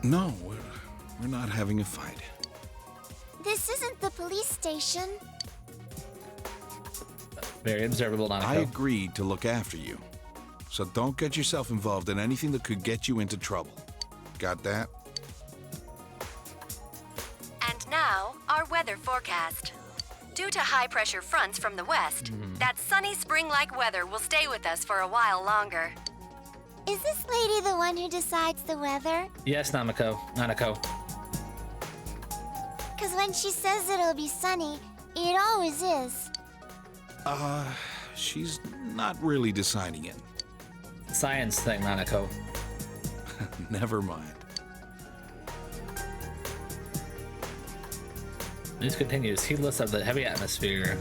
No, we're not having a fight. This isn't the police station. Very observable, Nanako. I agreed to look after you. So don't get yourself involved in anything that could get you into trouble. Got that? And now, our weather forecast. Due to high-pressure fronts from the west, that sunny spring-like weather will stay with us for a while longer. Is this lady the one who decides the weather? Yes, Nanako. Because when she says it'll be sunny, it always is. She's not really deciding it. Science thing, Nanako. Never mind. News continues. Heedless of the heavy atmosphere.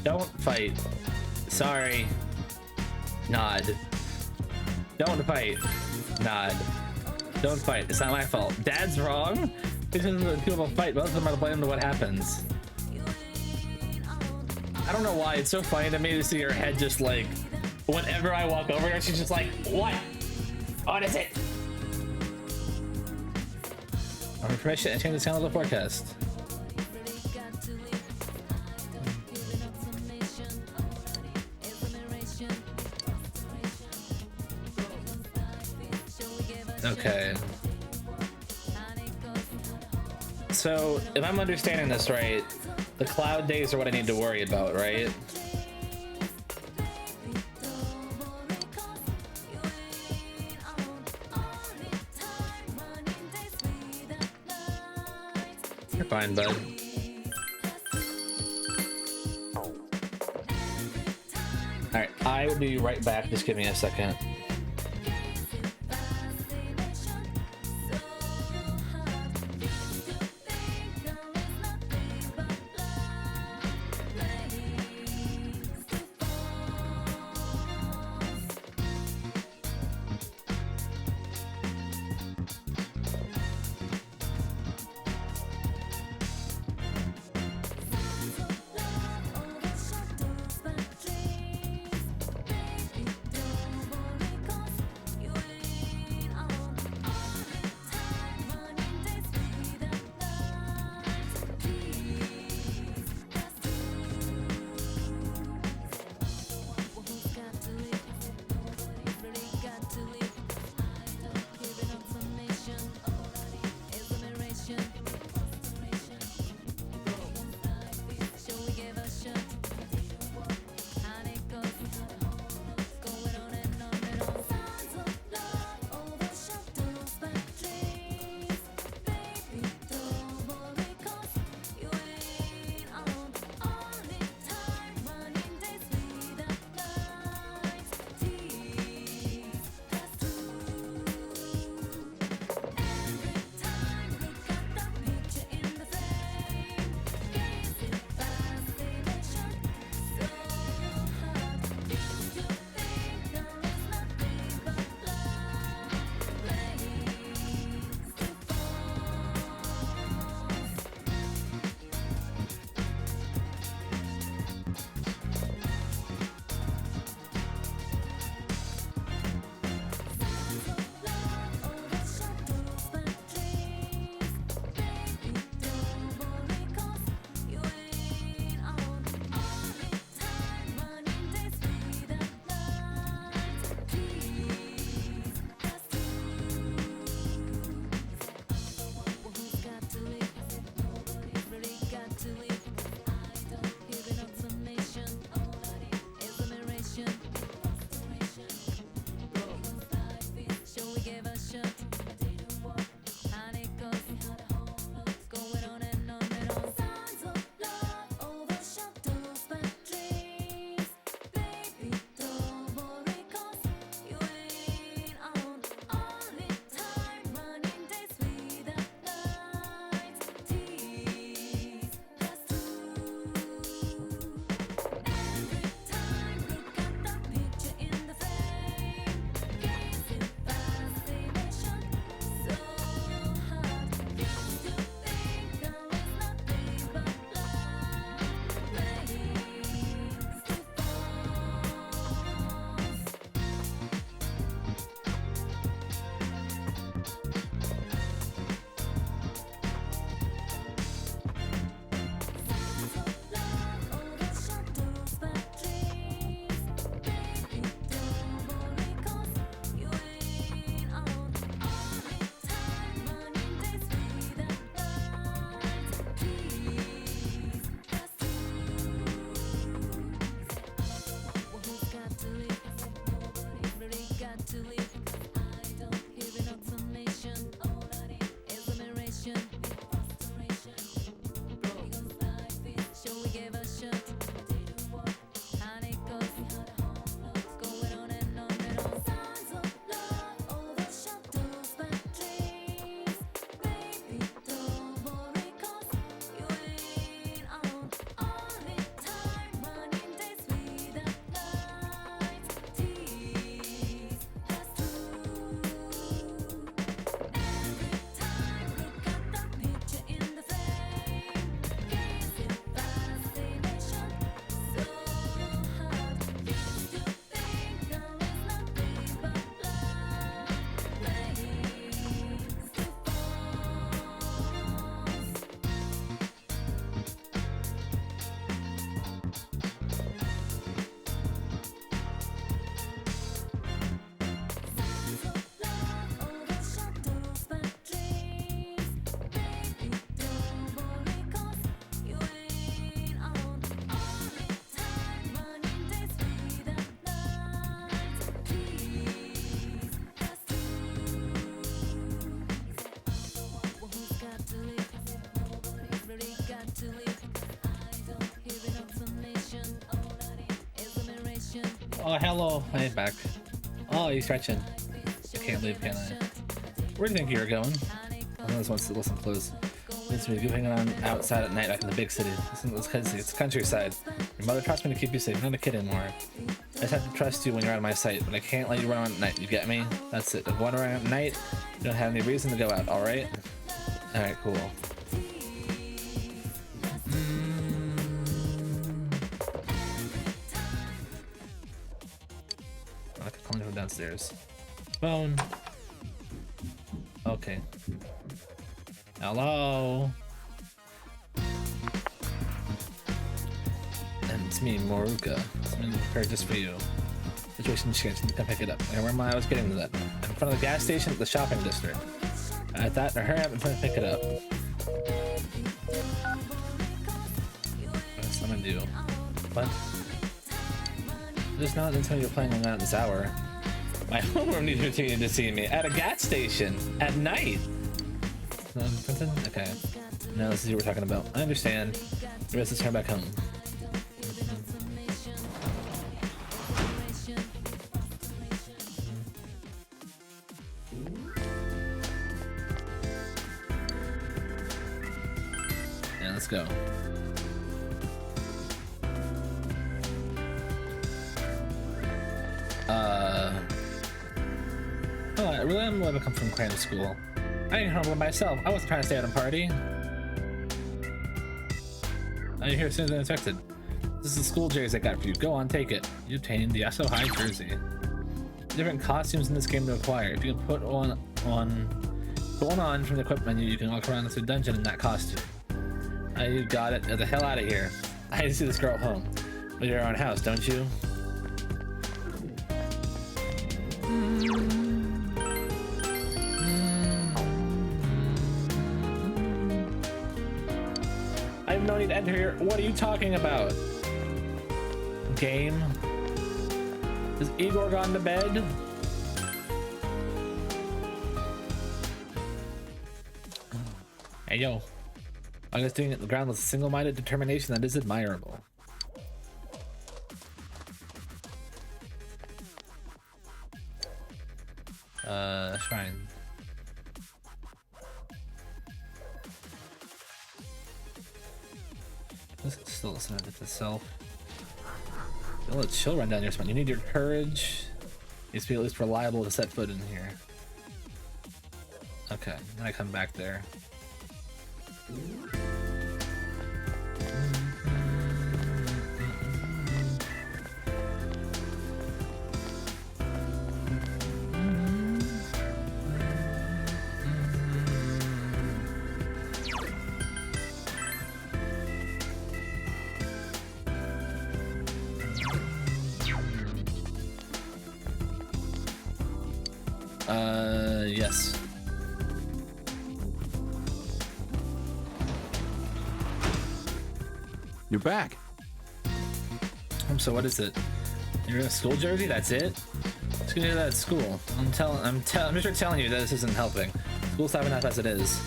Don't fight. Sorry. Nod. Don't fight. Nod. Don't fight. It's not my fault. Dad's wrong. This isn't the two of them fight. Both of them are to blame to what happens. I don't know why. It's so funny to me to see her head just like, whenever I walk over her, she's just like, what? What is it? Our permission and change the sound of the forecast. Okay. So, if I'm understanding this right, the cloud days are what I need to worry about, right? You're fine, bud. Alright, I will be right back. Just give me a second. Oh, hello. Hey, back. Oh, you stretching. I can't leave, can I? Where do you think you were going? I just want to listen close. It's me going on outside at night back in the big city. It's countryside. Your mother trusts me to keep you safe. You're not a kid anymore. I just have to trust you when you're out of my sight, but I can't let you run around at night. You get me? That's it. If you want to run around at night, you don't have any reason to go out, alright? Alright, cool. I can call from downstairs. Phone. Okay. Hello. And it's me, Moruka. Something prepared just for you. Situation changed. You can pick it up. I remember I was getting to that. In front of the gas station at the shopping district. At that, hurry up and try to pick it up. What's I'm gonna do? What? Just not until you're playing on that this hour. My homeroom needs routine to see me at a gas station at night. Okay. Now this is what we're talking about. I understand. The rest is turn back home. Yeah, let's go. Oh, I really am going to come from cram school. I ain't home by myself. I wasn't trying to stay at a party. I'm here as soon as I expected. This is the school jersey I got for you. Go on, take it. You obtained the SO High jersey. Different costumes in this game to acquire. If you can put one on from the equip menu, you can walk around the dungeon in that costume. You got it. Get the hell out of here. I need to see this girl home. But your own house, don't you? I have no need to enter here. What are you talking about? Game? Has Igor gone to bed? Hey yo. I'm just doing it on the ground with a single-minded determination that is admirable. Shrine. This is still listening to itself. Don't let chill run down your spine. You need your courage. Needs to be at least reliable to set foot in here. Okay, then I come back there. Yes. You're back. So what is it? You're in a school jersey? That's it? Just gonna do that at school. I'm just telling you that this isn't helping. School's having enough as it is.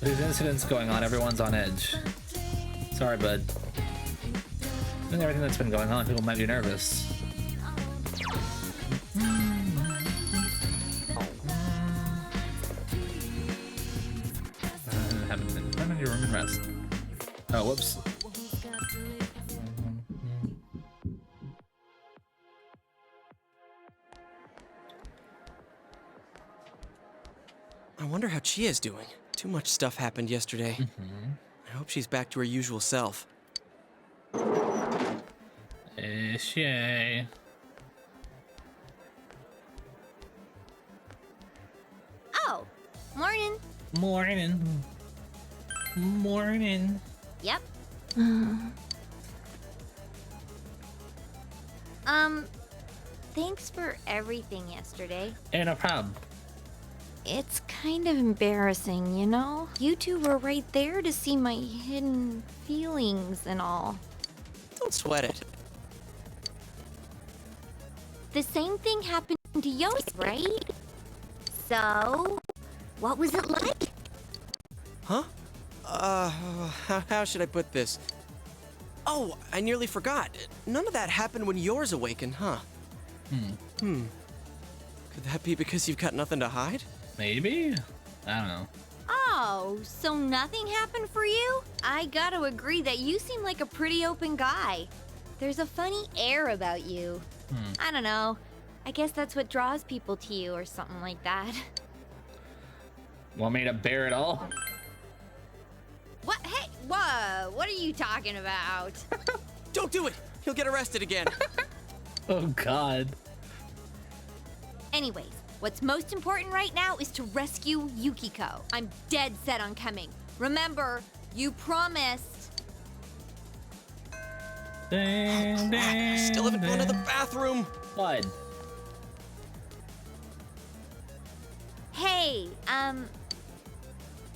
With these incidents going on, everyone's on edge. Sorry, bud. And everything that's been going on, people might be nervous. Haven't been. Run in your room and rest. Oh, whoops. I wonder how Chia's doing. Too much stuff happened yesterday. I hope she's back to her usual self. Chia. Oh, morning. Morning. Morning. Yep. Thanks for everything yesterday. Ain't no problem. It's kind of embarrassing, you know? You two were right there to see my hidden feelings and all. Don't sweat it. The same thing happened to Yoshi, right? So, what was it like? Huh? How should I put this? Oh, I nearly forgot. None of that happened when yours awakened, huh? Could that be because you've got nothing to hide? Maybe? I don't know. Oh, so nothing happened for you? I gotta agree that you seem like a pretty open guy. There's a funny air about you. I don't know. I guess that's what draws people to you or something like that. Want me to bear it all? What? Hey, whoa, what are you talking about? Don't do it! He'll get arrested again. Oh god. Anyways, what's most important right now is to rescue Yukiko. I'm dead set on coming. Remember, you promised. Ding, ding, I still haven't gone to the bathroom. What? Hey,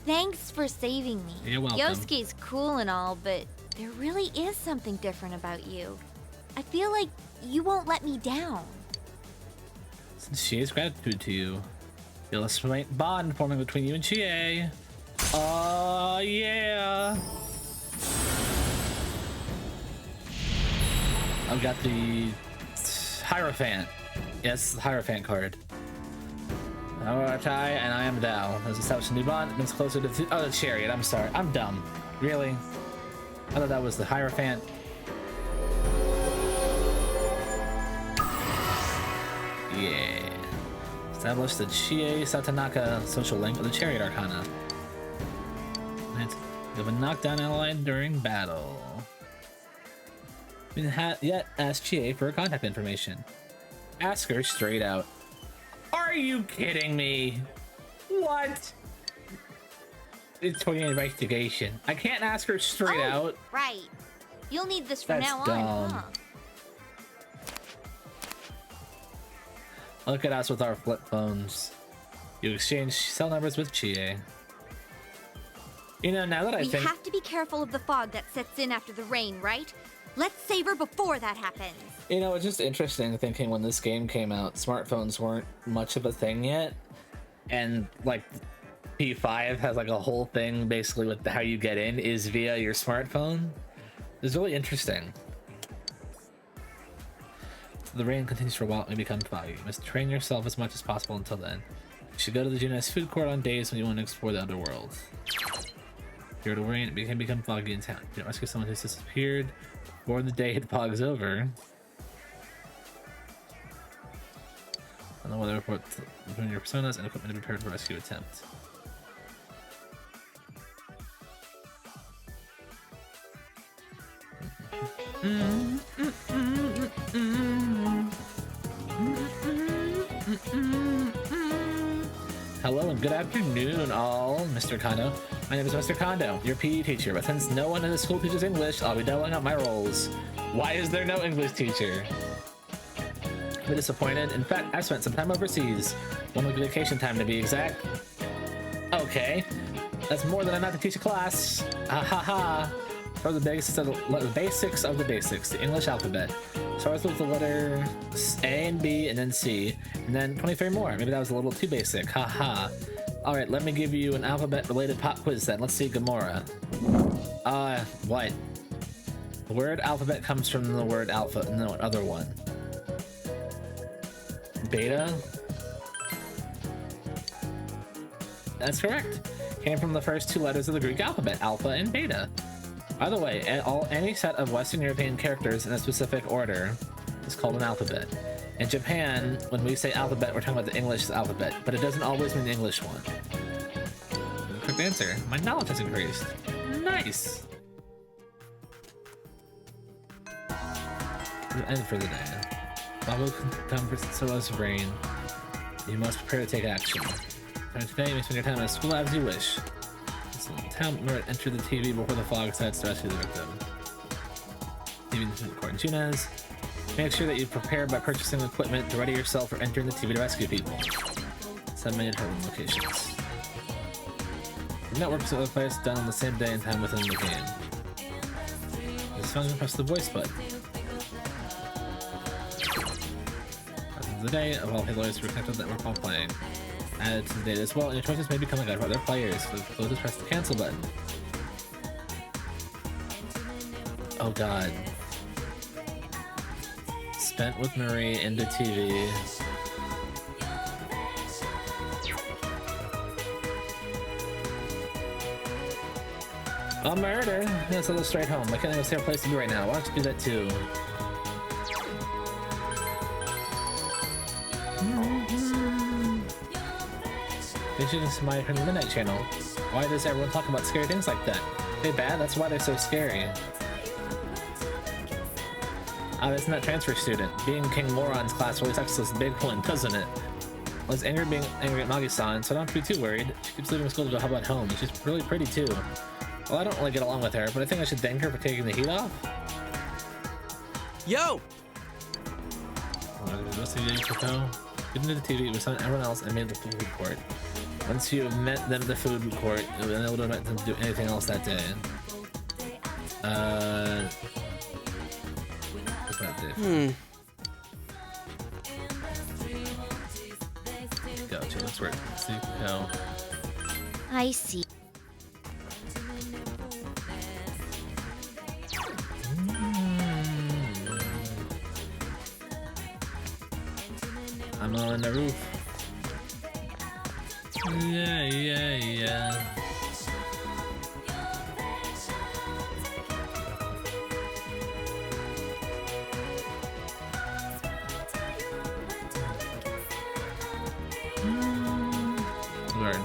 thanks for saving me. You're welcome. Yosuke's cool and all, but there really is something different about you. I feel like you won't let me down. Since Chie's gratitude to you, feel a slight bond forming between you and Chie. Oh yeah. I've got the Hierophant. Yes, the Hierophant card. Tai and I am Dao. Has established a new bond. It brings closer to the Chariot. I'm sorry. I'm dumb. Really? I thought that was the Hierophant. Yeah. Establish the Chie Satanaka social link with the Chariot Arcana. You have a knockdown ally during battle. We haven't yet asked Chie for her contact information. Ask her straight out. Are you kidding me? What? It's for your investigation. I can't ask her straight out. Right. You'll need this from That's now dumb. on, huh? Look at us with our flip phones. You exchange cell numbers with Chie. You know, now that I We think... have to be careful of the fog that sets in after the rain, right? Let's save her before that happens. You know, it's just interesting thinking when this game came out, smartphones weren't much of a thing yet. And, like, P5 has, like, a whole thing, basically, with how you get in is via your smartphone. It's really interesting. So the rain continues for a while, it may become foggy. You must train yourself as much as possible until then. You should go to the Junes food court on days when you want to explore the underworld. Here to rain, it can become foggy in town. You don't rescue someone who's disappeared before the day it fog's over. I don't know whether report between your personas and equipment to be prepared for rescue attempt. Hello and good afternoon, all. Mr. Kondo. My name is Mr. Kondo, your PE teacher, but since no one in the school teaches English, I'll be doubling up my roles. Why is there no English teacher? I'm disappointed. In fact, I spent some time overseas. 1 week vacation time to be exact. Okay, that's more than enough to teach a class. Ha ha ha. For the basics of the basics, the English alphabet. Starts with the letter A and B and then C, and then 23 more. Maybe that was a little too basic. Haha. All right, let me give you an alphabet-related pop quiz then. Let's see, Gamora. What? The word alphabet comes from the word alpha, and the other one. Beta? That's correct. Came from the first 2 letters of the Greek alphabet, alpha and beta. By the way, any set of Western European characters in a specific order is called an alphabet. In Japan, when we say alphabet, we're talking about the English alphabet, but it doesn't always mean the English one. Quick answer. My knowledge has increased. Nice! The end for the day. Follow come for Solo's brain. You must prepare to take action. Today, you may spend your time in a school as you wish. Town enter the TV before the fog sets to rescue the victim. TV to court in Junes. Make sure that you prepare by purchasing equipment to ready yourself for entering the TV to rescue people. 7 main home locations. The network is other place done on the same day and time within the game. This function, press the voice button. At the day of all players who are connected to the network while playing. Added to the data as well, and your choices may become a guide for other players. For those who press the cancel button. spent with Marie into TV. A murder? Yeah, so let's straight home. I can't even see our place to be right now. Why don't you do that too? They should just might from the Midnight Channel. Why does everyone talk about scary things like that? They bad? That's why they're so scary. That's not transfer student. Being King Moron's class really sucks this big one, doesn't it? Well, it's angry being angry at Magi-san, so don't be too worried. She keeps leaving school to how about home. She's really pretty too. Well, I don't really get along with her, but I think I should thank her for taking the heat off. Yo! Get into the TV with everyone else and made the food court. Once you have met them at the food court, you'll be able to let them do anything else that day. What's that day? Gotcha, let's work. See how. I see. I'm on the roof. Yeah, yeah, yeah. Lord.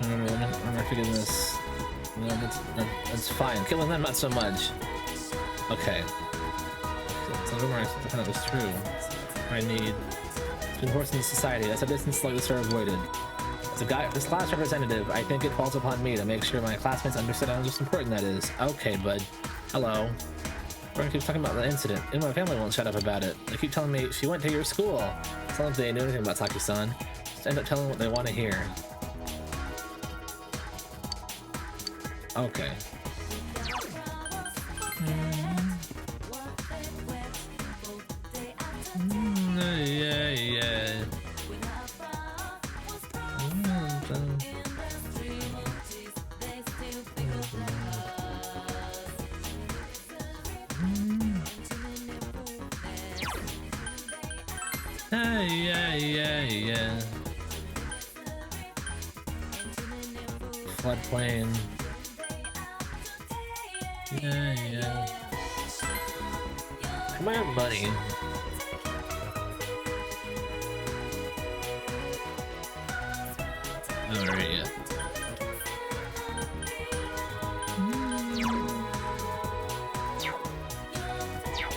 I'm not forgetting this. No, that's fine. Killing them, not so much. Okay. So the rumor kind of is true. I need. It's been forced into society. That's a distance like this are avoided. As a guy, this class representative, I think it falls upon me to make sure my classmates understand how just important that is. Okay, bud. Hello. Everyone keeps talking about the incident, and my family won't shut up about it. They keep telling me she went to your school. It's not like they knew anything about Saki-san. Just end up telling what they want to hear. Okay. Yeah, yeah. Yeah, yeah, yeah. Floodplain. Yeah, yeah. Come on, buddy. Alright, yeah.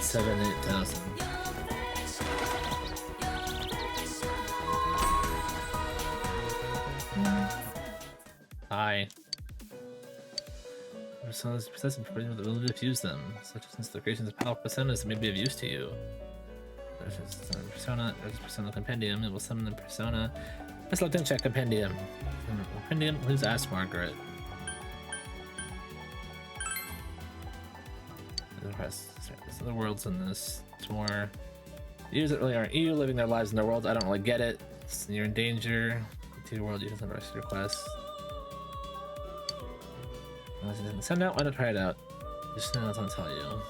$7,000 to 8,000. Hi. Personas possess the ability to fuse them, such as the creations of powerful personas that may be of use to you. There's a persona compendium, it will summon the persona. Let's look and check compendium. Compendium, please ask Margaret. So the world's in this. It's more. Users that really aren't you living their lives in their world. I don't really get it. You're in danger. To your world, you can send the rest of your quests. Unless it doesn't send out, why not try it out? Just know I'll tell you.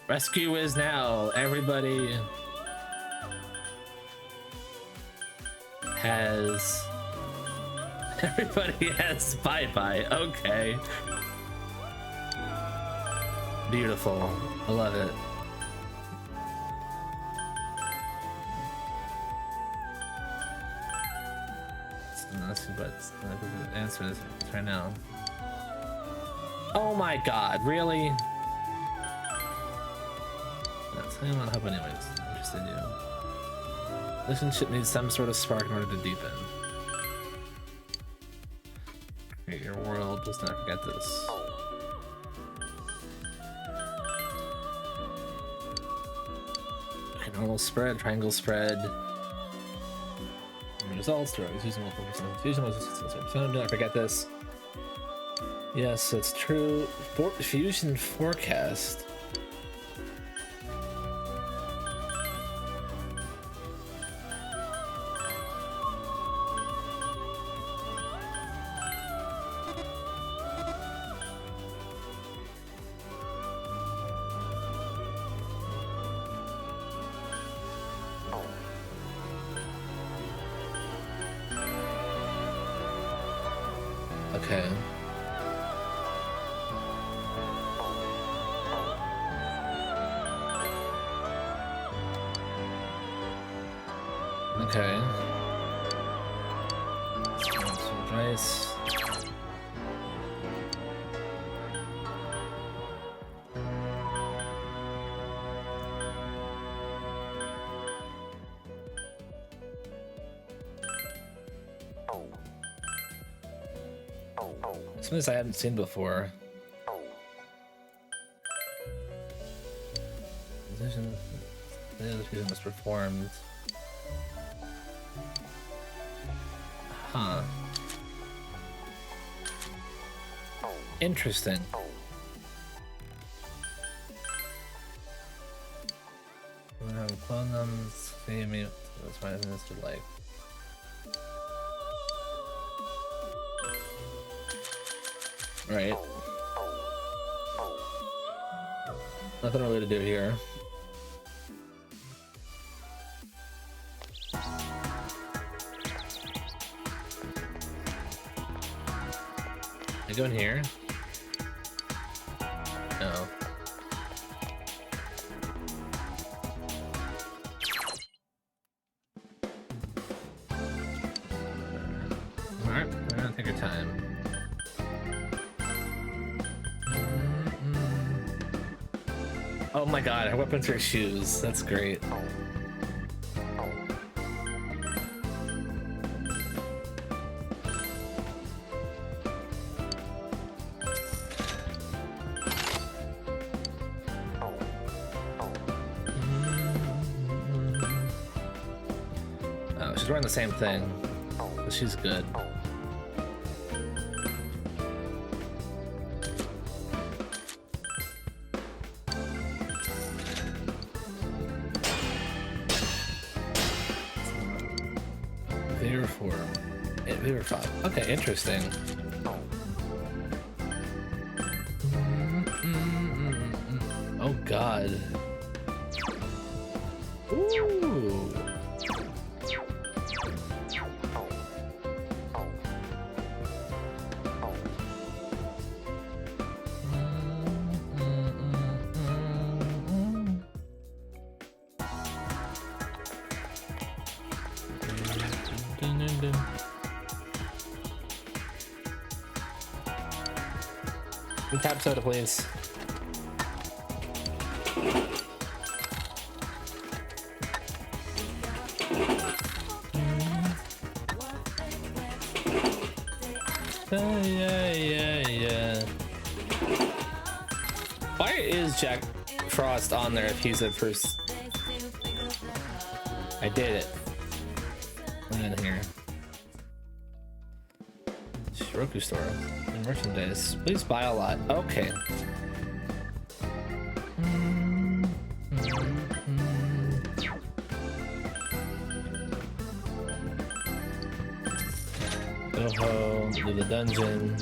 Rescue is now. Everybody has bye-bye. Okay. Beautiful. I love it. Let's see what's the answer is right now. Oh my god, really? I don't hope anyways. I'm interested in you. Relationship needs some sort of spark in order to deepen. Create your world, let's not forget this. Okay, normal spread, triangle spread. Results, using multiple percent fusion, do not forget this. Yes, it's true. Fusion forecast. Okay. Okay. Some rice. Some of this I haven't seen before. Position. The other fusion was performed. Huh. Interesting. We're gonna clone them. See me. That's why I think this would like. Right. Nothing really to do here. I go in here? No. Alright, we're gonna take our time. Oh my god, her weapons are shoes. That's great. Oh, she's wearing the same thing, but she's good. Okay, interesting. Oh god. Ooh. Tab soda, please. Yeah. Why is Jack Frost on there if he's a first? I did it. I'm in here. Roku store. Merchandise. Please buy a lot. Okay. Go-ho, do the dungeon.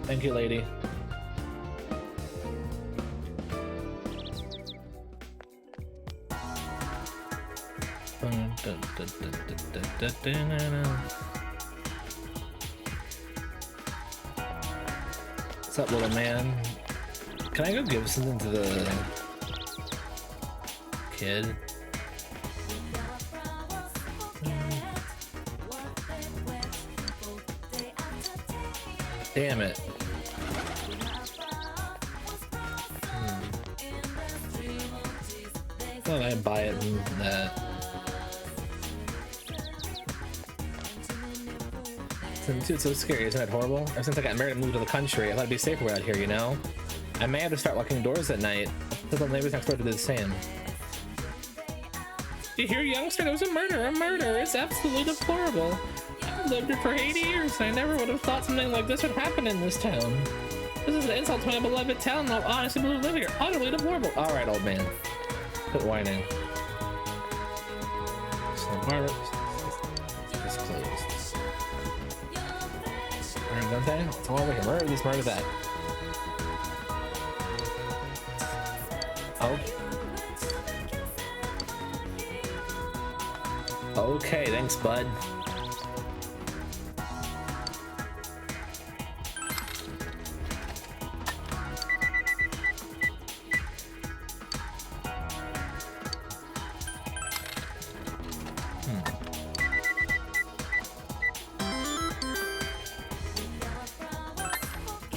Thank you, lady. What's up, little man? Can I go give something to the kid? Damn it. Thought I'd buy it in that. Dude, it's so scary, isn't it horrible? Ever since I got married and moved to the country, I thought it'd be safer out here, you know? I may have to start locking doors at night. The neighbors next door to do the same. You hear, youngster? There was a murder! A murder! It's absolutely deplorable. I've lived here for 80 years, and I never would have thought something like this would happen in this town. This is an insult to my beloved town, and all honest people who live here. Utterly deplorable. Alright, old man. Quit whining. So, bar is closed. Alright, Dante? It's all over here. Murder this, murder that. Oh. Okay, thanks, bud.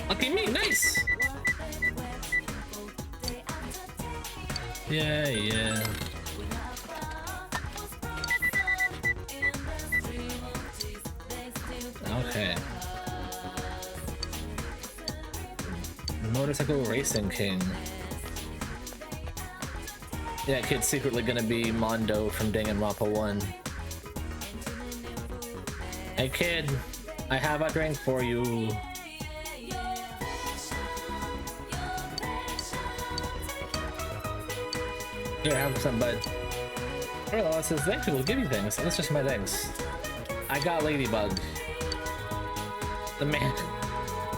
Lucky me, nice. Yeah, yeah. Okay. Motorcycle Racing King. Yeah, kid's secretly gonna be Mondo from Danganronpa 1. Hey kid, I have a drink for you. Here, have some, bud. Well, it says thank you, we'll give you things. That's just my thanks. I got Ladybug. The man.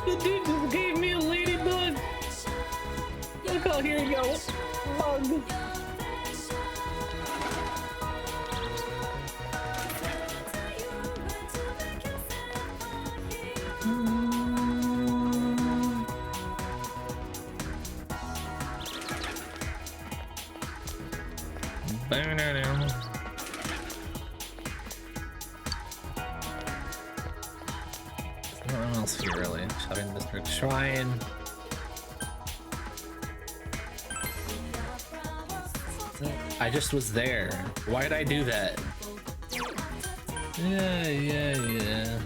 The dude just gave me a ladybug. Look, oh, here you go. Bug. What else here, really? Shopping district shrine. I just was there. Why did I do that? Yeah. Yeah.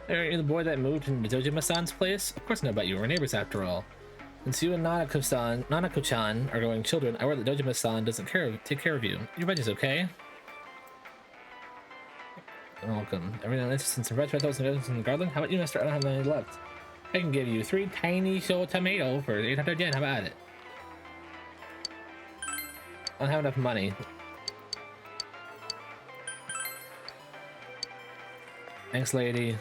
Are you the boy that moved into Dojima-san's place? Of course I know about you. We're neighbors after all. Since you and Nanako-chan are going children, I worry that Dojima-san doesn't take care of you. Your budget's okay? You're welcome. Everyone interested in some red petals and in the garden? How about you, mister? I don't have any left. I can give you 3 tiny show tomato for 800 yen. How about it? I don't have enough money. Thanks, lady.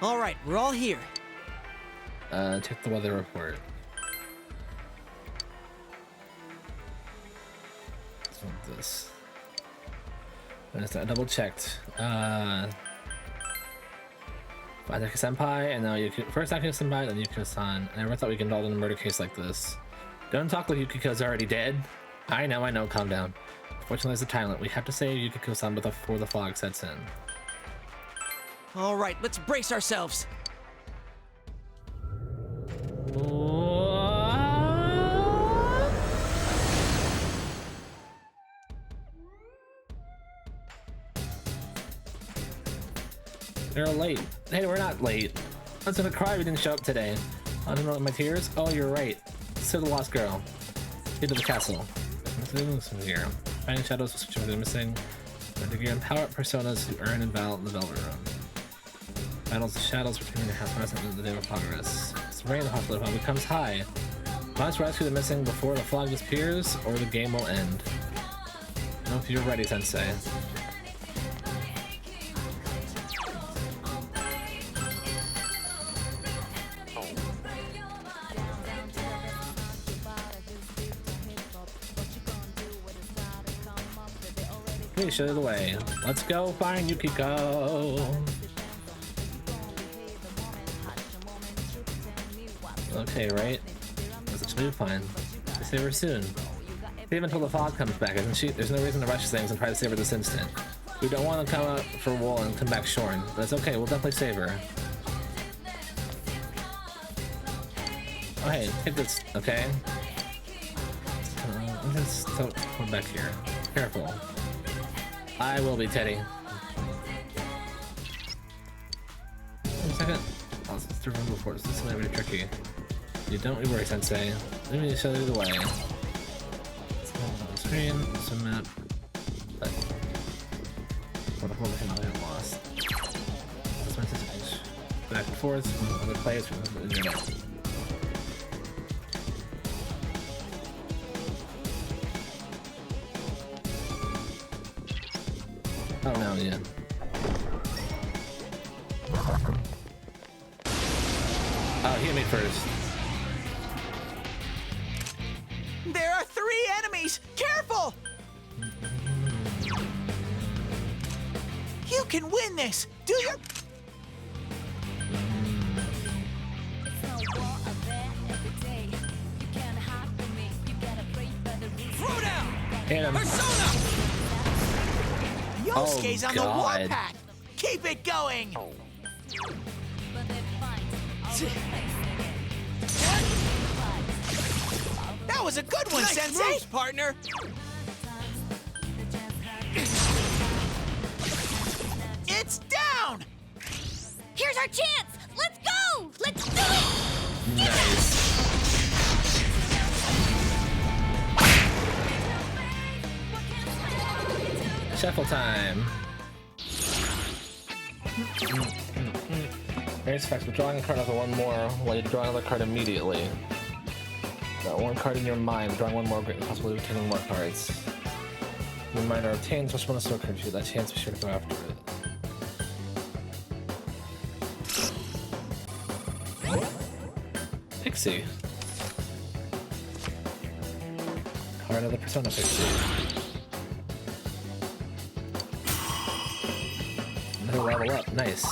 All right, we're all here. Check the weather report. What's this? I double checked. Senpai, and now first Senpai, then Yukiko-san. I never thought we could involve in a murder case like this. Don't talk like Yukiko's already dead. I know, calm down. Fortunately, there's a talent. We have to save Yukiko-san before the fog sets in. All right, let's brace ourselves. They're late. Hey, we're not late. I was gonna cry we didn't show up today. I don't know my tears. Oh, you're right. So the lost girl. Get to the castle. Here. Finding shadows will switch over to missing. Degree on power-up personas who earn in the Velvet Room. Battles of shadows between the house resident and the day of progress. It's rain the hospital becomes high. Must rescue the missing before the fog disappears, or the game will end. I don't know if you're ready, Sensei. Please show the way. Let's go find Yukiko. Okay, right? Let's move fine. Save her soon. Save until the fog comes back, isn't she? There's no reason to rush things and try to save her this instant. We don't want to come out for Wool and come back shorn. That's okay, we'll definitely save her. Oh hey, take this, okay? Let's come back here. Careful. I will be Teddy. Wait a second. I'll just remember before. This is gonna be tricky. You don't worry, Sensei. Let me show you the way. Screen, some map. But what if I lost? That's my anticipation. Back and forth from other players from the internet. Oh no, yeah. Oh, he hit me first. There are 3 enemies! Careful! You can win this! Do your... Hit him. Yosuke's on the God. warpath! Keep it going! That was a good one, Sensei! Moves, partner! It's down! Here's our chance! Let's go! Let's do it! Nice. Shuffle time. Various effects, but drawing a card off of one more while you draw another card immediately. Got one card in your mind, drawing one more, great possibility of obtaining more cards. Your mind are obtained, special bonus to a card. If you get that chance, be sure to go after it. Pixie. Or another Persona Pixie. Another level up, nice.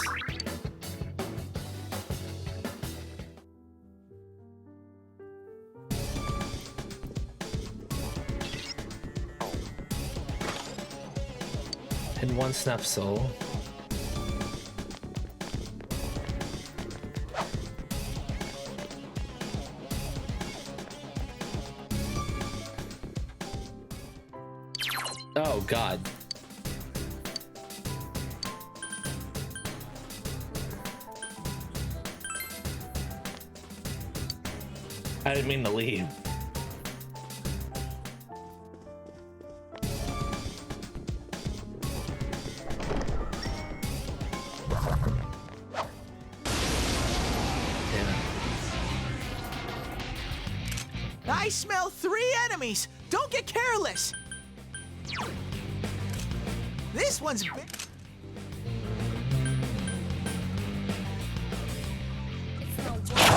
And one Snap Soul. Oh God. I didn't mean to leave. I smell 3 enemies! Don't get careless! This one's big.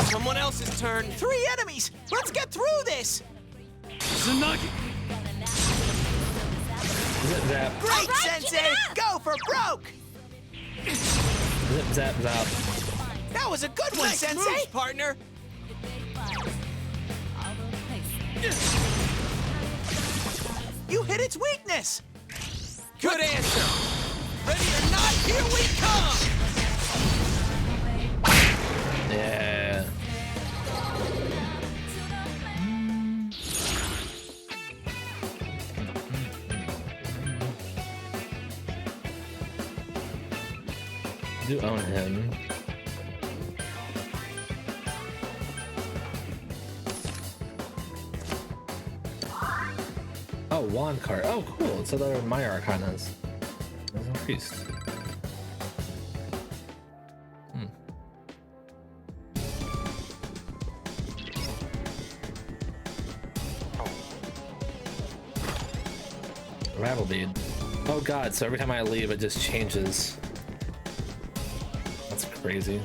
Someone else's turn. 3 enemies! Let's get through this! Tsunagi! Zip zap. Great, Sensei! Go for broke! Zip zap zap. That was a good one, Nice Sensei! moves, partner! You hit its weakness! Good answer! Ready or not, here we come! Yeah. Do own him. Oh, wand card. Oh, cool. So they're my arcanas. There's increased. Rattle bead. Oh God! So every time I leave, it just changes. That's crazy.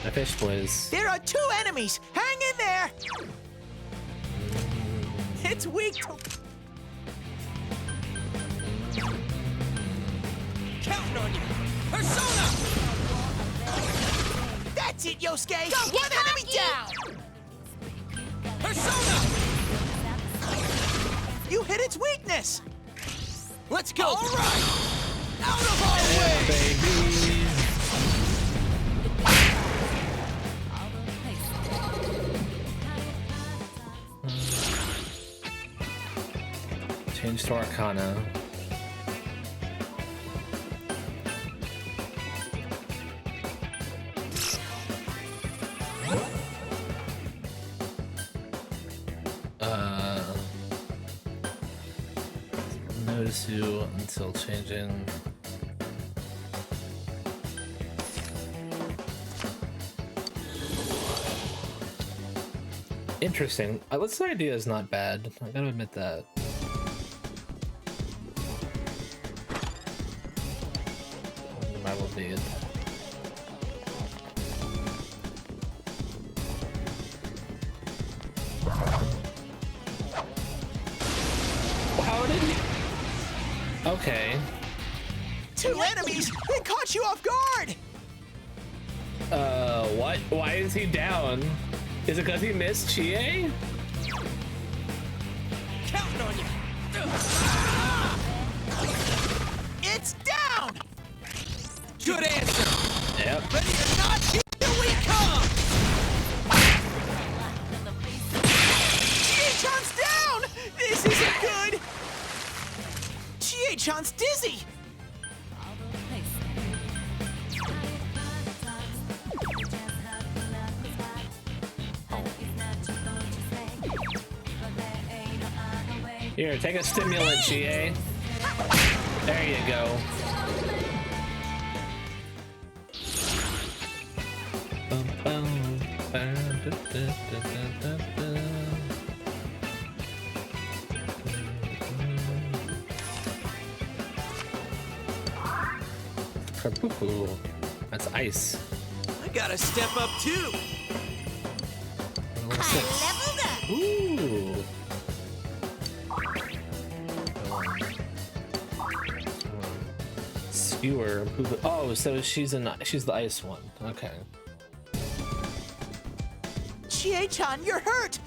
The fish boys. There are 2 enemies! Hang in there! It's weak to... Counting on you! Persona! That's it, Yosuke! One enemy down! Persona! You hit its weakness! Let's go! All right! Out of our way! Baby. Change to Arcana. Notice you until changing. Interesting. This idea is not bad. I gotta admit that. Marble bead. How did he? Okay. 2 enemies! They caught you off guard! What? Why is he down? Is it because he missed Chie? Counting on you! It's down! Good answer! Yep. Ready or not, here we come! Chie-chan's down! This isn't good! Chie-chan's dizzy! Here, take a stimulant, Chie. There you go. Karpoo. That's ice. I gotta step up too. Leveled up! Ooh. Skewer. Oh, so she's the ice one. Okay. Chie-chan, you're hurt!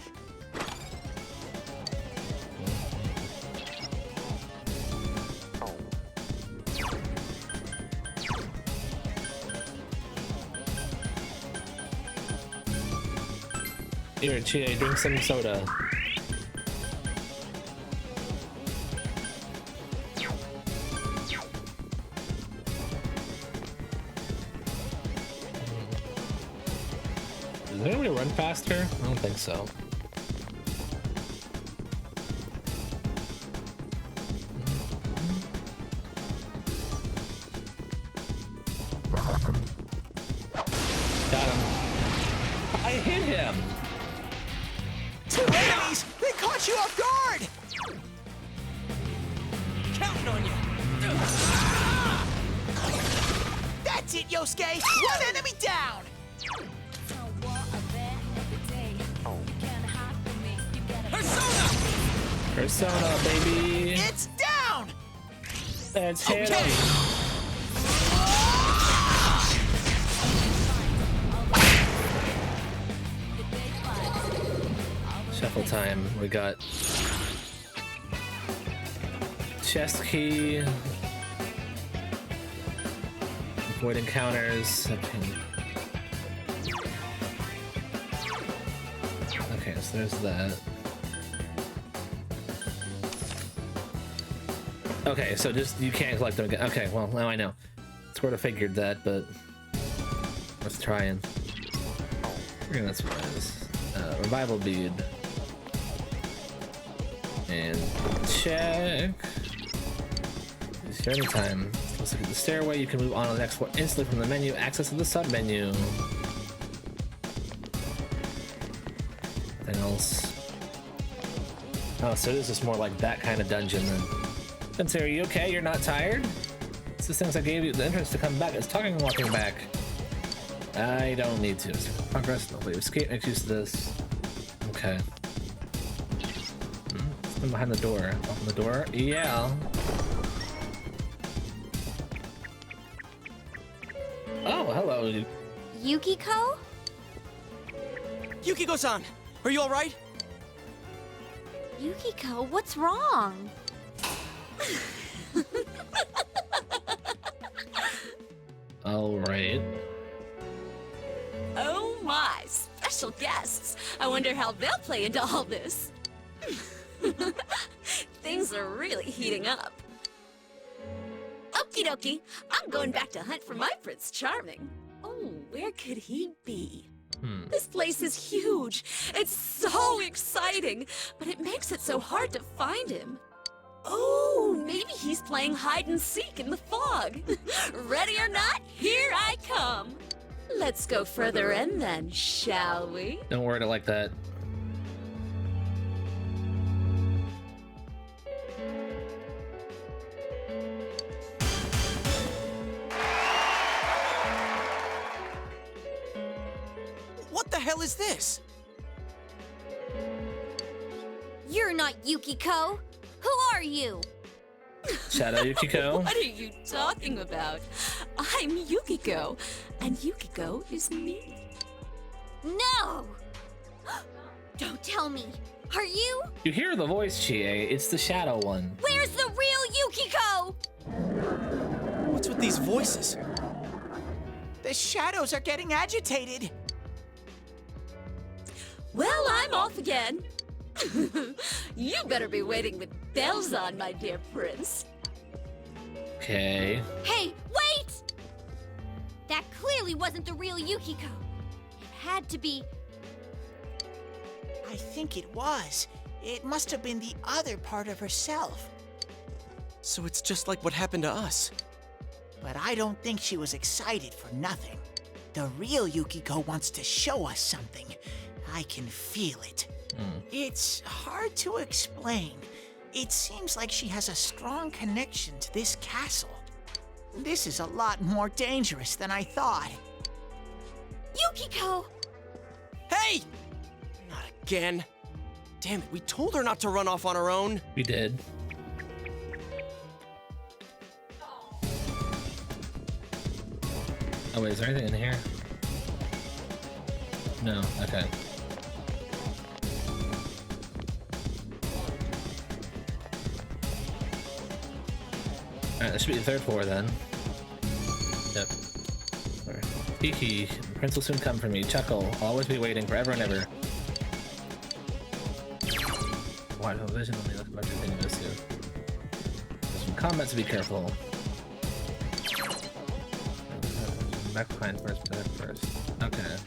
Here, Chie, drink some soda. Is there any way to run faster? I don't think so. Got him. I hit him! 2 enemies! They caught you off guard! Counting on you! That's it, Yosuke! 1 enemy down! Persona, baby! It's down! Let's hit him! Shuffle time. We got chest key, avoid encounters. Okay, so there's that. Okay, so just you can't collect them again. Okay, well now I know. Sort of figured that, but let's try and. Yeah, that's what it is. Revival bead. And check. Is there any time? Let's look at the stairway. You can move on to the next one instantly from the menu. Access to the sub menu. Nothing else. Oh, so this is more like that kind of dungeon then. Sensei, are you okay? You're not tired? It's the things I gave you the entrance to come back. It's talking and walking back. I don't need to. Progress. No, wait, escape. Make use of this. Okay. Something behind the door. Open the door. Yeah. Oh, hello. Yukiko? Yukiko-san, are you all right? Yukiko, what's wrong? All right. Oh my, special guests. I wonder how they'll play into all this. Things are really heating up. Okie dokie, I'm going back to hunt for my Prince Charming. Oh, where could he be? This place is huge. It's so exciting, but it makes it so hard to find him. Oh, maybe he's playing hide and seek in the fog. Ready or not, here I come. Let's go further in then, shall we? Don't word it like that. What the hell is this? You're not Yukiko. Who are you? Shadow Yukiko. What are you talking about? I'm Yukiko, and Yukiko is me. No! Don't tell me. Are you? You hear the voice, Chie. It's the shadow one. Where's the real Yukiko? What's with these voices? The shadows are getting agitated. Well, I'm off again. You better be waiting with bells on, my dear prince. Okay. Hey, wait! That clearly wasn't the real Yukiko. It had to be. I think it was. It must have been the other part of herself. So it's just like what happened to us. But I don't think she was excited for nothing. The real Yukiko wants to show us something. I can feel it. It's hard to explain. It seems like she has a strong connection to this castle. This is a lot more dangerous than I thought. Yukiko! Hey! Not again. Damn it, we told her not to run off on her own. We did. Oh wait, is there anything in here? No, okay. Alright, that should be the third floor then. Yep. Hee Prince will soon come for me. Chuckle. I'll always be waiting forever and ever. Wide vision only left about your thing to do. Some comments to be careful. Back behind first, Okay.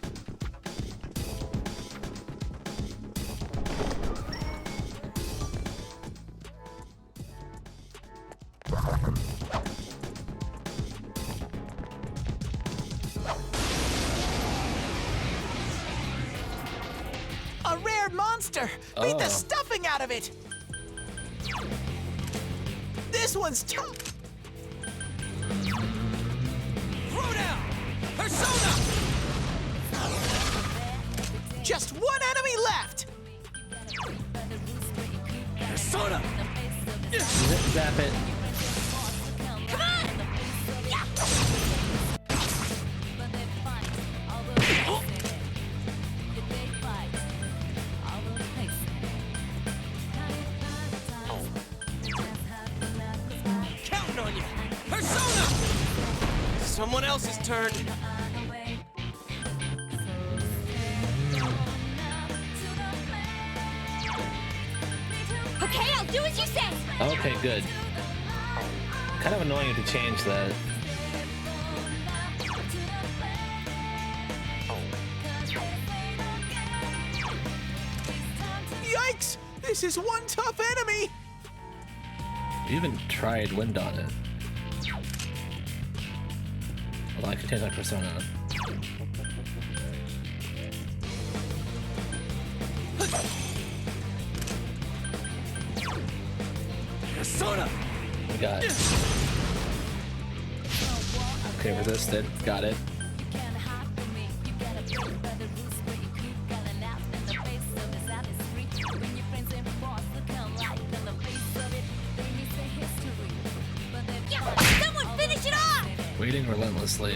A rare monster! Beat the stuffing out of it! This one's tough! Throw down! Persona! Just one enemy left! Persona! Zap it. Come on! Yeah. Counting on you. Persona! Someone else's turn. Okay, I'll do as you say. Okay, good. Kind of annoying if you change that. Yikes! This is one tough enemy! You even tried wind on it. Although I could change my persona. Persona! We got it. Okay, resisted. Got it. Waiting relentlessly.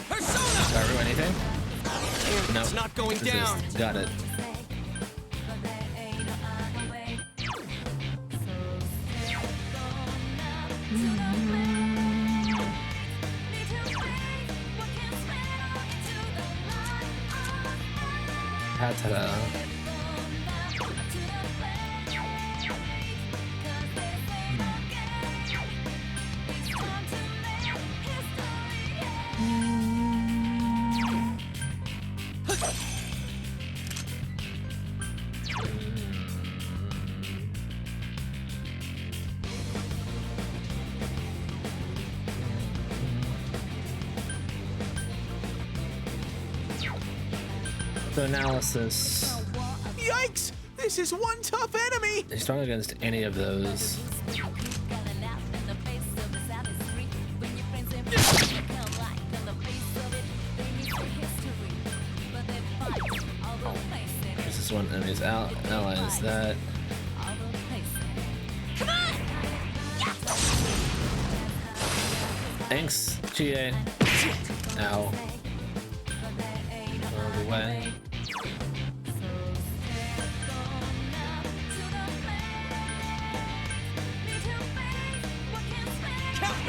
Persona! Anything? No. It's not going down. Got it. Ta-da. Analysis. Yikes! This is one tough enemy! He's strong against any of those. This is one enemy's allies that. Thanks, GA. Ow. Out of the way.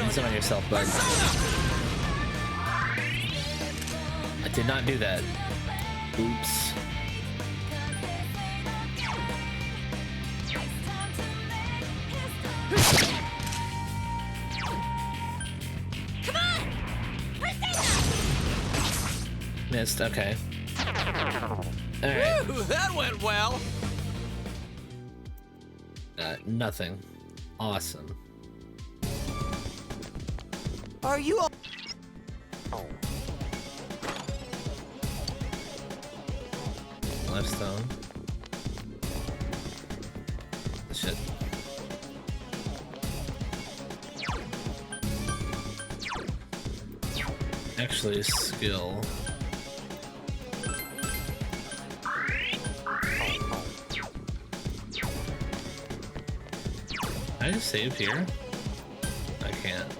Use it on yourself, bud. I did not do that. Oops. Come on! Missed, okay. Alright. That went well! Nothing. Awesome. Are you all... Left stone. Shit. Actually, skill. Can I just save here? I can't.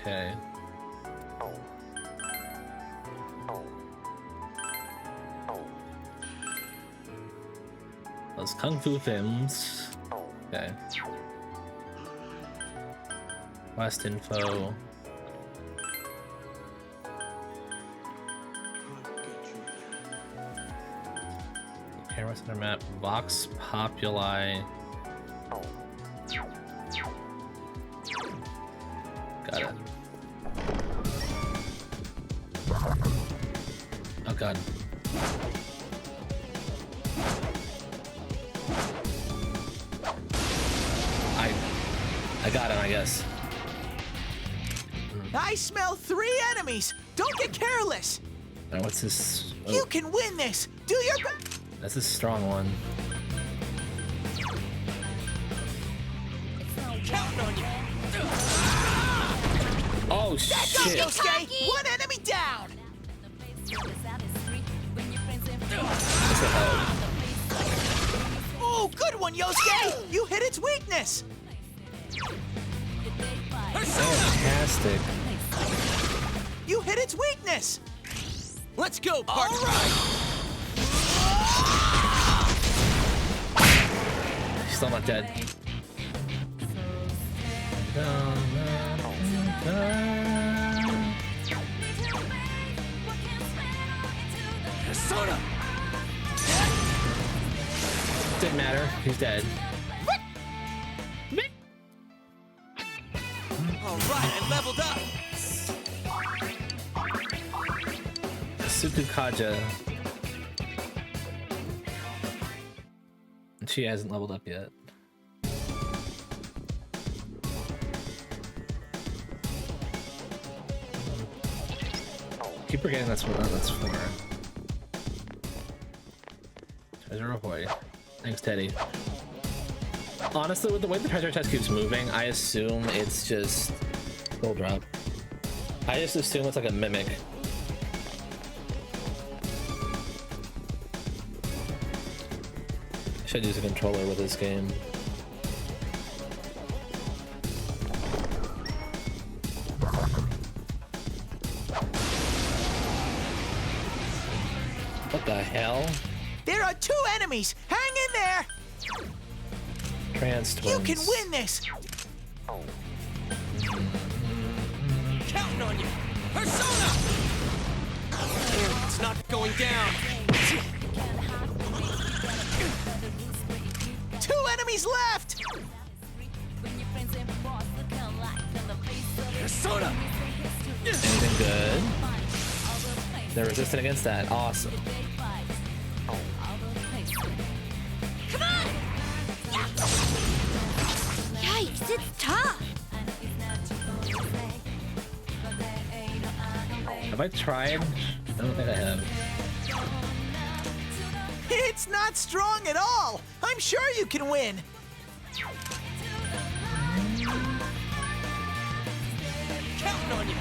Okay. Those kung fu films. Okay. Quest info. Camera center map. Vox Populi. Got it. Oh god. I got him, I guess. I smell 3 enemies! Don't get careless! Now what's this? Oh, You can win this! Do your best! that's a strong one. Counting on you! Oh Back up, shit! Yosuke! 1 enemy down! That's a hell. Oh, good one, Yosuke! You hit its weakness! Fantastic. You hit its weakness! Let's go, partner! He's still not dead. Persona! Didn't matter. He's dead. Alright, I leveled up! Suku Kaja. She hasn't leveled up yet. Keep forgetting that's what that's for. Treasure Ahoy. Thanks, Teddy. Honestly, with the way the treasure chest keeps moving, I assume it's just gold drop. I just assume it's like a mimic. Should use a controller with this game. What the hell? There are 2 enemies! Hang in there! Trans You twins. can win this! Counting on you! Persona! It's not going down! 2 enemies left! Persona! Anything good? They're resistant against that. Awesome. Yikes, it's tough. Have I tried? I don't think I have. It's not strong at all! I'm sure you can win! Counting on you!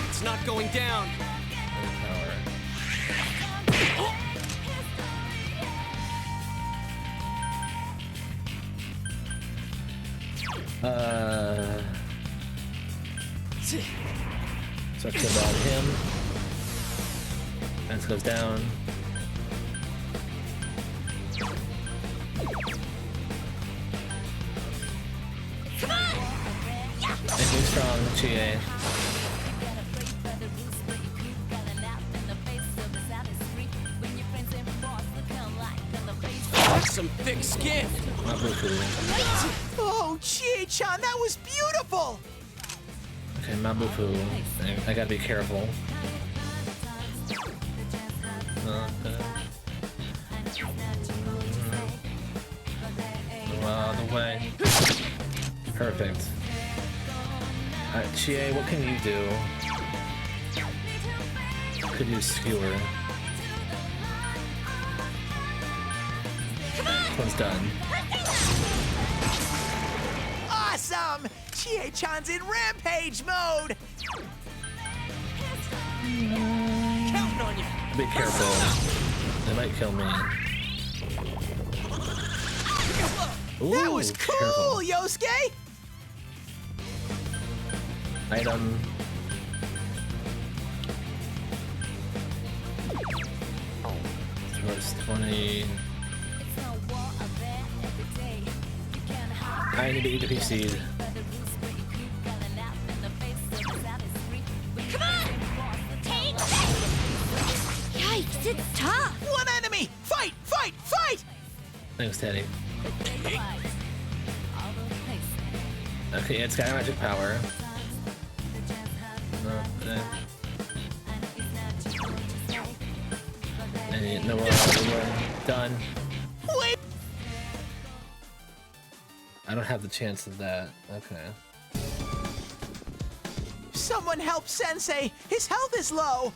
It's not going down! So I killed on him. Fence goes down. Anything strong, Chie. Some thick skin! Oh, Chie-chan, that was beautiful! Okay, Mabufu. I gotta be careful. Out of the way. Perfect. Alright, Chie, what can you do? Could use skewer. This one's done. Awesome! Chie-chan's in rampage mode! Counting on you! Be careful. They might kill me. Ooh, That was cool, Yosuke! Item. Source 20. I need to eat a PC seed. Come on! Take this! Yikes, it's tough! 1 enemy! Fight! Fight! Fight! Thanks, Teddy. Okay, it's got magic power. Okay. And no more. Done. Wait! I don't have the chance of that. Okay. Someone help Sensei! His health is low!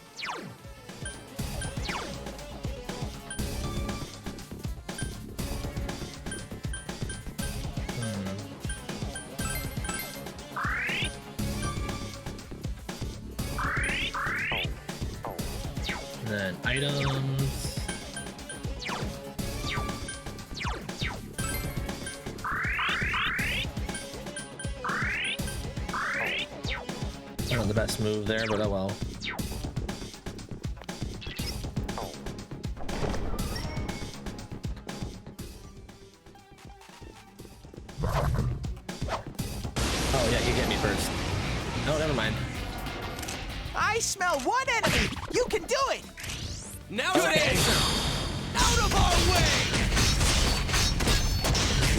And then items. Not the best move there, but oh well. Oh yeah, you get me first. No, never mind. I smell 1 enemy! You can do it! Now to answer! Out of our way!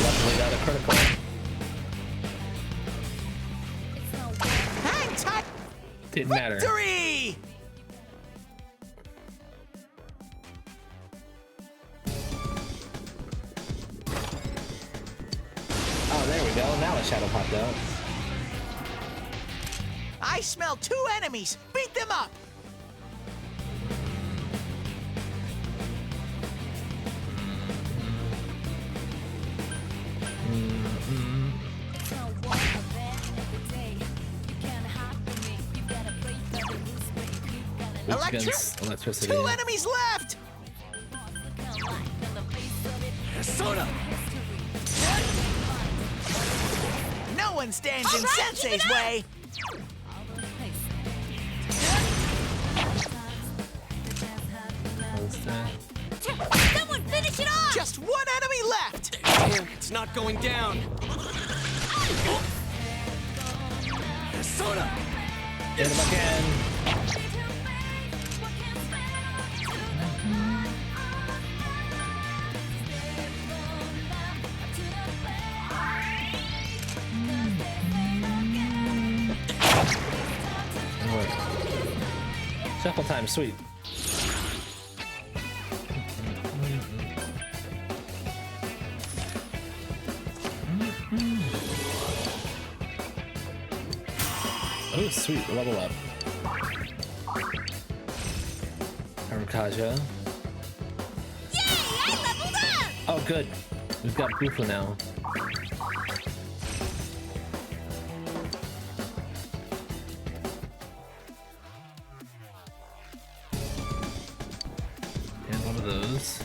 Luckily got a critical. Hang tight! Didn't matter. Victory! Oh, there we go. Now a shadow popped out. I smell 2 enemies! Beat them up! weak against electricity. 2 enemies left! Soda! No one stands in Sensei's way! Someone finish it off! Just 1 enemy left! Damn, it's not going down. Soda! Hit him again. Shuffle time, sweet. Oh, sweet, level up. Kaja. Yay! I leveled up! Oh, good. We've got Bufu now. And one of those.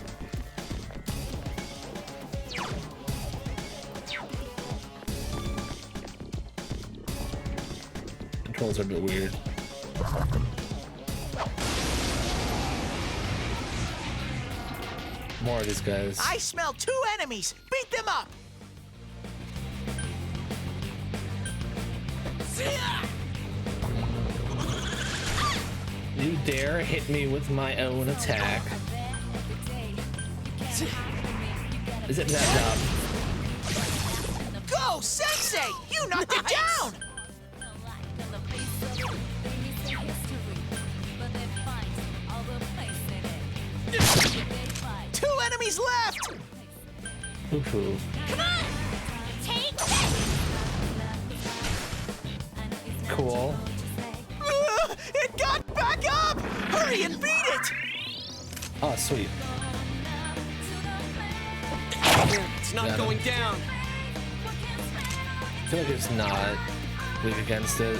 Controls are a bit weird. More of these guys. I smell 2 enemies! Beat them up! You dare hit me with my own attack. Is it that job? Go, Sensei! You knocked it down! Two enemies left! Ooh. Come on! Take this! Cool. It got back up! Hurry and beat it! Oh, sweet. It's not Got going him. down. I feel like it's not weak against it.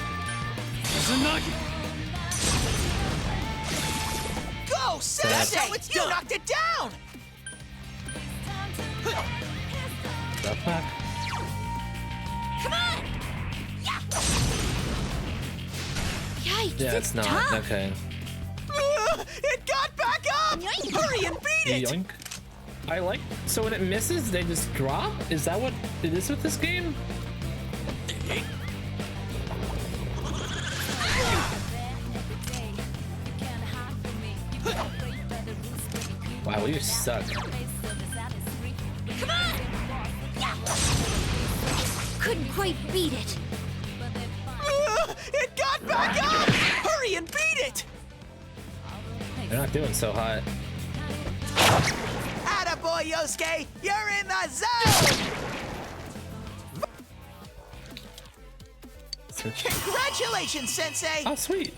Go, Sensei! You knocked it down! The fuck? Come on! Yikes, Yeah, it's not. tough. Okay. It got back up! Hurry and beat it! Yoink. I like. So when it misses, they just drop? Is that what it is with this game? Wow, you suck. Come on! Couldn't quite beat it. It got back up! Hurry and beat it! They're not doing so hot. Attaboy, Yosuke! You're in the zone! Congratulations, Sensei! Oh, sweet.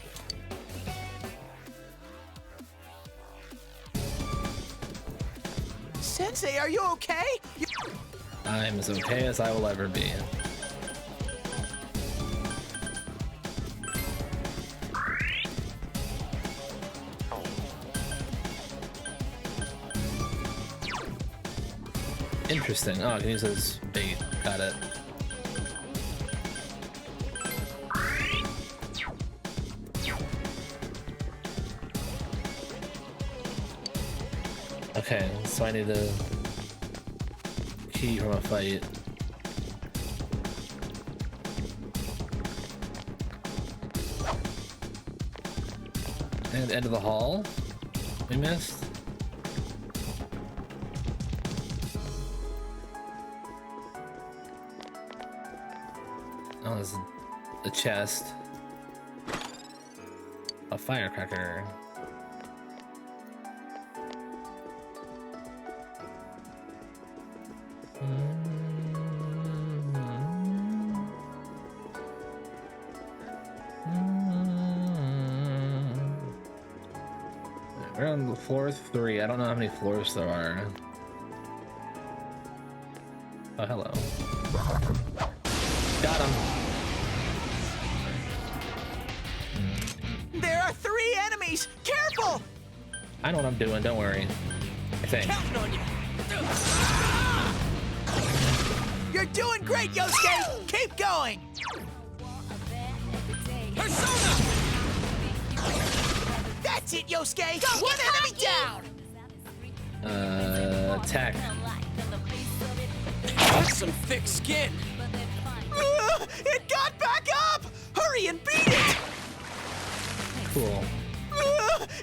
Sensei, are you okay? I'm as okay as I will ever be. Interesting. Oh, I can use this as bait. Got it. Okay, so I need a key from a fight. And end of the hall. We missed. Oh, there's a chest. A firecracker. We're on floor 3. I don't know how many floors there are. Oh, hello. Got him. There are 3 enemies! I know what I'm doing, don't worry. I think. Counting on you. You're doing great, Yosuke! Keep going! Persona! That's it, Yosuke! One enemy down! Attack. That's some thick skin! It got back up! Hurry and beat it! Cool.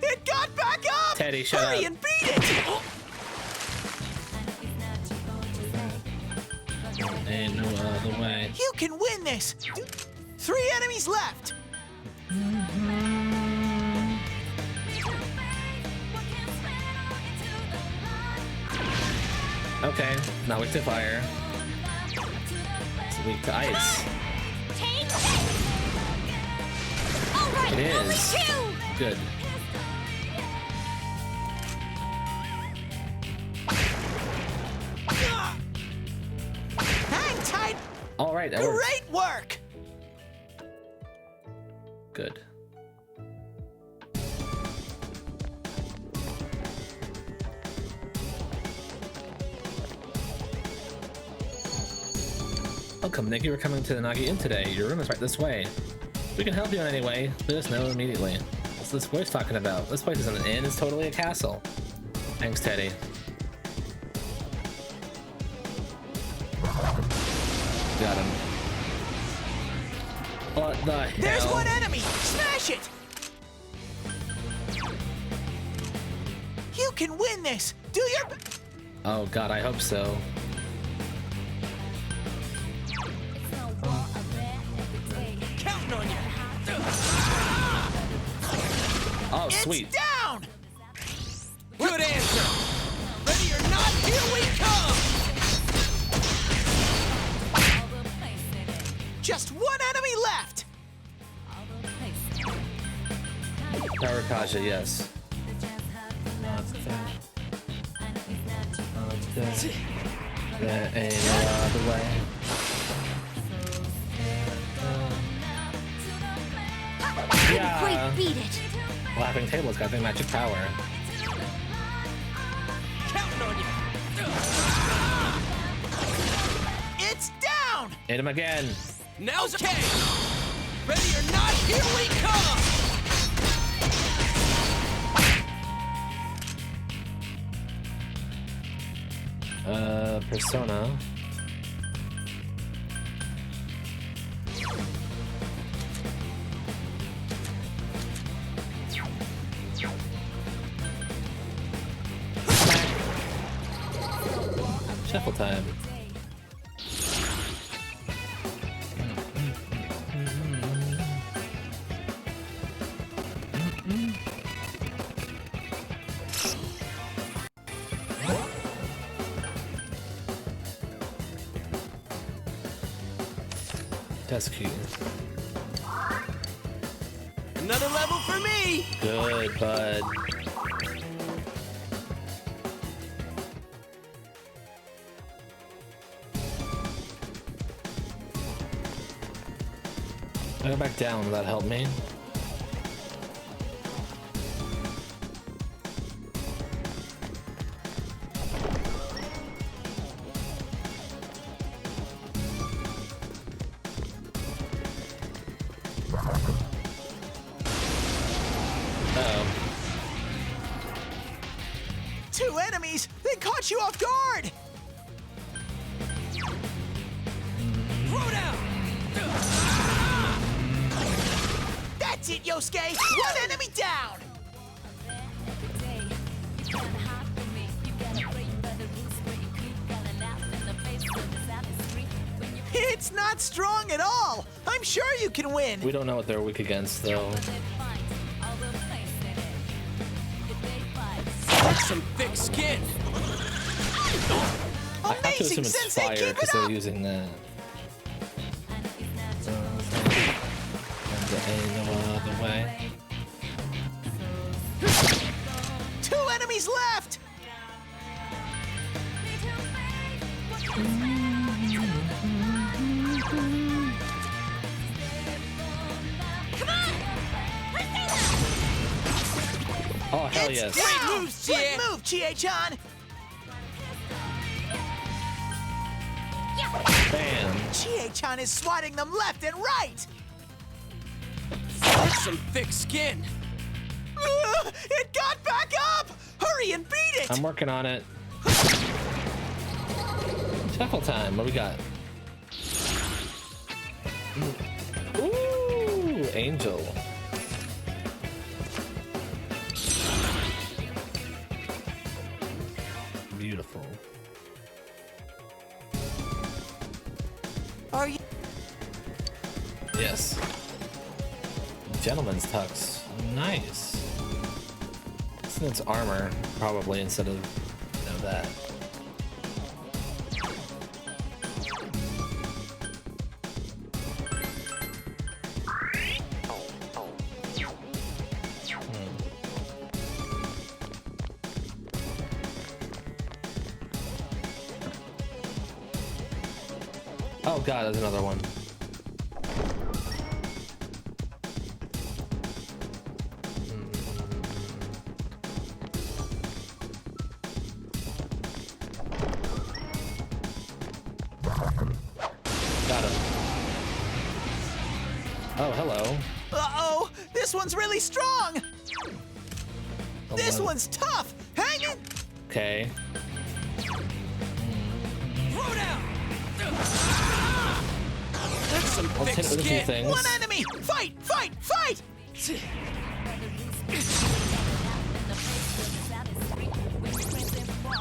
It got back up! Teddy, shut Hurry up. and beat it! Ain't no other way. You can win this! 3 enemies left! Okay, not weak to fire. It's weak to ice. It is. Good. Hang tight! All right, that worked. Great work! Good. Welcome, thank you for coming to the Nagi Inn today. Your room is right this way. If we can help you in any way, let us know immediately. What's this voice talking about? This place isn't an inn, it's totally a castle. Thanks, Teddy. Got him. What the hell? There's one enemy! Smash it! You can win this! Do your... Oh god, I hope so. Counting on you! Oh, sweet. It's down! Good answer! Ready or not, here we come! Just one enemy left! Narakaja, yes. That ain't no other way. Couldn't quite beat it. Laughing Table's got the magic power. Counting on you! It's down! Hit him again. Now's okay! Ready or not, here we come! Persona. Shuffle time. That's cute. Another level for me! Good, bud. I go back down, will that help me? Uh-oh. 2 enemies! They caught you off guard! Throw down! That's it, Yosuke! One enemy down! It's not strong at all! I'm sure you can win! We don't know what they're weak against, though. That's some thick skin! I have to assume it's Sensei, fire keep it because they're up! using that. And there ain't no other way. 2 enemies left! Come on! Oh, Hell It's yes. down! Great moves, Chie. Good move, Chie-chan! Bam. Chie-chan is swatting them left and right! That's some thick skin. It got back up! Hurry and beat it! I'm working on it. Shuffle time. What do we got? Ooh, Angel. Beautiful. Are you? Yes. Gentleman's tux. Nice. It's armor, probably, instead of that. Oh god, there's another one. Got him. Oh, hello. Uh-oh! This one's really strong! Oh, This what? one's tough! Hang it! Okay. Throw down. That's some Let's thick hit it with a few skin. things. One enemy! Fight! Fight! Fight!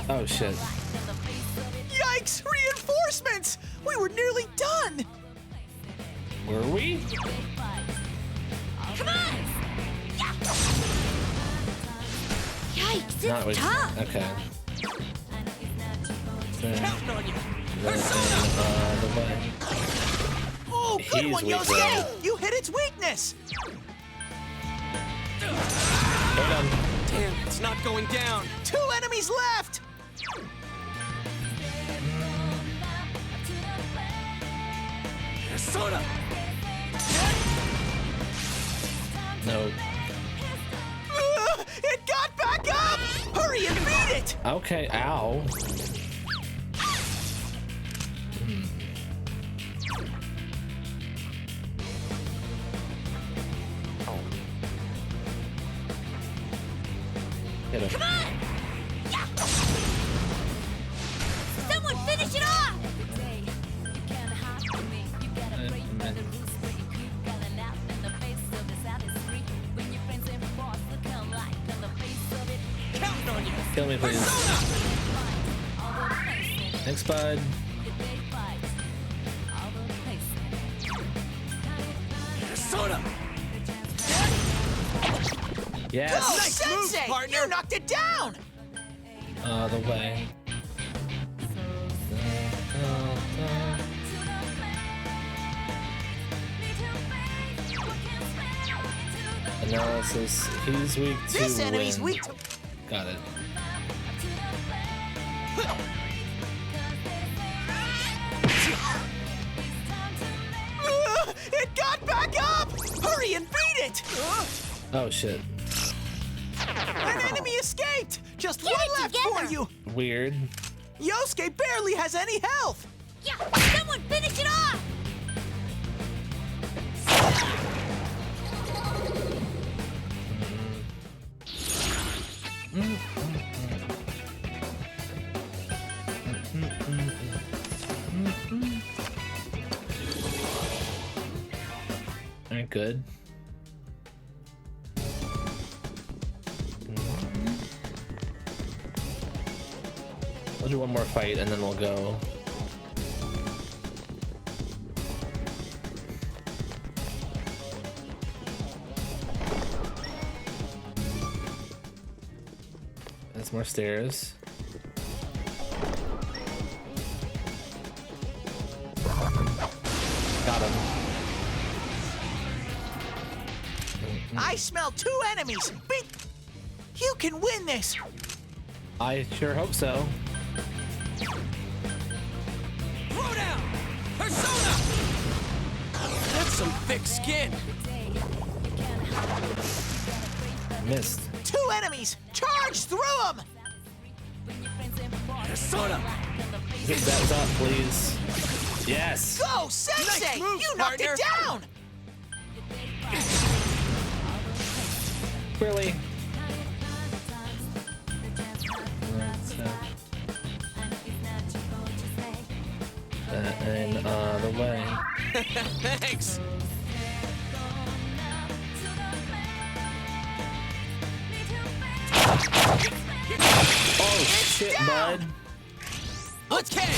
Oh shit. Yikes! Reinforcements! We were nearly done! Were we? Come on! Yikes, it's Not with. tough! Okay. Counting on you. The way. Oh, good He's one, weak, Yosuke! though. You hit its weakness! Hit him. Damn, it's not going down. 2 enemies left! Soda. No. It got back up! Hurry and beat it! Okay, ow. Hit him. Come on! Someone finish it off! Counting on you. Kill me, please. Thanks, bud. Soda. Yes. Go, Nice move, Sensei! partner. You knocked it down! The way. Analysis. He's weak to This enemy's wind. weak to... Got it. It got back up! Hurry and beat it! Oh shit. An enemy escaped! Just Get one it left together. for you! Weird. Yosuke barely has any health! Yeah, someone finish it off! Alright, good. We'll do one more fight and then we'll go. There's more stairs. Got him. I smell 2 enemies! Beat... You can win this! I sure hope so. Throw down. Persona. That's some thick skin. Missed. 2 enemies! Charge through them! Persona! Get that up, please. Yes! Go, Sensei! Nice move, you knocked partner. it down! Really? And the way. Thanks. Oh shit, bud. Okay.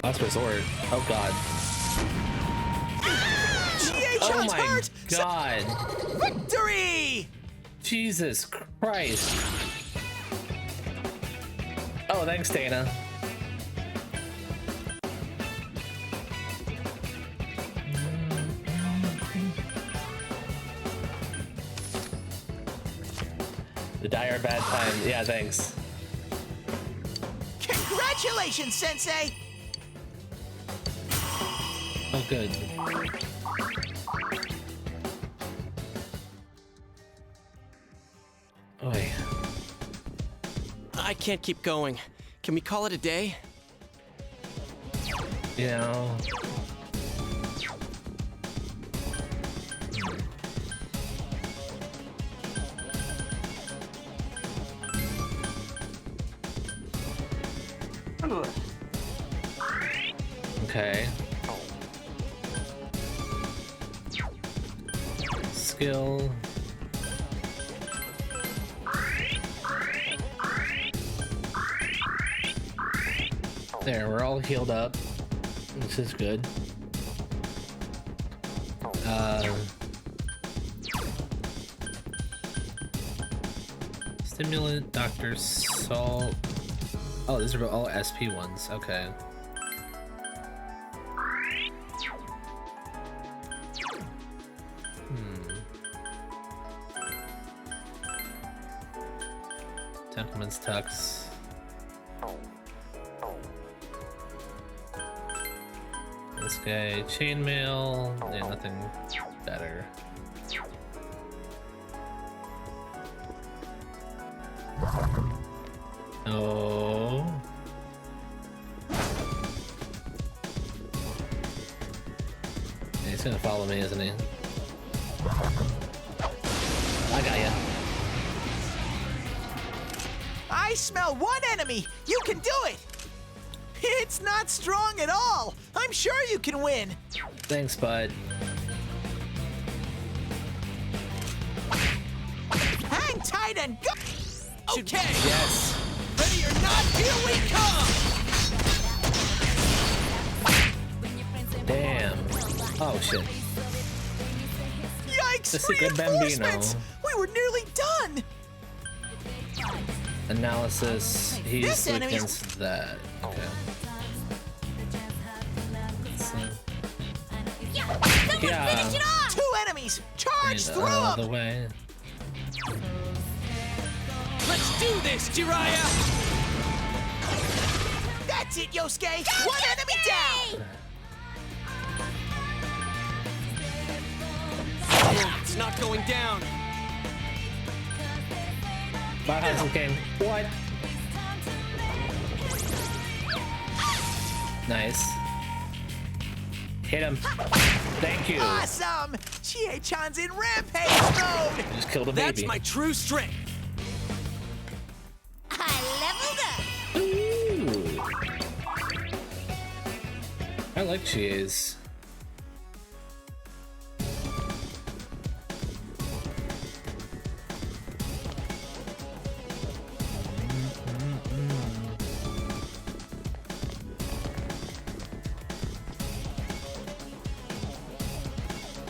Last resort. Oh god. Oh my god. Victory! Jesus Christ. Oh, thanks, Dana. The dire bad time. Yeah, thanks. Congratulations, Sensei! Oh, good. Oy. I can't keep going. Can we call it a day? You know. Okay. Skill. There, we're all healed up. This is good. Stimulant, Dr. Salt. Oh, these are all SP ones. Okay. Gentleman's Tux. This guy, chainmail. Yeah, nothing better. Oh. Yeah, he's gonna follow me, isn't he? I got ya. I smell one enemy! You can do it! It's not strong at all! I'm sure you can win! Thanks, bud. Hang tight and go! Okay! Yes! Ready or not, here we come! Damn. Oh, shit. Yikes! The Secret Bambino. Reinforcements! We were nearly done! Analysis. He's This enemy's- against that. Okay. Yeah. Finish it off! 2 enemies! Charge through Out of them! the way. Let's do this, Jiraiya! That's it, Yosuke! One enemy down! It's not going down. Bye, Hansel game. What? Nice. Hit him. Thank you. Awesome! Chie-chan's in rampage mode! Just killed a baby. That's my true strength. I leveled up. Ooh. I like Chie's.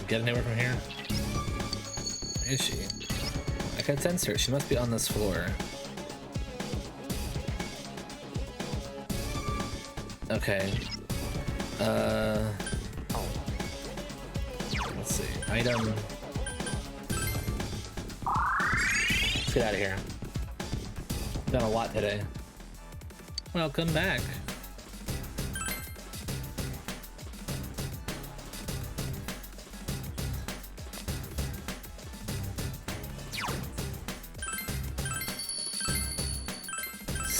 Get anywhere from here? Where is she? I can sense her. She must be on this floor. Okay. Let's see. Item. Let's get out of here. Done a lot today. Welcome back.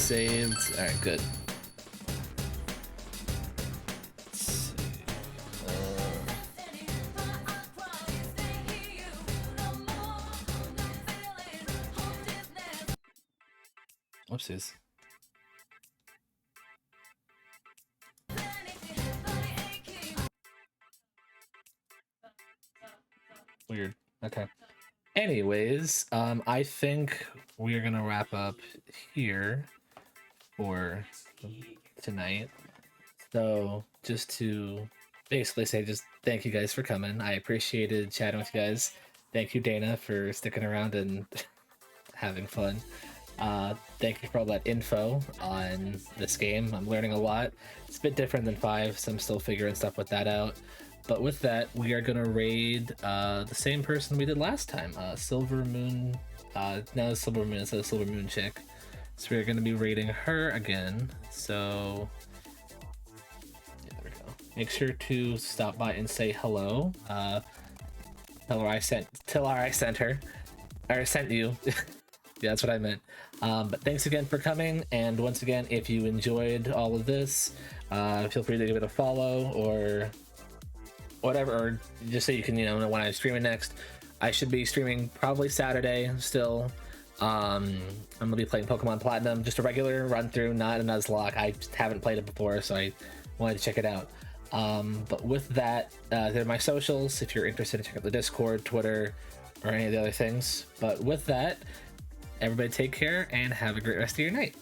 saved. All right, good. Whoopsies. Weird. Okay. Anyways, I think we're gonna wrap up here for tonight. So just to basically say just thank you guys for coming. I appreciated chatting with you guys. Thank you, Dana, for sticking around and having fun. Thank you for all that info on this game. I'm learning a lot. It's a bit different than 5, so I'm still figuring stuff with that out. But with that, we are gonna raid the same person we did last time, Silver Moon. Now it's Silver Moon instead of Silver Moon Chick. So we're gonna be raiding her again. So yeah, there we go. Make sure to stop by and say hello. Tell her I sent her. Or I sent you. Yeah, that's what I meant. But thanks again for coming. And once again, if you enjoyed all of this, feel free to give it a follow or whatever, or just so you can, when I'm streaming next. I should be streaming probably Saturday still. I'm gonna be playing Pokemon Platinum, just a regular run through, not a Nuzlocke. I just haven't played it before, so I wanted to check it out. But with that, they're my socials if you're interested in checking out the Discord, Twitter, or any of the other things. But with that, everybody take care and have a great rest of your night.